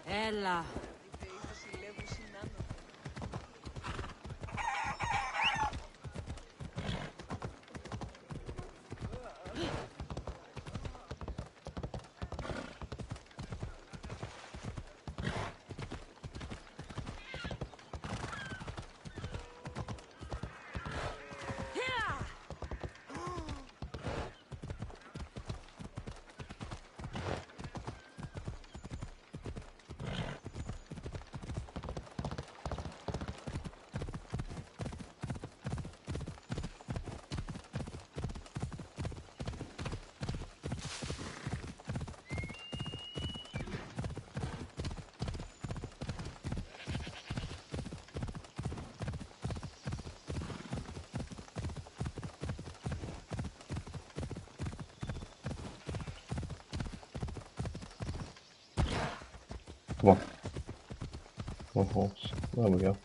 [SPEAKER 15] Έλα.
[SPEAKER 2] Come on. One horse. There we go.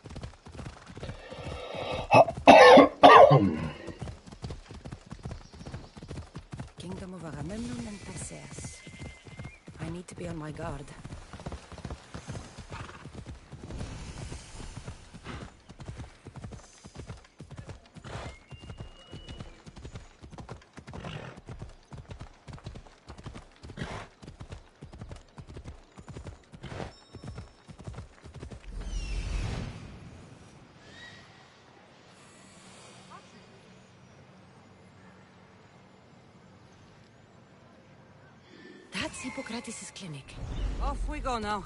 [SPEAKER 1] Kingdom of Agamemnon and Perseus. I need to be on my guard. That's Hippocrates' clinic.
[SPEAKER 15] Off we go now.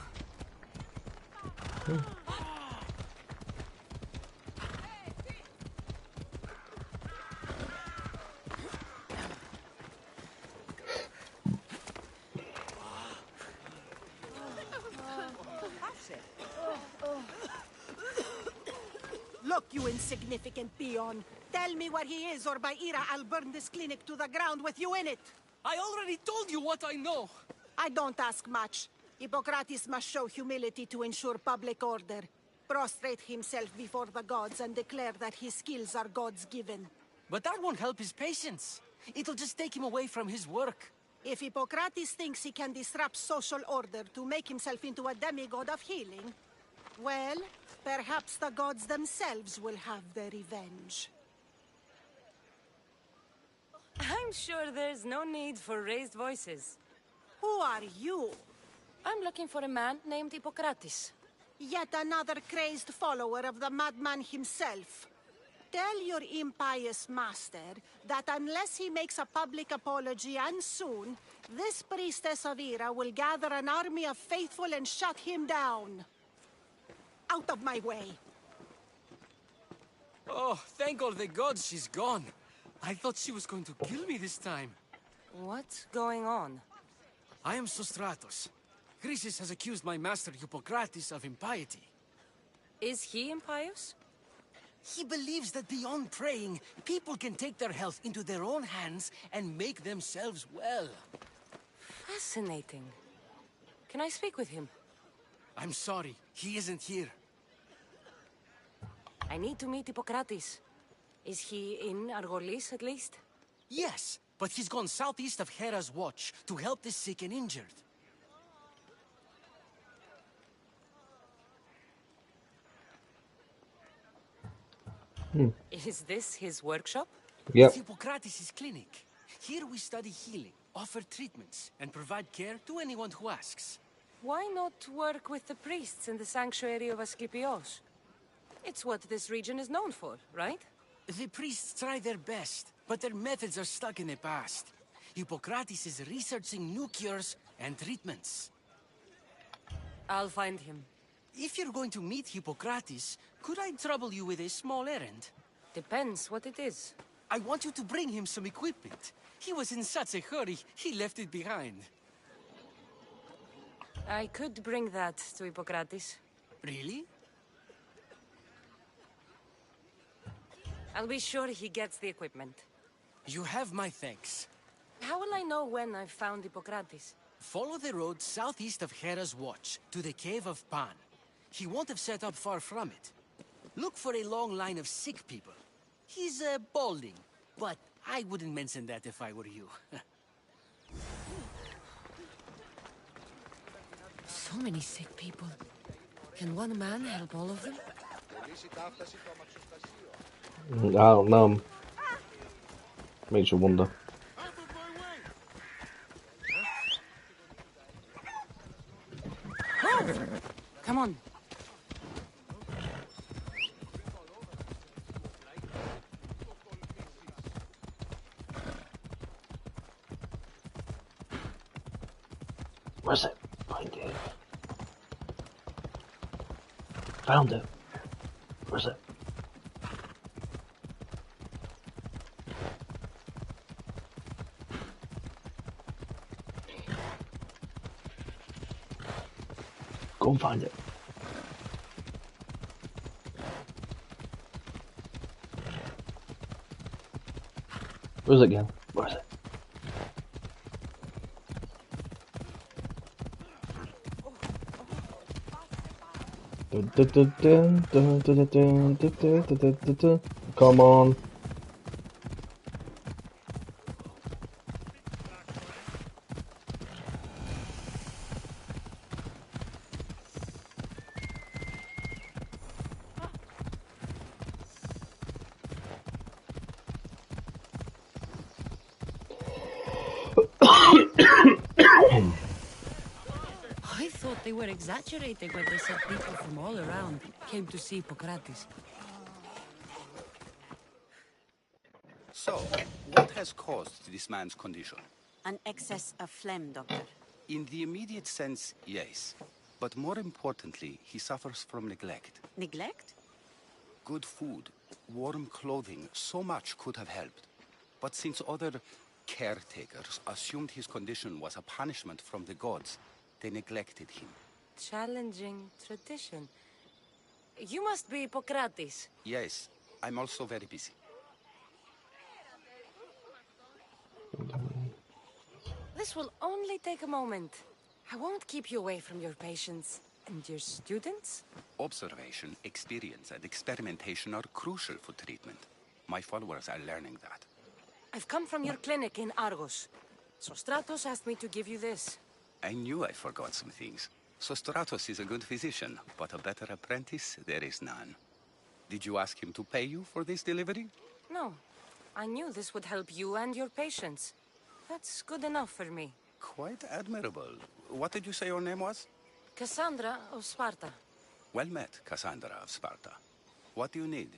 [SPEAKER 19] Look, you insignificant peon. Tell me where he is, or by Ira, I'll burn this clinic to the ground with you in it.
[SPEAKER 11] I already told you what I know.
[SPEAKER 19] I don't ask much. Hippocrates must show humility to ensure public order. Prostrate himself before the gods and declare that his skills are gods given.
[SPEAKER 11] But that won't help his patients. It'll just take him away from his work.
[SPEAKER 19] If Hippocrates thinks he can disrupt social order to make himself into a demigod of healing, well, perhaps the gods themselves will have their revenge.
[SPEAKER 1] I'm sure there's no need for raised voices.
[SPEAKER 19] Who are you?
[SPEAKER 1] I'm looking for a man named Hippocrates.
[SPEAKER 19] Yet another crazed follower of the madman himself. Tell your impious master that unless he makes a public apology, and soon, this priestess of Ira will gather an army of faithful and shut him down. Out of my way!
[SPEAKER 11] Oh, thank all the gods she's gone. I thought she was going to kill me this time.
[SPEAKER 1] What's going on?
[SPEAKER 11] I am Sostratos. Chrysis has accused my master Hippocrates of impiety.
[SPEAKER 1] Is he impious?
[SPEAKER 11] He believes that beyond praying, people can take their health into their own hands and make themselves well.
[SPEAKER 1] Fascinating. Can I speak with him?
[SPEAKER 11] I'm sorry, he isn't here.
[SPEAKER 1] I need to meet Hippocrates. Is he in Argolis, at least?
[SPEAKER 11] Yes, but he's gone southeast of Hera's watch to help the sick and injured.
[SPEAKER 1] Is this his workshop?
[SPEAKER 2] Yep.
[SPEAKER 11] It's Hippocrates' clinic. Here we study healing, offer treatments, and provide care to anyone who asks.
[SPEAKER 1] Why not work with the priests in the sanctuary of Asclepios? It's what this region is known for, right?
[SPEAKER 11] The priests try their best, but their methods are stuck in the past. Hippocrates is researching new cures and treatments.
[SPEAKER 1] I'll find him.
[SPEAKER 11] If you're going to meet Hippocrates, could I trouble you with a small errand?
[SPEAKER 1] Depends what it is.
[SPEAKER 11] I want you to bring him some equipment. He was in such a hurry, he left it behind.
[SPEAKER 1] I could bring that to Hippocrates.
[SPEAKER 11] Really?
[SPEAKER 1] I'll be sure he gets the equipment.
[SPEAKER 11] You have my thanks.
[SPEAKER 1] How will I know when I've found Hippocrates?
[SPEAKER 11] Follow the road southeast of Hera's watch, to the cave of Pan. He won't have set up far from it. Look for a long line of sick people. He's balding, but I wouldn't mention that if I were you.
[SPEAKER 1] So many sick people. Can one man help all of them?
[SPEAKER 2] I don't know. Makes you wonder.
[SPEAKER 1] Come on.
[SPEAKER 2] Where's it? Find it. Found it. Where's it? Go and find it. Where's it again? Where's it? Come on.
[SPEAKER 1] I thought they were exaggerating when they said people from all around came to see Hippocrates.
[SPEAKER 20] So, what has caused this man's condition?
[SPEAKER 15] An excess of phlegm, Doctor.
[SPEAKER 20] In the immediate sense, yes. But more importantly, he suffers from neglect.
[SPEAKER 15] Neglect?
[SPEAKER 20] Good food, warm clothing, so much could have helped. But since other caretakers assumed his condition was a punishment from the gods, they neglected him.
[SPEAKER 1] Challenging tradition. You must be Hippocrates.
[SPEAKER 20] Yes, I'm also very busy.
[SPEAKER 1] This will only take a moment. I won't keep you away from your patients and your students.
[SPEAKER 20] Observation, experience, and experimentation are crucial for treatment. My followers are learning that.
[SPEAKER 1] I've come from your clinic in Argos. Sostratos asked me to give you this.
[SPEAKER 20] I knew I forgot some things. Sostratos is a good physician, but a better apprentice there is none. Did you ask him to pay you for this delivery?
[SPEAKER 1] No, I knew this would help you and your patients. That's good enough for me.
[SPEAKER 20] Quite admirable. What did you say your name was?
[SPEAKER 1] Cassandra of Sparta.
[SPEAKER 20] Well met, Cassandra of Sparta. What do you need?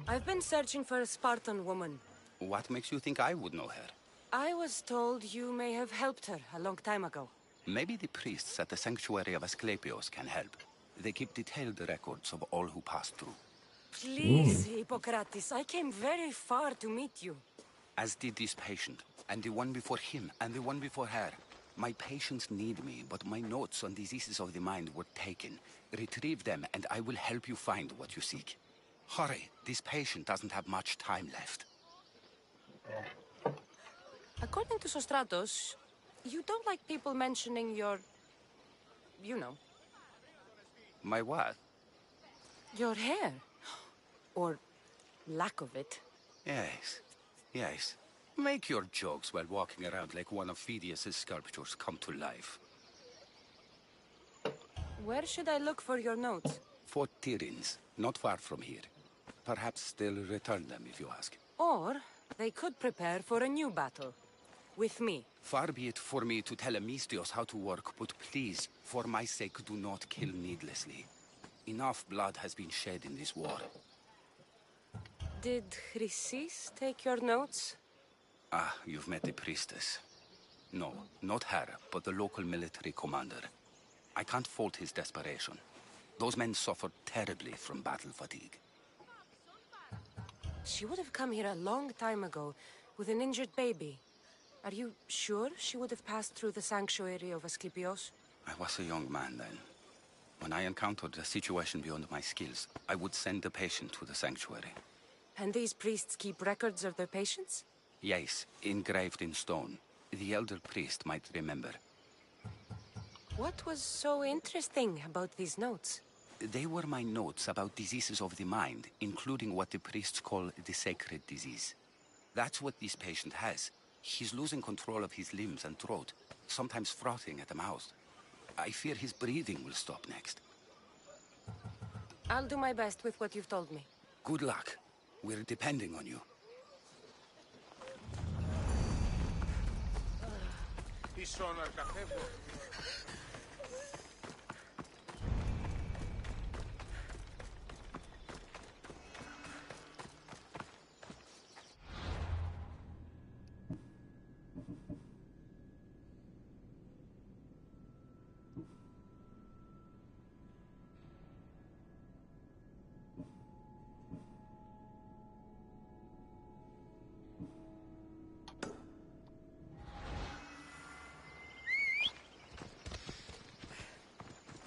[SPEAKER 1] I've been searching for a Spartan woman.
[SPEAKER 20] What makes you think I would know her?
[SPEAKER 1] I was told you may have helped her a long time ago.
[SPEAKER 20] Maybe the priests at the sanctuary of Asclepios can help. They keep detailed records of all who pass through.
[SPEAKER 1] Please, Hippocrates, I came very far to meet you.
[SPEAKER 20] As did this patient, and the one before him, and the one before her. My patients need me, but my notes on diseases of the mind were taken. Retrieve them, and I will help you find what you seek. Hurry, this patient doesn't have much time left.
[SPEAKER 1] According to Sostratos, you don't like people mentioning your... you know.
[SPEAKER 20] My what?
[SPEAKER 1] Your hair. Or lack of it.
[SPEAKER 20] Yes, yes. Make your jokes while walking around like one of Phidias' sculptures come to life.
[SPEAKER 1] Where should I look for your notes?
[SPEAKER 20] For Tyrins, not far from here. Perhaps they'll return them if you ask.
[SPEAKER 1] Or they could prepare for a new battle. With me.
[SPEAKER 20] Far be it for me to tell Amistios how to work, but please, for my sake, do not kill needlessly. Enough blood has been shed in this war.
[SPEAKER 1] Did Chrysis take your notes?
[SPEAKER 20] Ah, you've met the priestess. No, not her, but the local military commander. I can't fault his desperation. Those men suffered terribly from battle fatigue.
[SPEAKER 1] She would have come here a long time ago, with an injured baby. Are you sure she would have passed through the sanctuary of Asclepios?
[SPEAKER 20] I was a young man then. When I encountered a situation beyond my skills, I would send the patient to the sanctuary.
[SPEAKER 1] And these priests keep records of their patients?
[SPEAKER 20] Yes, engraved in stone. The elder priest might remember.
[SPEAKER 1] What was so interesting about these notes?
[SPEAKER 20] They were my notes about diseases of the mind, including what the priests call the sacred disease. That's what this patient has. He's losing control of his limbs and throat, sometimes frothing at the mouth. I fear his breathing will stop next.
[SPEAKER 1] I'll do my best with what you've told me.
[SPEAKER 20] Good luck. We're depending on you.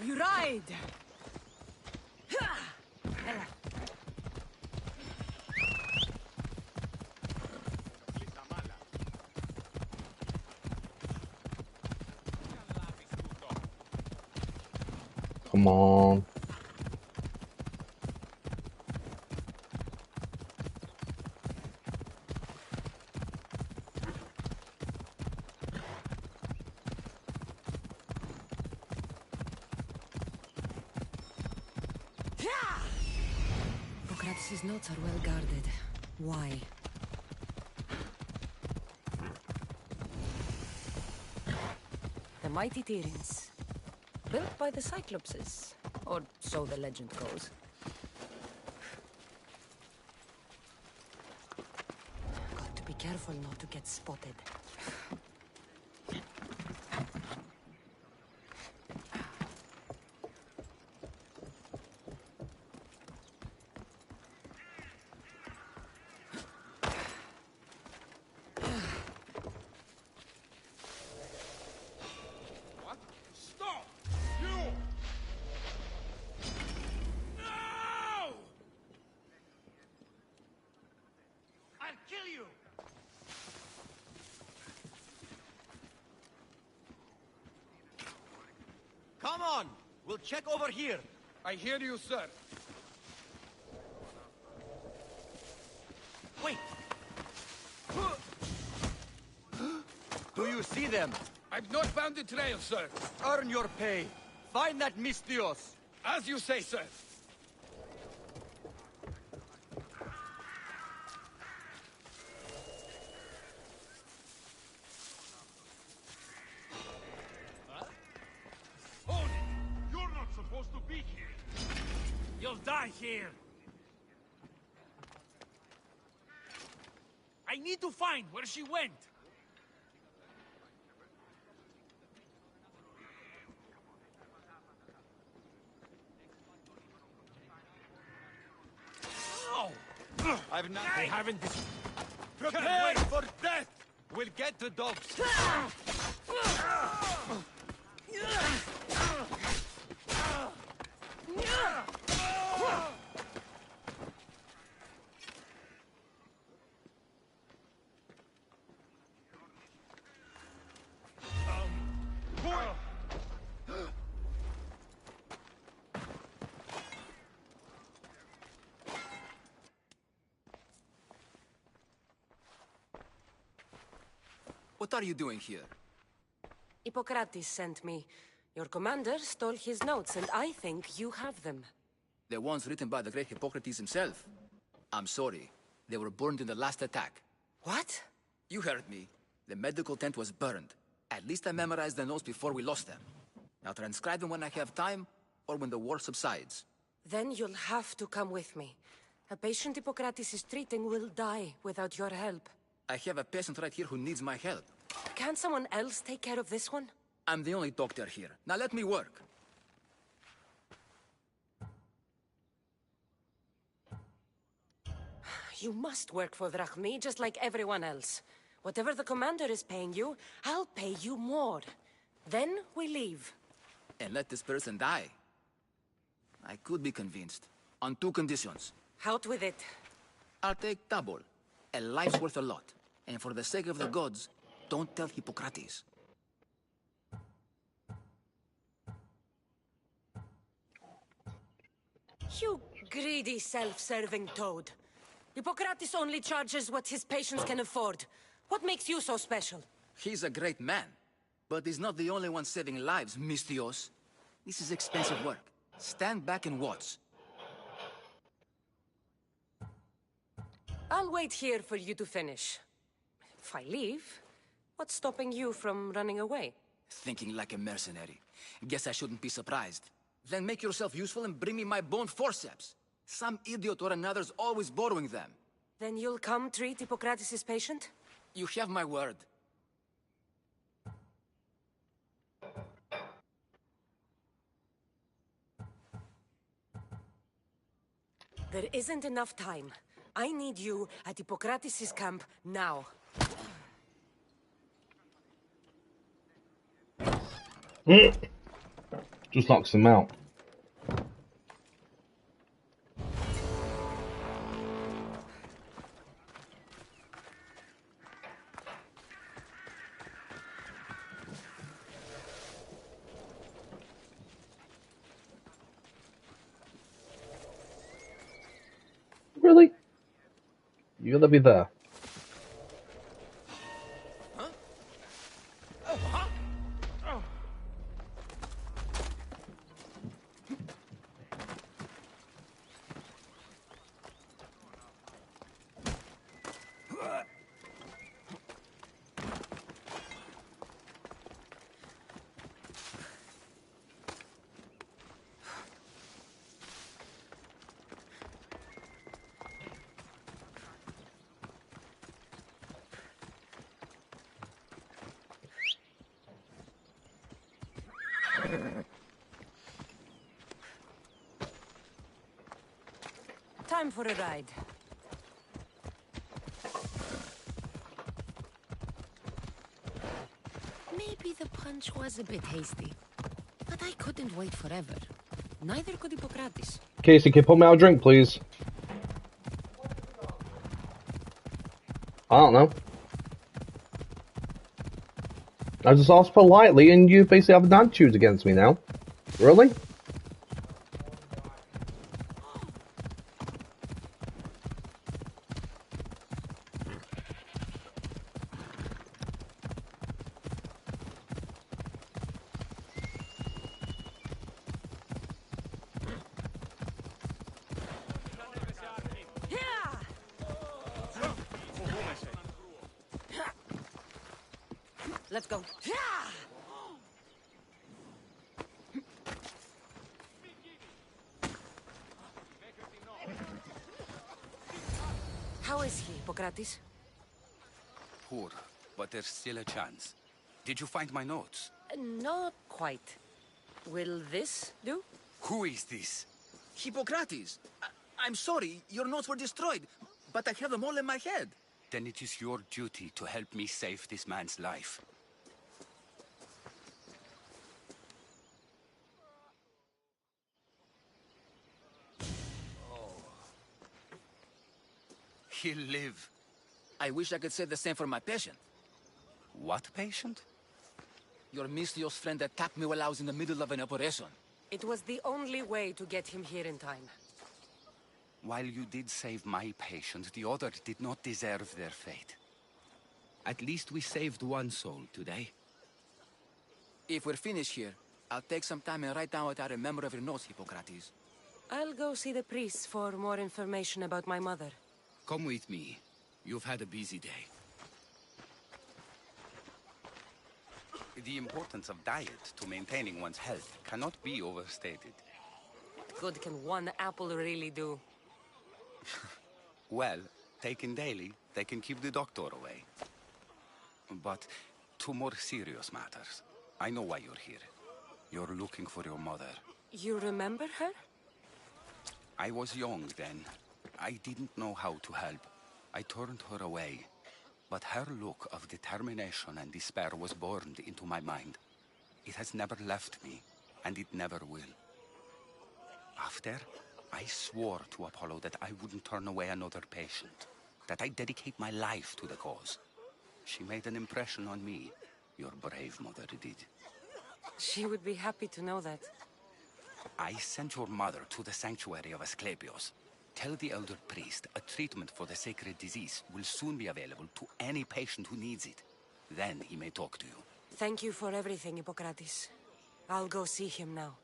[SPEAKER 13] You ride!
[SPEAKER 2] Come on.
[SPEAKER 1] Hippocrates' notes are well guarded. Why? The mighty Tyrins. Built by the Cyclopses. Or so the legend goes. Got to be careful not to get spotted.
[SPEAKER 21] Come on! We'll check over here.
[SPEAKER 22] I hear you, sir.
[SPEAKER 21] Wait! Do you see them?
[SPEAKER 22] I've not found the trail, sir.
[SPEAKER 21] Earn your pay. Find that Mistios.
[SPEAKER 22] As you say, sir.
[SPEAKER 3] here. I need to find where she went. Oh!
[SPEAKER 21] They haven't...
[SPEAKER 3] Prepare
[SPEAKER 21] for death! We'll get the dogs.
[SPEAKER 11] What are you doing here?
[SPEAKER 1] Hippocrates sent me. Your commander stole his notes, and I think you have them.
[SPEAKER 11] The ones written by the great Hippocrates himself. I'm sorry. They were burned in the last attack.
[SPEAKER 1] What?
[SPEAKER 11] You heard me. The medical tent was burned. At least I memorized the notes before we lost them. I'll transcribe them when I have time, or when the war subsides.
[SPEAKER 1] Then you'll have to come with me. A patient Hippocrates is treating will die without your help.
[SPEAKER 11] I have a patient right here who needs my help.
[SPEAKER 1] Can't someone else take care of this one?
[SPEAKER 11] I'm the only doctor here. Now let me work.
[SPEAKER 1] You must work for Drachmi, just like everyone else. Whatever the commander is paying you, I'll pay you more. Then we leave.
[SPEAKER 11] And let this person die. I could be convinced. On two conditions.
[SPEAKER 1] Out with it.
[SPEAKER 11] I'll take double. A life's worth a lot. And for the sake of the gods, don't tell Hippocrates.
[SPEAKER 1] You greedy, self-serving toad. Hippocrates only charges what his patients can afford. What makes you so special?
[SPEAKER 11] He's a great man. But he's not the only one saving lives, Mistios. This is expensive work. Stand back and watch.
[SPEAKER 1] I'll wait here for you to finish. If I leave, what's stopping you from running away?
[SPEAKER 11] Thinking like a mercenary. Guess I shouldn't be surprised. Then make yourself useful and bring me my bone forceps. Some idiot or another's always borrowing them.
[SPEAKER 1] Then you'll come treat Hippocrates' patient?
[SPEAKER 11] You have my word.
[SPEAKER 1] There isn't enough time. I need you at Hippocrates' camp now.
[SPEAKER 2] Just knocks him out. Really? You gotta be there.
[SPEAKER 1] Time for a ride.
[SPEAKER 10] Maybe the punch was a bit hasty. But I couldn't wait forever. Neither could Hippocrates.
[SPEAKER 2] Casey, can you put me out a drink, please? I don't know. I just asked politely, and you basically have an attitude against me now. Really?
[SPEAKER 1] Let's go. Hippocrates?
[SPEAKER 20] Poor, but there's still a chance. Did you find my notes?
[SPEAKER 1] Not quite. Will this do?
[SPEAKER 20] Who is this?
[SPEAKER 11] Hippocrates! I'm sorry, your notes were destroyed, but I have them all in my head.
[SPEAKER 20] Then it is your duty to help me save this man's life. He'll live.
[SPEAKER 11] I wish I could say the same for my patient.
[SPEAKER 20] What patient?
[SPEAKER 11] Your mysterious friend attacked me while I was in the middle of an operation.
[SPEAKER 1] It was the only way to get him here in time.
[SPEAKER 20] While you did save my patient, the other did not deserve their fate.
[SPEAKER 11] At least we saved one soul today. If we're finished here, I'll take some time and write down what I remember of your notes, Hippocrates.
[SPEAKER 1] I'll go see the priest for more information about my mother.
[SPEAKER 20] Come with me. You've had a busy day. The importance of diet to maintaining one's health cannot be overstated.
[SPEAKER 1] Good can one apple really do?
[SPEAKER 20] Well, taken daily, they can keep the doctor away. But to more serious matters, I know why you're here. You're looking for your mother.
[SPEAKER 1] You remember her?
[SPEAKER 20] I was young then. I didn't know how to help. I turned her away. But her look of determination and despair was burned into my mind. It has never left me, and it never will. After, I swore to Apollo that I wouldn't turn away another patient, that I'd dedicate my life to the cause. She made an impression on me. Your brave mother did.
[SPEAKER 1] She would be happy to know that.
[SPEAKER 20] I sent your mother to the sanctuary of Asclepios. Tell the elder priest a treatment for the sacred disease will soon be available to any patient who needs it. Then he may talk to you.
[SPEAKER 1] Thank you for everything, Hippocrates. I'll go see him now.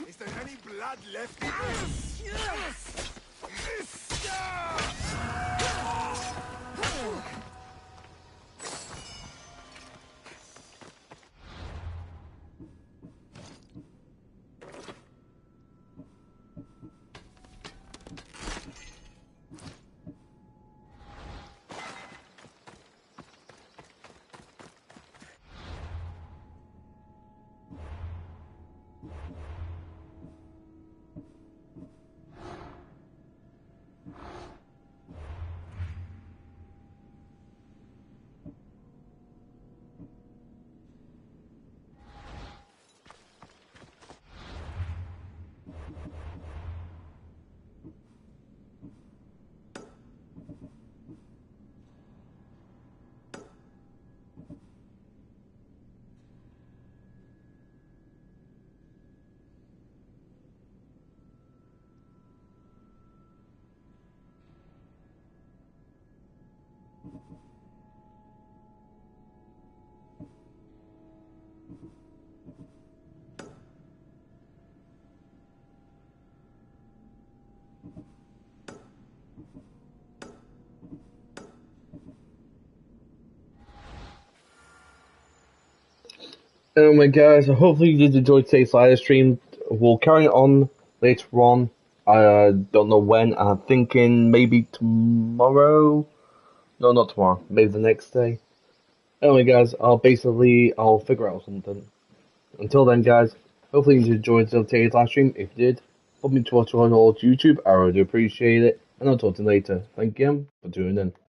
[SPEAKER 16] Is there any blood left in this?
[SPEAKER 2] Anyway, guys, hopefully you did enjoy today's live stream. We'll carry on later on. I don't know when. I'm thinking maybe tomorrow. No, not tomorrow. Maybe the next day. Anyway, guys, I'll figure out something. Until then, guys, hopefully you enjoyed today's live stream. If you did, put me towards YouTube. I really appreciate it. And I'll talk to you later. Thank you for tuning in.